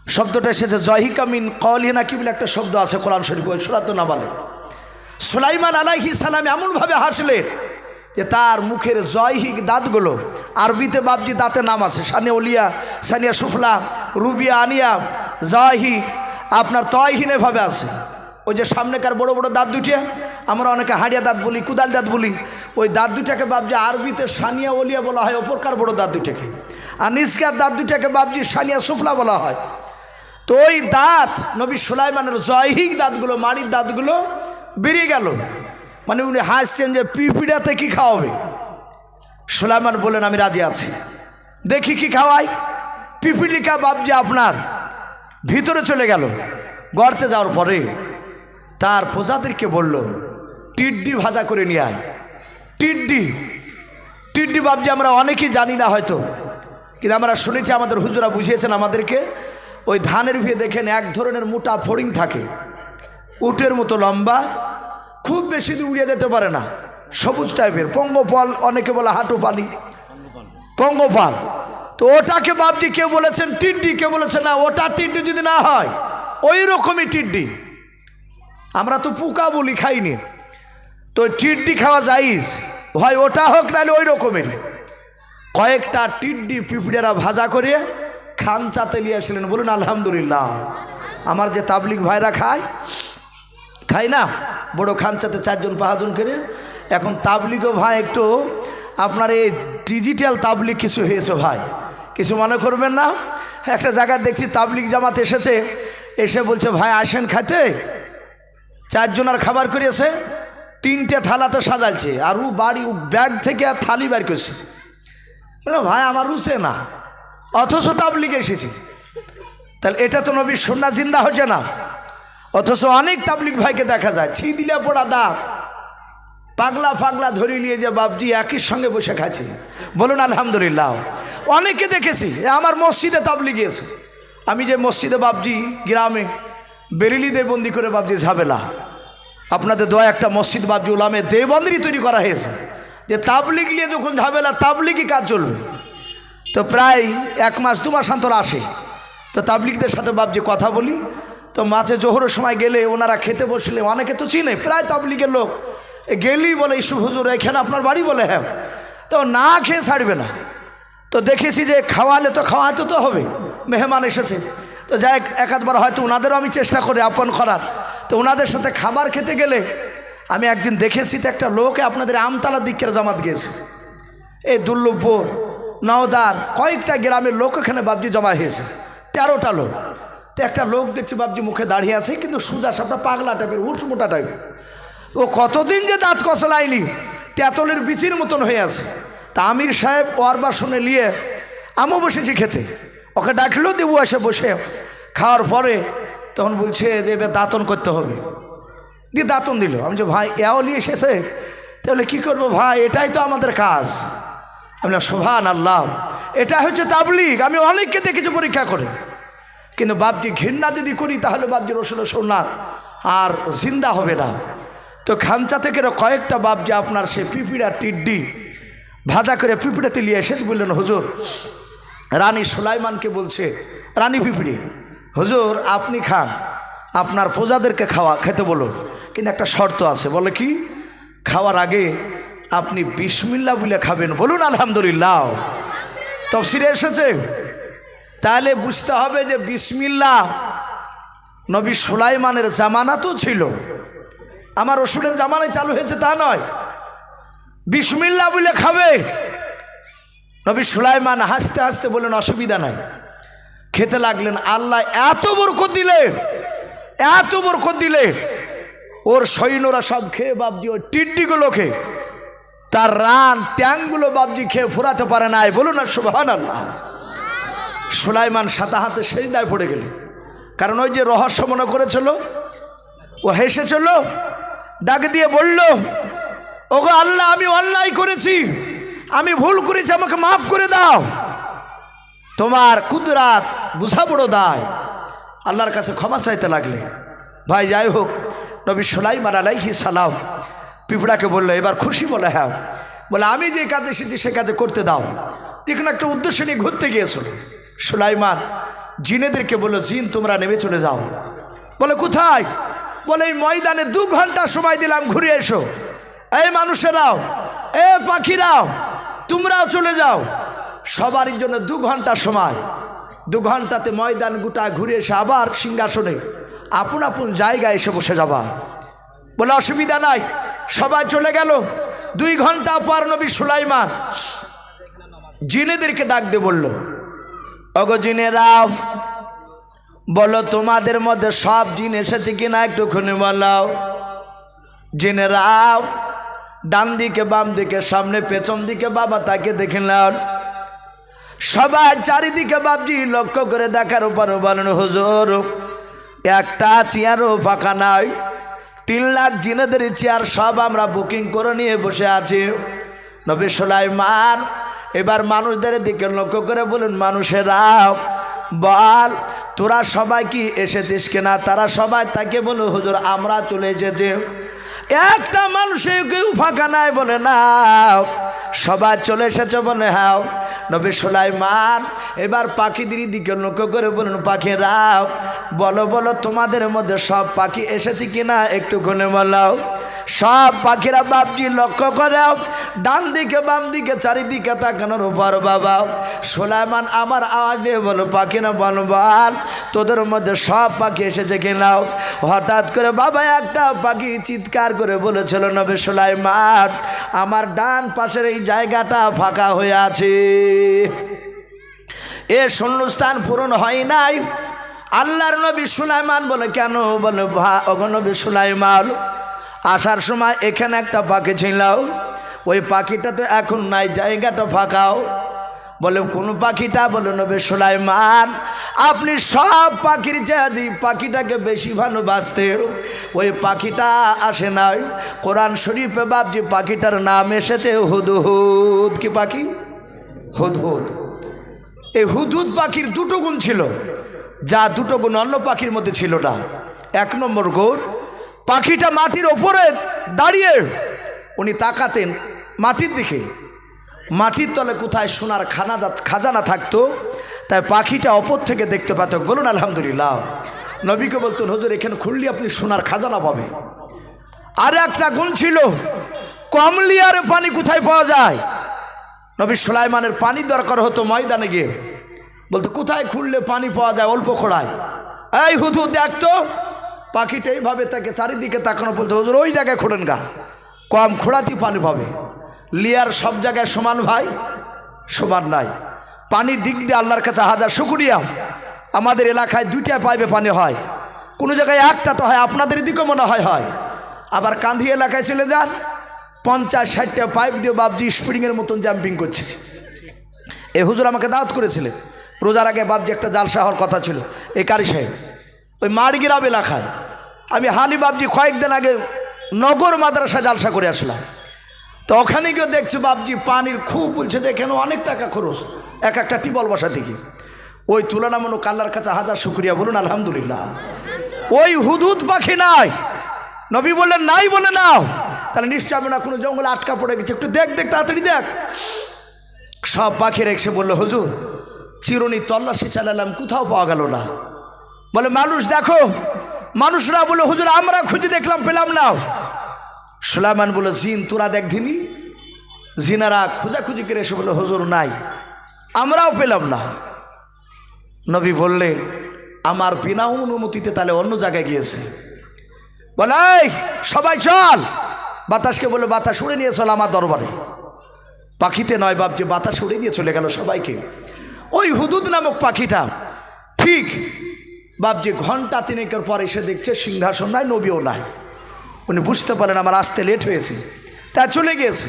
শব্দটা এসেছে, জহিকা মিন কওলিহি নাকি বলে একটা শব্দ আছে কোরআন শরীফে, ওই সূরা তো না বলে। সুলাইমান আলাইহিস সালাম এমনভাবে হাসলেন যে তার মুখের জয়হিক দাঁতগুলো, আরবিতে বাবজি দাঁতের নাম আছে, সানিয়া উলিয়া, সানিয়া সুফলা, রুবিয়া, আনিয়া, জয়হিক, আপনার তয়হিনেভাবে আছে। ওই যে সামনেকার বড় বড় দাঁত দুটিয়া, আমরা অনেকে হাড়িয়া দাঁত বলি, কুদাল দাঁত বলি, ওই দাঁত দুটাকে বাবজি আরবিতে সানিয়া ওলিয়া বলা হয়, ওপরকার বড় দাঁত দুটাকে। আর নিচকার দাঁত দুটাকে বাবজি সানিয়া সুফলা বলা হয়। তো ওই দাঁত নবী সুলাইমানের জৈহিক দাঁতগুলো, মাড়ির দাঁতগুলো বেরিয়ে গেল। মানে উনি হাসছেন যে পিপিড়াতে কি খাওয়াবে। সুলাইমান বললেন আমি রাজি আছি, দেখি কি খাওয়াই। পিপিলিকা বাবজি আপনার ভিতরে চলে গেল। গর্তে যাওয়ার পরে তার প্রজাদেরকে বলল টিড্ডি ভাজা করে নিয়ে আয়। টিড্ডি বাবজি আমরা অনেকেই জানি না হয়তো, কিন্তু আমরা শুনেছি, আমাদের হুজুরা বুঝিয়েছেন আমাদেরকে। ওই ধানের ভিয়ে দেখেন এক ধরনের মোটা ফড়িং থাকে, উটের মতো লম্বা, খুব বেশি দূর উড়িয়ে যেতে পারে না, সবুজ টাইপের। পঙ্গপাল, অনেকে বলে হাঁটু পানি, পঙ্গপাল। তো ওটাকে বাবজি কেউ বলেছেন টিড্ডি, কেউ বলেছেন না ওটা টিড্ডি যদি না হয় ওই রকমই টিড্ডি। আমরা তো পোকা বলি, খাইনি। তো টিড্ডি খাওয়া যাইজ, হয় ওটা হোক নাহলে ওই রকমের। কয়েকটা টিড্ডি পিঁপড়েরা ভাজা করে খানচাতে নিয়ে আসলেন। বলুন আলহামদুলিল্লাহ। আমার যে তাবলিগ ভাইরা খায় না, বড় খানচাতে 4 জন 5 জন করে। এখন তাবলিগও ভাই একটু আপনার এই ডিজিটাল তাবলিগ কিছু হয়েছে ভাই, কিছু মনে করবেন না। একটা জায়গায় দেখছি তাবলিগ জামাত এসেছে, এসে বলছে ভাই আসেন খাইতে। 4 জনের খাবার করিয়েছে, 3টে থালাতে সাজালছে, আর ও বাড়ি ব্যাগ থেকে থালি বের করছে। ভাই আমার রুচে না, অথচ তাবলিগে এসেছি। তাহলে এটা তো নবীর সুন্নাহ জিন্দা হচ্ছে না। অথচ অনেক তাবলিগ ভাইকে দেখা যায় ছি দিলে পড়া দাঁত, পাগলা ধরে নিয়ে যে বাবজি একই সঙ্গে বসে খাচ্ছে। বলুন আলহামদুলিল্লাহ। অনেকে দেখেছি, আমার মসজিদে তাবলিগ গিয়েছে। আমি যে মসজিদে বাবজি গ্রামে বেরেলি দেবন্দি করে বাবজি ঝামেলা, আপনাদের দোয়া একটা মসজিদ বাবজি উলামে দেবন্দি তৈরি করা হয়েছে, যে তাবলিগ নিয়ে যখন ঝামেলা তাবলিগই কাজ চলবে। তো প্রায় 1 মাস 2 মাস অন্তর আসে। তো তাবলিগদের সাথে বাবজি কথা বলি। তো মাঝে জোহরের সময় গেলে ওনারা খেতে বসলে, অনেকে তো চিনে, প্রায় তাবলিগের লোক গেলেই বলে ইসু হুজুর এখানে আপনার বাড়ি, বলে হ্যাঁ। তো না খেয়ে ছাড়বে না। তো দেখেছি যে খাওয়ালে তো খাওয়াতে তো হবে, মেহমান এসেছে। তো যাই 1-2বার হয়তো ওনাদেরও আমি চেষ্টা করি আপন করার। তো ওনাদের সাথে খাবার খেতে গেলে আমি একদিন দেখেছি তো একটা লোক আপনাদের আমতলার দিকের জামাত গিয়েছে, এই দুর্লভপুর নওদার কয়েকটা গ্রামের লোক এখানে বাবজি জমা হয়েছে, 13টা লোক। তো একটা লোক দেখছি বাবজি মুখে দাঁড়িয়ে আছে, কিন্তু সুজা সাপটা পাগলা টাইপের, হুটস মোটা টাইপের। ও কতদিন যে দাঁত কষলাইনি, তেঁতলের বিচির মতন হয়ে আছে। তা আমির সাহেব ওর বাসনে নিয়ে আমিও বসেছি খেতে, ওকে ডাকলো, দেবু এসে বসে খাওয়ার পরে তখন বলছে যে এবার দাঁতন করতে হবে। দিয়ে দাঁতন দিল। আমি যে ভাই এও নিয়ে এসেছে, তাহলে কী করবো ভাই, এটাই তো আমাদের কাজ। আমি সুবহানাল্লাহ, এটা হচ্ছে তাবলিগ। আমি অনেককে দেখেছি পরীক্ষা করে, কিন্তু বাবজি ঘৃণা যদি করি তাহলে বাবজি রসুলের সুন্নাত আর জিন্দা হবে না। তো খানচা থেকে কয়েকটা বাবজি আপনার সে পিঁপড়া টিড্ডি ভাজা করে পিঁপড়াতে নিয়ে এসে বললেন হুজুর, রানী সুলাইমানকে বলছে, রানী পিঁপড়ি, হুজুর আপনি খান, আপনার প্রজাদেরকে খেতে বলো, কিন্তু একটা শর্ত আছে। বলে কি? খাওয়ার আগে আপনি বিসমিল্লাহ বলে খাবেন। বলুন আলহামদুলিল্লাহ। তাফসীরে এসেছে। তাহলে বুঝতে হবে যে বিসমিল্লাহ নবী সুলাইমানের জামানাতেও ছিল, আমার রসুলের জামানায় চালু হয়েছে তা নয়। বিসমিল্লাহ বলে খাবে। নবী সুলাইমান হাসতে হাসতে বললেন অসুবিধা নাই। খেতে লাগলেন। আল্লাহ এত বরকত দিলেন, ওর সৈন্যরা সব খেয়ে বাবজি ওই টিড্ডিগুলোকে, তার রান ট্যাংগুলো বাবজি খেয়ে ফুরাতে পারে নাই। বলুন না সুবহানাল্লাহ। সুলাইমান সাতাহাতে সেজদায় পড়ে গেলেন, কারণ ওই যে রহস্য মনে করেছিল, ও হেসেছিল, ডাক দিয়ে বলল, ওগো আল্লাহ, আমি অন্যায় করেছি, আমি ভুল করেছি, আমাকে মাফ করে দাও, তোমার কুদরাত বুঝা বড় দায়। আল্লাহর কাছে ক্ষমা চাইতে লাগলে। ভাই যাই হোক, নবী সুলাইমান আলাইহিস সালাম পিঁপড়াকে বললো, এবার খুশি? বলে হ্যাঁ। বলে আমি যে কাজে এসেছি সে কাজে করতে দাও। যেখানে একটা উদ্দেশ্য নিয়ে ঘুরতে গিয়েছিল সুলাইমান জিনেদেরকে বললো, জিন তোমরা নেমে চলে যাও। বলে কোথায়? বলে এই ময়দানে 2 ঘন্টা সময় দিলাম, ঘুরে এসো। এই মানুষেরাও, এ পাখিরাও, তোমরাও চলে যাও। সবারই জন্য 2 ঘন্টা সময়। 2 ঘন্টাতে ময়দান গোটা ঘুরে এসে আবার সিংহাসনে আপন আপন জায়গায় এসে বসে যাবা। বলে অসুবিধা নাই। সবাই চলে গেল। 2 ঘন্টা পর নবী সুলাইমান জিনেদেরকে ডাক দিয়ে বলল, ওগো জিনেরাও, বলো তোমাদের মধ্যে সব জিন এসেছে কিনা একটুখানি বলো। জিনেরাও ডান দিকে বাম দিকে সামনে পেছন দিকে বাবা তাকে দেখে নাও। সবাই চারিদিকে বাবজি লক্ষ্য করে দেখার উপর বলেন হুজুর একটা চেয়ারও ফাঁকা নাই। 3 লাখ জিনেদের চেয়ার সব আমরা বুকিং করে নিয়ে বসে আছি। নবী সুলাইমান এবার মানুষদের দিকে লক্ষ্য করে বলেন, মানুষেরা বল তোরা সবাই কি এসেছিস কিনা? তারা সবাই তাকে বলে হুজুর আমরা চলে এসেছি। একটা মানুষের কেউ ফাঁকা নাই বলে না। সবাই চলে এসেছে বলে হ্যাঁ। নবী সুলাইমান এবার পাখিদের দিকে লক্ষ্য করে বলেন, পাখিরা বলো বলো তোমাদের মধ্যে সব পাখি এসেছে কিনা একটুখানি বলো। সব পাখিরা বাবজি লক্ষ্য করে ডান দিকে বাম দিকে চারিদিকে তাকানোর উপর বাবা সুলাইমান আমার আওয়াজ দিয়ে বলো, পাখিরা বল বল তোদের মধ্যে সব পাখি এসেছে কিনা। হঠাৎ করে বাবা একটা পাখি চিৎকার করে বলেছিল, নবী সুলাইমান আমার ডান পাশের এই জায়গাটা ফাঁকা হয়ে আছে, এ শূন্যস্থান পূরণ হয় নাই। আল্লাহর নবী সুলাইমান বলে কেন? বলে ওগো নবী সুলাইমান আসার সময় এখানে একটা পাখি ছিল, ওই পাখিটা তো এখন নাই, জায়গাটা ফাঁকাও। বলে কোন পাখিটা? বলে নবী সুলাইমান আপনি সব পাখির চেয়ে পাখিটাকে বেশি ভালোবাসতে, ওই পাখিটা আসে নাই। কোরআন শরীফে বাবজি পাখিটার নাম এসেছে হুদহুদ। কি পাখি? হুদহুদ। এই হুদহুদ পাখির 2টো গুণ ছিল, যা 2টো গুণ অন্য পাখির মধ্যে ছিল না। 1 নম্বর গুণ, পাখিটা মাটির ওপরে দাঁড়িয়ে উনি তাকাতেন মাটির দিকে, মাটির তলে কোথায় সোনার খাজানা থাকতো, তাই পাখিটা অপর থেকে দেখতে পেত। বলুন আলহামদুলিল্লাহ। নবীকে বলতেন হুজুর এখানে খুললে আপনি সোনার খাজানা পাবে। আর একটা গুণ ছিল, কমলিয়ার পানি কোথায় পাওয়া যায়? নবী সুলাইমানের পানি দরকার হতো ময়দানে গিয়ে, বলতো কোথায় খুললে পানি পাওয়া যায় অল্প খোড়ায়। এই হুদহুদ দেখতো, পাখিটা এইভাবে তাকে চারিদিকে তাকানো, বলতো হুজুর ওই জায়গায় খোঁড়েন গা, কম খোঁড়াতেই পানি পাবে। লিয়ার সব জায়গায় সমান ভাই? সমান নাই। পানির দিক দিয়ে আল্লাহর কাছে হাজার শুকরিয়া, আমাদের এলাকায় 2টা পাইপে পানি হয়, কোনো জায়গায় একটা তো হয়, আপনাদের দিকেও মনে হয় হয়। আবার কান্ধি এলাকায় চলে যান, 50-60টা পাইপ দিয়ে বাবজি স্প্রিংয়ের মতন জাম্পিং করছে। এই হুজুর আমাকে দাওয়াত করেছিলেন রোজার আগে, বাবজি একটা জালসা হওয়ার কথা ছিল এই কারি সাহেব ওই মাড়গ্রাম এলাকায়। আমি হালি বাবজি কয়েকদিন আগে নগর মাদ্রাসা জালসা করে আসলাম, তো ওখানে গিয়ে দেখছি বাবজি পানির খুব বলছে যে এখানে অনেক টাকা খরচ এক একটা টিউবওয়েল বসা থেকে। ওই তুলনামূলক আল্লাহর কাছে হাজার শুকরিয়া, বলুন আলহামদুলিল্লাহ। ওই হুদহুদ পাখি নাই। নবী বললেন নাই বলে নাও, তাহলে নিশ্চয় আমি না কোনো জঙ্গলে আটকা পড়ে গেছে, একটু দেখ দেখ তাড়াতাড়ি দেখ। সব পাখির এসে বললো হুজুর চিরুনি তল্লাশি চালালাম কোথাও পাওয়া গেল না। বলে মানুষ দেখো, মানুষরা বলে হুজুর আমরা খুঁজে দেখলাম পেলাম না। সুলাইমান বলে জিন তোরা দেখ ধিনি। জিনারা খোঁজাখুঁজি করে এসে বলে হুজুর নাই, আমরাও পেলাম না। নবী বললেন আমার বিনা অনুমতিতে তাহলে অন্য জায়গায় গিয়েছে। বলে সবাই চল, বাতাসকে বলে বাতাস উড়ে নিয়ে চল আমার দরবারে। পাখিতে নয় বাবজি, বাতাস উড়ে নিয়ে চলে গেল সবাইকে। ওই হুদহুদ নামক পাখিটা ঠিক বাবজি ঘন্টা 3 পর এসে দেখছে সিংহাসন নাই, নবীও নাই। উনি বুঝতে পারলেন আমার আসতে লেট হয়েছে, তা চলে গিয়েছে।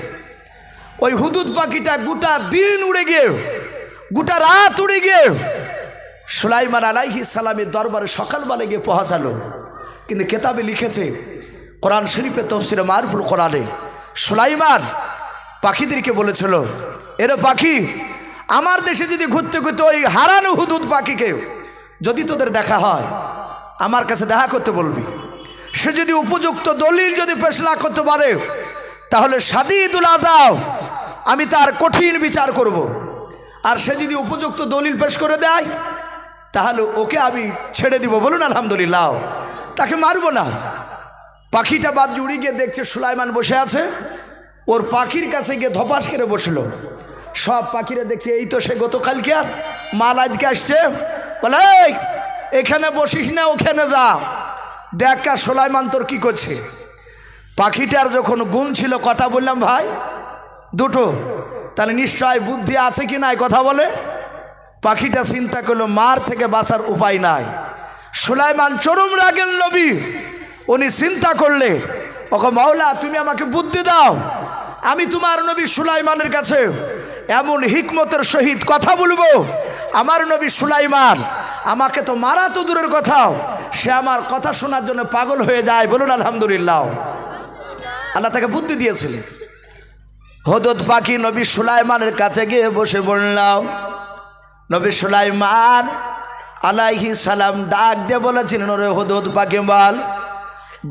ওই হুদহুদ পাখিটা গোটা দিন উড়ে গিয়ে, গোটা রাত উড়ে গিয়ে সুলাইমান আলাইহিস সালামের দরবারে সকালবেলা গিয়ে পৌঁছালো। কিন্তু কেতাবে লিখেছে কোরআন শরীফে তাফসীরে মারুফুল কোরআনে সুলাইমান পাখিদেরকে বলেছিল, এরে পাখি আমার দেশে যদি ঘুরতে ঘুরতে ওই হারানো হুদহুদ পাখিকে যদি তোদের দেখা হয় আমার কাছে দেখা করতে বলবি। সে যদি উপযুক্ত দলিল যদি পেশ না করতে পারে তাহলে শাদীদুল আযাব, আমি তার কঠিন বিচার করব। আর সে যদি উপযুক্ত দলিল পেশ করে দেয় তাহলে ওকে আমি ছেড়ে দিব। বলুন আলহামদুলিল্লাহ, তাকে মারবো না। পাখিটা বাবজি উড়ে গিয়ে দেখছে সুলাইমান বসে আছে, ওর পাখির কাছে গিয়ে ধপাস করে বসলো। সব পাখিরা দেখছে এই তো সে গতকালকে আর মাল আজকে আসছে। বলে এখানে বসিস না, ওখানে যা, দেখা সুলাইমান তোর কি করছে। পাখিটার যখন গুণ ছিল কটা বললাম ভাই? 2টো। তাহলে নিশ্চয় বুদ্ধি আছে কি নাই কথা বলে। পাখিটা চিন্তা করলো মার থেকে বাঁচার উপায় নাই। সুলাইমান চরম রাগের নবী, উনি চিন্তা করলে ওকে মাওলা তুমি আমাকে বুদ্ধি দাও, আমি তোমার নবী সুলাইমানের কাছে এমন হিকমতের সহিত কথা বলবো, আমার নবী সুলাইমান আমাকে তো মারা তো দূরের কথা, সে আমার কথা শোনার জন্য পাগল হয়ে যায়। বলুন আলহামদুলিল্লাহ। আল্লাহ তাকে বুদ্ধি দিয়েছিলেন। হুদহুদ পাখি নবী সুলাইমানের কাছে গিয়ে বসে বললাম, নবী সুলাইমান আলাইহিস সালাম ডাক দিয়ে বলেছিলেন, ওরে হুদহুদ পাখি বল,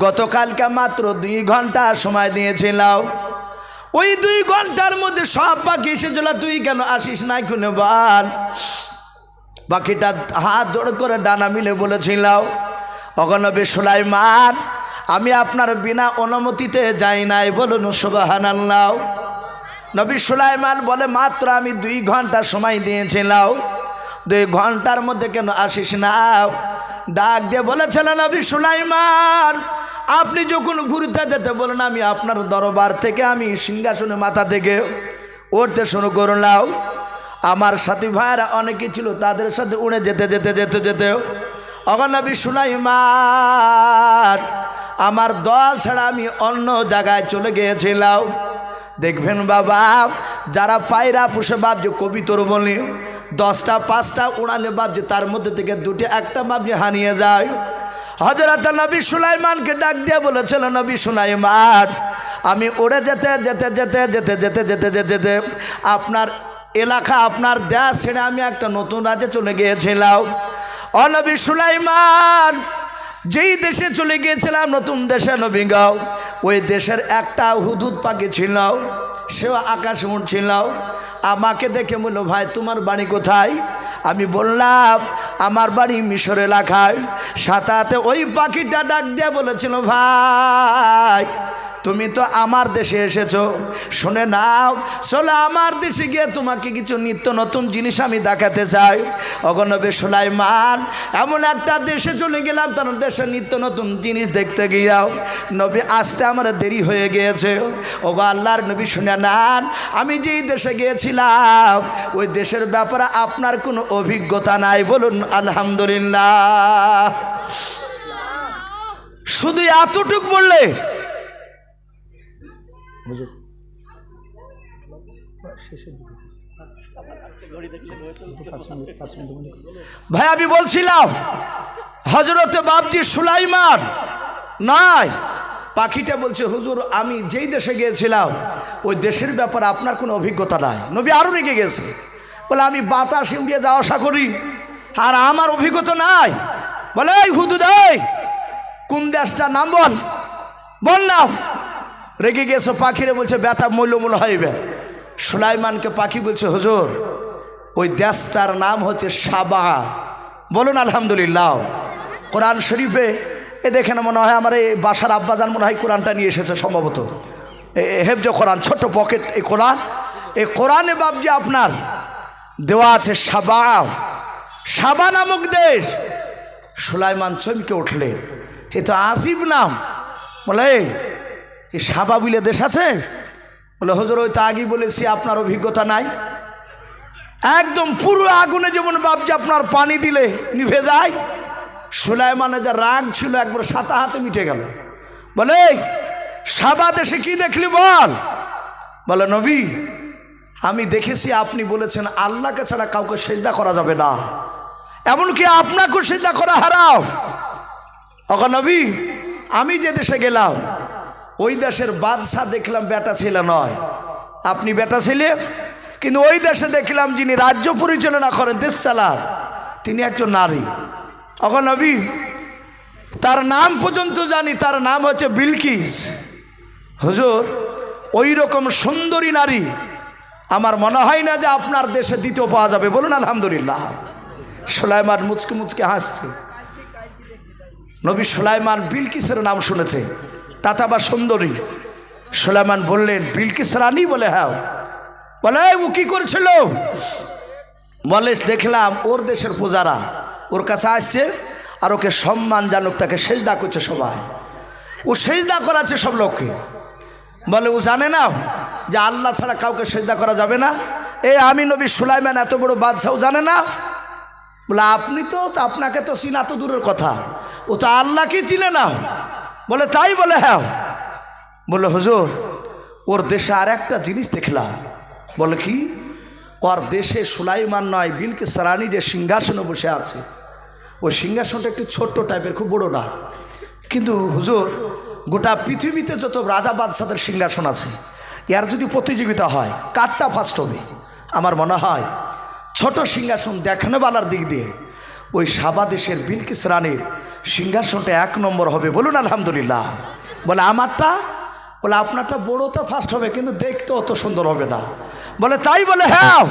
গতকালকে মাত্র 2 ঘন্টা সময় দিয়েছিলাম, ওই 2 ঘন্টার মধ্যে সব পাখি এসেছিল, তুই কেন আসিস নাই কোনে বল। পাখিটা হাত জোড় করে ডানা মিলে বলেছিল, ওগো নবী সুলাইমান আমি আপনার বিনা অনুমতিতে যাই নাই। বলুন সুবহানাল্লাহ। নবী সুলাইমান বলে, মাত্র আমি 2 ঘন্টা সময় দিয়েছিলাম, 2 ঘন্টার মধ্যে কেন আসিস না। ডাক দিয়ে বলেছিল, নবী সুলাইমান আপনি যখন ঘুরতে যেতে বলেন, আমি আপনার দরবার থেকে আমি সিংহাসনে মাথা থেকে উঠতে শুরু করলাম, আমার সাথী ভাইরা অনেকে ছিল, তাদের সাথে উড়ে যেতে যেতে যেতে যেতে ওগো নবী সুলাইমান আমার দল ছাড়া আমি অন্য জায়গায় চলে গিয়েছিলাম। দেখবেন বাবা, যারা পায়রা পুষে ভাবছে কবিতর বলি, 10টা 5টা উড়ালে ভাবছে তার মধ্যে থেকে 2টা 1টা ভাবছে হারিয়ে যায়। হযরত নবী সুলাইমানকে ডাক দিয়ে বলেছিল, নবী সুলাইমান আমি উড়ে যেতে যেতে যেতে যেতে যেতে যেতে যেতে যেতে আপনার এলাকা আপনার দেশ ছেড়ে আমি একটা নতুন রাজ্যে চলে গিয়েছিলাম। ও নবী সুলাইমান যেই দেশে চলে গিয়েছিলাম, নতুন দেশে নবী গাও, ওই দেশের একটা হুদহুদ পাখি ছিল, সেও আকাশে উড়ছিল। আমাকে দেখে বলল, ভাই তোমার বাড়ি কোথায়? আমি বললাম আমার বাড়ি মিশর এলাকায়। সাথে ওই পাখিটা ডাক দিয়ে বলেছিল, ভাই তুমি তো আমার দেশে এসেছো, শুনে নাও, চলো আমার দেশে গিয়ে তোমাকে কিছু নিত্য নতুন জিনিস আমি দেখাতে চাই। ওগো নবী সুলাইমান এমন একটা দেশে চলে গেলাম, তার দেশে নিত্য নতুন জিনিস দেখতে গিয়াও নবী আসতে আমার দেরি হয়ে গিয়েছে। ওগো আল্লাহর নবী শুনে নেন, আমি যেই দেশে গিয়েছিলাম ওই দেশের ব্যাপারে আপনার কোনো অভিজ্ঞতা নাই। বলুন আলহামদুলিল্লাহ। শুধু এতটুক বললে ভাই আমি বলছিলাম হযরতে বাপজি সুলাইমান নাই, পাখিটা বলছে, হুজুর আমি যেই দেশে গিয়েছিলাম ওই দেশের ব্যাপারে আপনার কোনো অভিজ্ঞতা নাই। নবী আরও রেগে গেছে, বলে আমি বাতাসে উড়িয়ে যাওয়া আসা করি আর আমার অভিজ্ঞতা নাই। বলে এই হুদহুদ কোন দেশটার নাম বল, বললাম। রেগে গেছে পাখিরে, বলছে বেটা মূল্যমূল হইবে। সুলাইমানকে পাখি বলছে, হুজুর ওই দেশটার নাম হচ্ছে সাবা। বলুন আলহামদুলিল্লাহ। কোরআন শরীফে এ দেখে না মনে হয় আমার এই বাসার আব্বাজান মনে হয় কোরআনটা নিয়ে এসেছে সম্ভবত, হেফজ কোরআন, ছোট পকেট এই কোরআন, এই কোরআনে বাবজি আপনার দেওয়া আছে সাবা, সাবা নামক দেশ। সুলাইমান চমকে উঠলেন, এ তো আসিফ নাম। বলে এই সাবা বলে দেশ আছে? বলে হুজুর ওই তো আগেই বলেছি আপনার অভিজ্ঞতা নাই। একদম পুরো আগুনে যেমন বাবজি আপনার পানি দিলে নিভে যায়, সুলাইমানের যা রাগ ছিল একবার 7 হাতে মিটে গেল। বলে সাবা দেশে কি দেখলি বল? বলে নবী আমি দেখেছি আপনি বলেছেন আল্লাহকে ছাড়া কাউকে সিজদা করা যাবে না, এমনকি আপনাকেও সিজদা করা হারাম। ওগো নবী আমি যে দেশে গেলাম ওই দেশের বাদশাহ দেখলাম বেটা ছেলে নয়, আপনি বেটা ছেলে, কিন্তু ওই দেশে দেখলাম যিনি রাজ্য পরিচালনা করেন, দেশ চালান, তিনি একজন নারী। ওগো নবী তার নাম পর্যন্ত জানি, তার নাম হচ্ছে বিলকিস। হুজুর ওই রকম সুন্দরী নারী আমার মনে হয় না যে আপনার দেশে দ্বিতীয় পাওয়া যাবে। বলুন আলহামদুলিল্লাহ। সুলাইমান মুচকে মুচকে হাসছে। নবী সুলাইমান বিলকিসের নাম শুনেছে, তাতে আবার সুন্দরী। সুলাইমান বললেন, বিলকিস রানী? বলে হ্যাঁ। বলে ও কি করছিল? বলে দেখলাম ওর দেশের পূজারা ওর কাছে আসছে আর ওকে সম্মান জানুক, তাকে সেজদা করছে সবাই, ও সেজদা করাচ্ছে সব লোককে। বলে ও জানে না যে আল্লাহ ছাড়া কাউকে সেজদা করা যাবে না, এই আমি নবী সুলাইমান এত বড় বাদশাও জানে না? বলে আপনি তো, আপনাকে তো চিনা তো দূরের কথা, ও তো আল্লাহকে চিনে না। বলে তাই? বলে হ্যাঁ। বলে হুজুর ওর দেশে আর একটা জিনিস দেখলাম। বলে কি? ওর দেশে সুলাইমান নয়, বিলকিস রানী যে সিংহাসনে বসে আছে, ওই সিংহাসনটা একটু ছোট্ট টাইপের, খুব বড় না। কিন্তু হুজুর গোটা পৃথিবীতে যত রাজা বাদশাদের সিংহাসন আছে, এর যদি প্রতিযোগিতা হয় কারটা ফার্স্ট হবে? আমার মনে হয় ছোট সিংহাসন দেখানোবালার দিক দিয়ে ওই সাবা দেশের বিলকিস রানীর সিংহাসনটা 1 নম্বর হবে। বলুন আলহামদুলিল্লাহ। বলে আমারটা? বলে আপনারটা বড়টা ফার্স্ট হবে, কিন্তু দেখতে অত সুন্দর হবে না। বলে তাই? বলে হ্যাঁ।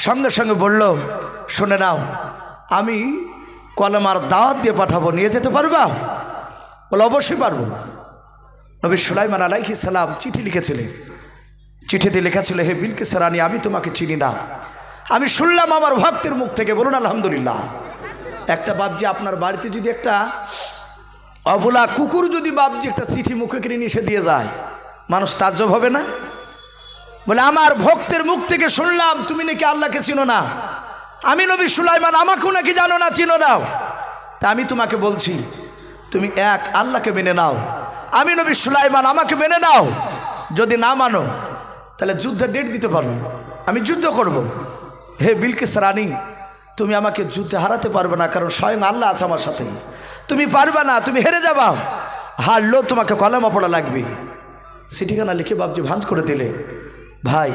সঙ্গে সঙ্গে বলল শুনে নাও, আমি কলেমার দাওয়াত দিয়ে পাঠাবো, নিয়ে যেতে পারবা? বলে অবশ্যই পারবো। নবী সুলাইমান আলাইহিস সালাম চিঠি লিখেছিলেন। চিঠিতে লেখা ছিল, হে বিলকিস রানী, আমি তোমাকে চিনি না, আমি শুনলাম আমার ভক্তের মুখ থেকে। বলুন আলহামদুলিল্লাহ। একটা বাপজি আপনার বাড়িতে যদি একটা অবলা কুকুর যদি বাপজি একটা চিঠি মুখে করে নিয়ে এসে দিয়ে যায়, মানুষ তাজ্জব হবে না? বলে আমার ভক্তের মুখ থেকে শুনলাম তুমি নাকি আল্লাহকে চিনো না। আমি নবী সুলাইমান, আমাকেও নাকি জানো না, চিনো নাও। তা আমি তোমাকে বলছি তুমি এক আল্লাহকে মেনে নাও। আমি নবী সুলাইমান, আমাকে মেনে নাও। যদি না মানো তাহলে যুদ্ধের ডেট দিতে পারো, আমি যুদ্ধ করব। হে বিলকিস রানী, তুমি আমাকে যুদ্ধে হারাতে পারবে না, কারণ স্বয়ং আল্লাহ আছে আমার সাথে। তুমি পারবে না, তুমি হেরে যাবা। হারলো তোমাকে কলেমা পড়া লাগবে। চিঠিখানা লিখে বাবজি ভাঁজ করে দিলে। ভাই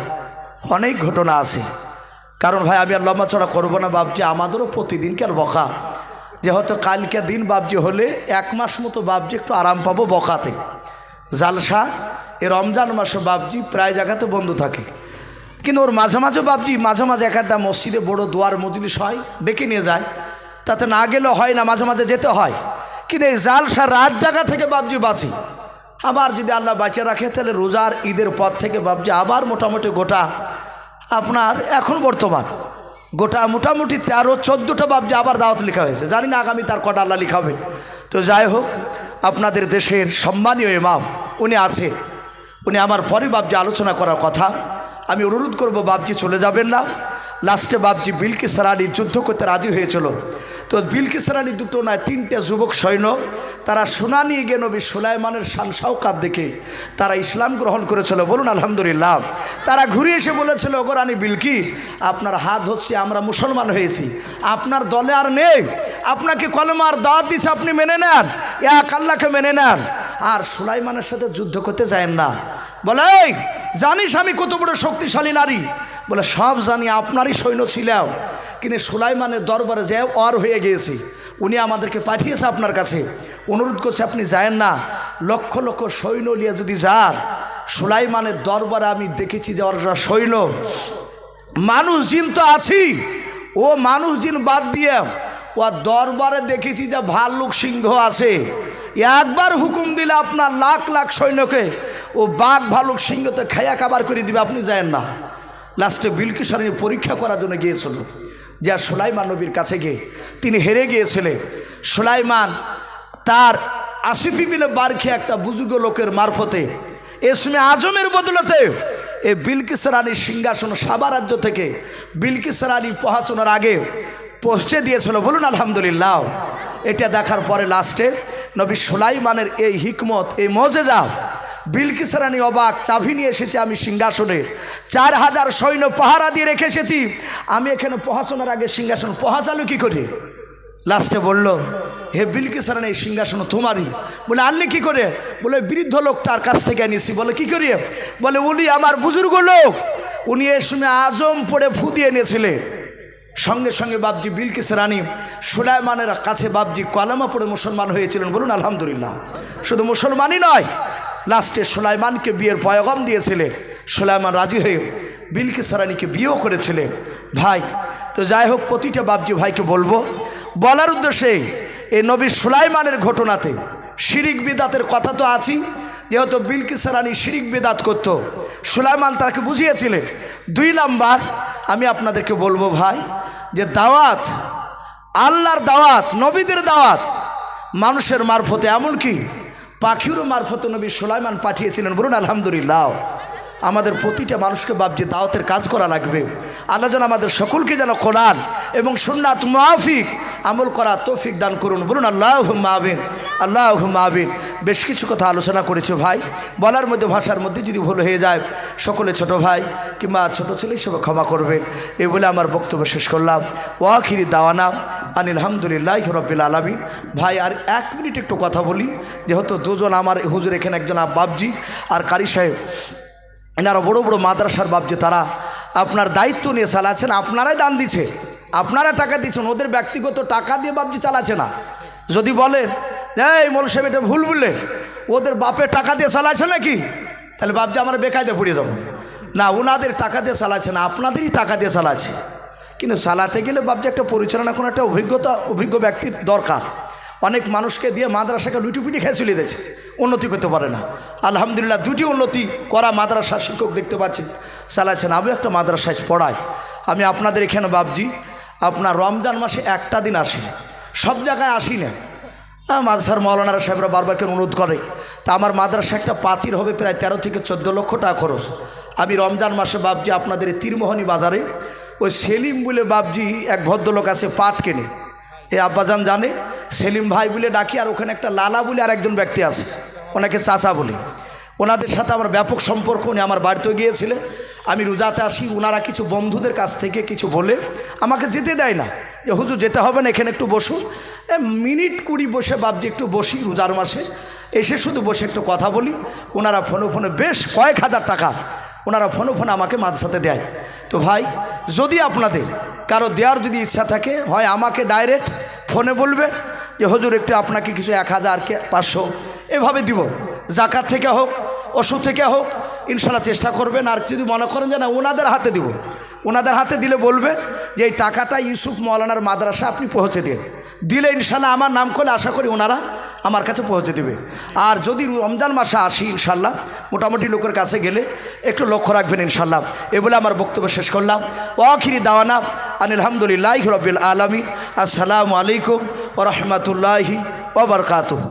অনেক ঘটনা আছে, কারণ ভাই আমি আর লম্বা চড়া করবো না বাবজি, আমাদেরও প্রতিদিনকার বকা যে হয়তো কালকে দিন বাবজি হলে 1 মাস মতো বাবজি একটু আরাম পাবো বকাতে। জালসা এ রমজান মাসে বাবজি প্রায় জায়গাতে বন্ধ থাকে, কিন্তু ওর মাঝে মাঝে বাবজি মাঝে মাঝে এক একটা মসজিদে বড় দোয়ার মজলিস হয়, ডেকে নিয়ে যায়, তাতে না গেলেও হয় না, মাঝে মাঝে যেতে হয়। কিন্তু এই জালসা রাত জায়গা থেকে বাবজি বাঁচি। আবার যদি আল্লাহ বাঁচিয়ে রাখে তাহলে রোজার ঈদের পর থেকে বাবজি আবার মোটামুটি গোটা আপনার এখন বর্তমান গোটা মোটামুটি 13-14টা বাবজি আবার দাওয়াত লেখা হয়েছে। জানি না আগামী তার কটা আল্লাহ লিখাবে। তো যাই হোক, আপনাদের দেশের সম্মানীয় ইমাম উনি আছে, উনি আমার পরে বাবজি আলোচনা করার কথা। আমি অনুরোধ করব বাবজি চলে যাবেন না। লাস্টে বাবজি বিলকিস রানী যুদ্ধ করতে রাজি হয়েছিল। তো বিলকিস রানী 2টো নয় 3টে যুবক সৈন্য তারা সোনা নিয়ে গিয়ে নবী সুলাইমানের শান শাওকাত দেখে তারা ইসলাম গ্রহণ করেছিল। বলুন আলহামদুলিল্লাহ। তারা ঘুরে এসে বলেছিল, ওগো রানী বিলকিস, আপনার হাত হচ্ছে আমরা মুসলমান হয়েছি, আপনার দলে আর নেই, আপনাকে কলেমার দাওয়াত দিছে, আপনি মেনে নেন, এক আল্লাহকে মেনে নেন, আর সুলাইমানের সাথে যুদ্ধ করতে যায়েন না। বলে জানিস আমি কত বড় শক্তিশালী নারী? বলে সব জানি, আপনারই সৈন্য ছিলাম, কিন্তু সুলাইমানের দরবারে যে অর হয়ে গিয়েছে, উনি আমাদেরকে পাঠিয়েছে আপনার কাছে, অনুরোধ করছে আপনি যায়েন না। লক্ষ লক্ষ সৈন্য নিয়ে যদি যান, সুলাইমানের দরবারে আমি দেখেছি যে ওর সৈন্য মানুষ জিন তো আছি, ও মানুষ জিন বাদ দিয়ে ও দরবারে দেখেছি যে ভাল্লুক সিংহ আছে। একবার হুকুম দিলে আপনার লাখ লাখ সৈন্যকে ও বাঘ ভাল্লুক সিংহতে খায়া কাবার করে দিবে, আপনি যায়েন না। লাস্টে বিলকিস রানী পরীক্ষা করার জন্য গিয়েছিল, যা সুলাইমান নবীর কাছে গিয়ে তিনি হেরে গিয়েছিলেন। সুলাইমান তার আসিফি বিলে বারখে একটা বুজুর্গ লোকের মারফতে ইসমে আজমের বদলতে এই বিলকিস রানীর সিংহাসন সাবা রাজ্য থেকে বিলকিস রানী প্রহাসনের আগে পৌঁছে দিয়েছিল। বলুন আলহামদুলিল্লাহ। এটা দেখার পরে লাস্টে নবী সুলাইমানের এই হিকমত, এই মজেজা, বিলকিস রানী অবাক, চাবি নিয়ে এসেছে আমি সিংহাসনে, 4000 সৈন্য পাহারা দিয়ে রেখে এসেছি, আমি এখানে প্রহাসনের আগে সিংহাসন প্রহাসালো কী করে? লাস্টে বলল, হে বিলকিস রানী এই সিংহাসন তোমারই। বলে আনলি কী করে? বলে বৃদ্ধ লোকটার কাছ থেকে আনিয়েছি। বলে কী করি? বলে উনি আমার বুজুর্গ লোক, উনি এ সময় আজম পড়ে ফু দিয়ে এনেছিলেন। সঙ্গে সঙ্গে বাবজি বিলকিস রানী সুলাইমানের কাছে বাবজি কলেমা পড়ে মুসলমান হয়েছিলেন। বলুন আলহামদুলিল্লাহ। শুধু মুসলমানই নয়, লাস্টে সুলাইমানকে বিয়ের পয়গাম দিয়েছিলেন। সুলাইমান রাজি হয়ে বিলকিস রানীকে বিয়েও করেছিলেন। ভাই তো যাই হোক, প্রতিটা বাবজি ভাইকে বলবো, বলার উদ্দেশ্যে এই নবী সুলাইমানের ঘটনাতে শিরিক বিদাতের কথা তো আছেই, যেহেতু বিলকিস রানী শিরিক বিদাত করতো, সুলাইমান তাকে বুঝিয়েছিলেন। 2 নাম্বার আমি আপনাদেরকে বলবো ভাই, যে দাওয়াত, আল্লাহর দাওয়াত, নবীদের দাওয়াত মানুষের মারফতে, এমনকি পাখিরও মারফতে নবী সুলাইমান পাঠিয়েছিলেন। বলুন আলহামদুলিল্লাহ। আমাদের প্রতিটা মানুষকে বাপজি দাওয়াতের কাজ করা লাগবে। আল্লাহ যেন আমাদের সকলকে যেন কোরআন এবং সুন্নাত মুআফিক আমল করা তৌফিক দান করুন। বলুন আল্লাহুম্মা আমিন, আল্লাহুম্মা আমিন। বেশ কিছু কথা আলোচনা করেছে ভাই, বলার মধ্যে ভাষার মধ্যে যদি ভুল হয়ে যায় সকলে ছোট ভাই কিংবা ছোট ছেলে হিসেবে ক্ষমা করবেন, এই বলে আমার বক্তব্য শেষ করলাম। ওয়াখিরি দাওয়ানা আনিল হামদুলিল্লাহি রাব্বিল আলামিন। ভাই আর 1 মিনিট একটু কথা বলি, যেহেতু দুজন আমার হুজুর এখানে, একজন বাবজি আর কারি সাহেব, এনারা বড় বড় মাদ্রাসার বাবজি, তারা আপনার দায়িত্ব নিয়ে চালাচ্ছেন। আপনারাই দান দিচ্ছে, আপনারা টাকা দিচ্ছেন, ওদের ব্যক্তিগত টাকা দিয়ে বাবজি চালাচ্ছে না। যদি বলেন এই মৌলভী সাহেব এটা ভুল বললেন, ওদের বাপের টাকা দিয়ে চালাচ্ছে নাকি, তাহলে বাবজি আমরা বেকায়দে পড়ে যাব না। ওনাদের টাকা দিয়ে চালাচ্ছে না, আপনাদেরই টাকা দিয়ে চালাচ্ছে। কিন্তু চালাতে গেলে বাবজি একটা পরিচালনা কোনো একটা অভিজ্ঞ ব্যক্তির দরকার। অনেক মানুষকে দিয়ে মাদ্রাসাকে লুটিপুটি খেয়ে চলে দিয়েছে, উন্নতি করতে পারে না। আলহামদুলিল্লাহ 2টি উন্নতি করা মাদ্রাসা শিক্ষক দেখতে পাচ্ছি চালাচ্ছেন। আমিও একটা মাদ্রাসায় পড়াই। আমি আপনাদের এখানে বাবজি আপনার রমজান মাসে একটা দিন আসি, সব জায়গায় আসি না। মাদ্রাসার মৌলানারা সাহেবরা বারবার করে অনুরোধ করে। তা আমার মাদ্রাসা একটা প্রাচীর হবে প্রায় 13 থেকে 14 লক্ষ টাকা খরচ। আমি রমজান মাসে বাবজি আপনাদের এই তীরমোহনী বাজারে ওই সেলিম বলে বাবজি এক ভদ্রলোক আছে, পাট কেনে, এ আব্বাজান জানে, সেলিম ভাই বলে ডাকি। আর ওখানে একটা লালা বলে আর একজন ব্যক্তি আছে, ওনাকে চাচা বলি। ওনাদের সাথে আমার ব্যাপক সম্পর্ক। উনি আমার বাড়িতেও গিয়েছিলেন। আমি রোজাতে আসি, ওনারা কিছু বন্ধুদের কাছ থেকে কিছু বলে আমাকে যেতে দেয় না, যে হুজুর যেতে হবে না, এখানে একটু বসুন। মিনিট 20 বসে বাবজি একটু বসি রোজার মাসে, এসে শুধু বসে একটু কথা বলি। ওনারা ফোনে বেশ কয়েক হাজার টাকা ওনারা ফোনে আমাকে মাদ্রাসাতে দেয়। তো ভাই যদি আপনাদের কারো দেওয়ার যদি ইচ্ছা থাকে, হয় আমাকে ডাইরেক্ট ফোনে বলবে যে হুজুর একটু আপনাকে কিছু 1000 কে 500 এভাবে দিব, জাকাত থেকে হোক ওষুধ থেকে হোক, ইনশাল্লাহ চেষ্টা করবেন। আর যদি মনে করেন যে না ওনাদের হাতে দিব, ওনাদের হাতে দিলে বলবে যে এই টাকাটা ইউসুফ মৌলানার মাদ্রাসা আপনি পৌঁছে দিন, দিলে ইনশাল্লাহ আমার নাম করলে আশা করি ওনারা আমার কাছে পৌঁছে দেবে। আর যদি রমজান মাসে আসি ইনশাল্লাহ মোটামুটি লোকের কাছে গেলে একটু লক্ষ্য রাখবেন ইনশাল্লাহ। এ বলে আমার বক্তব্য শেষ করলাম। ওয়াখিরি দাওয়ানা আনিল হামদুলিল্লাহি রাব্বিল আলামিন। আসসালামু আলাইকুম ওয়া রাহমাতুল্লাহি ওয়া বারাকাতুহু।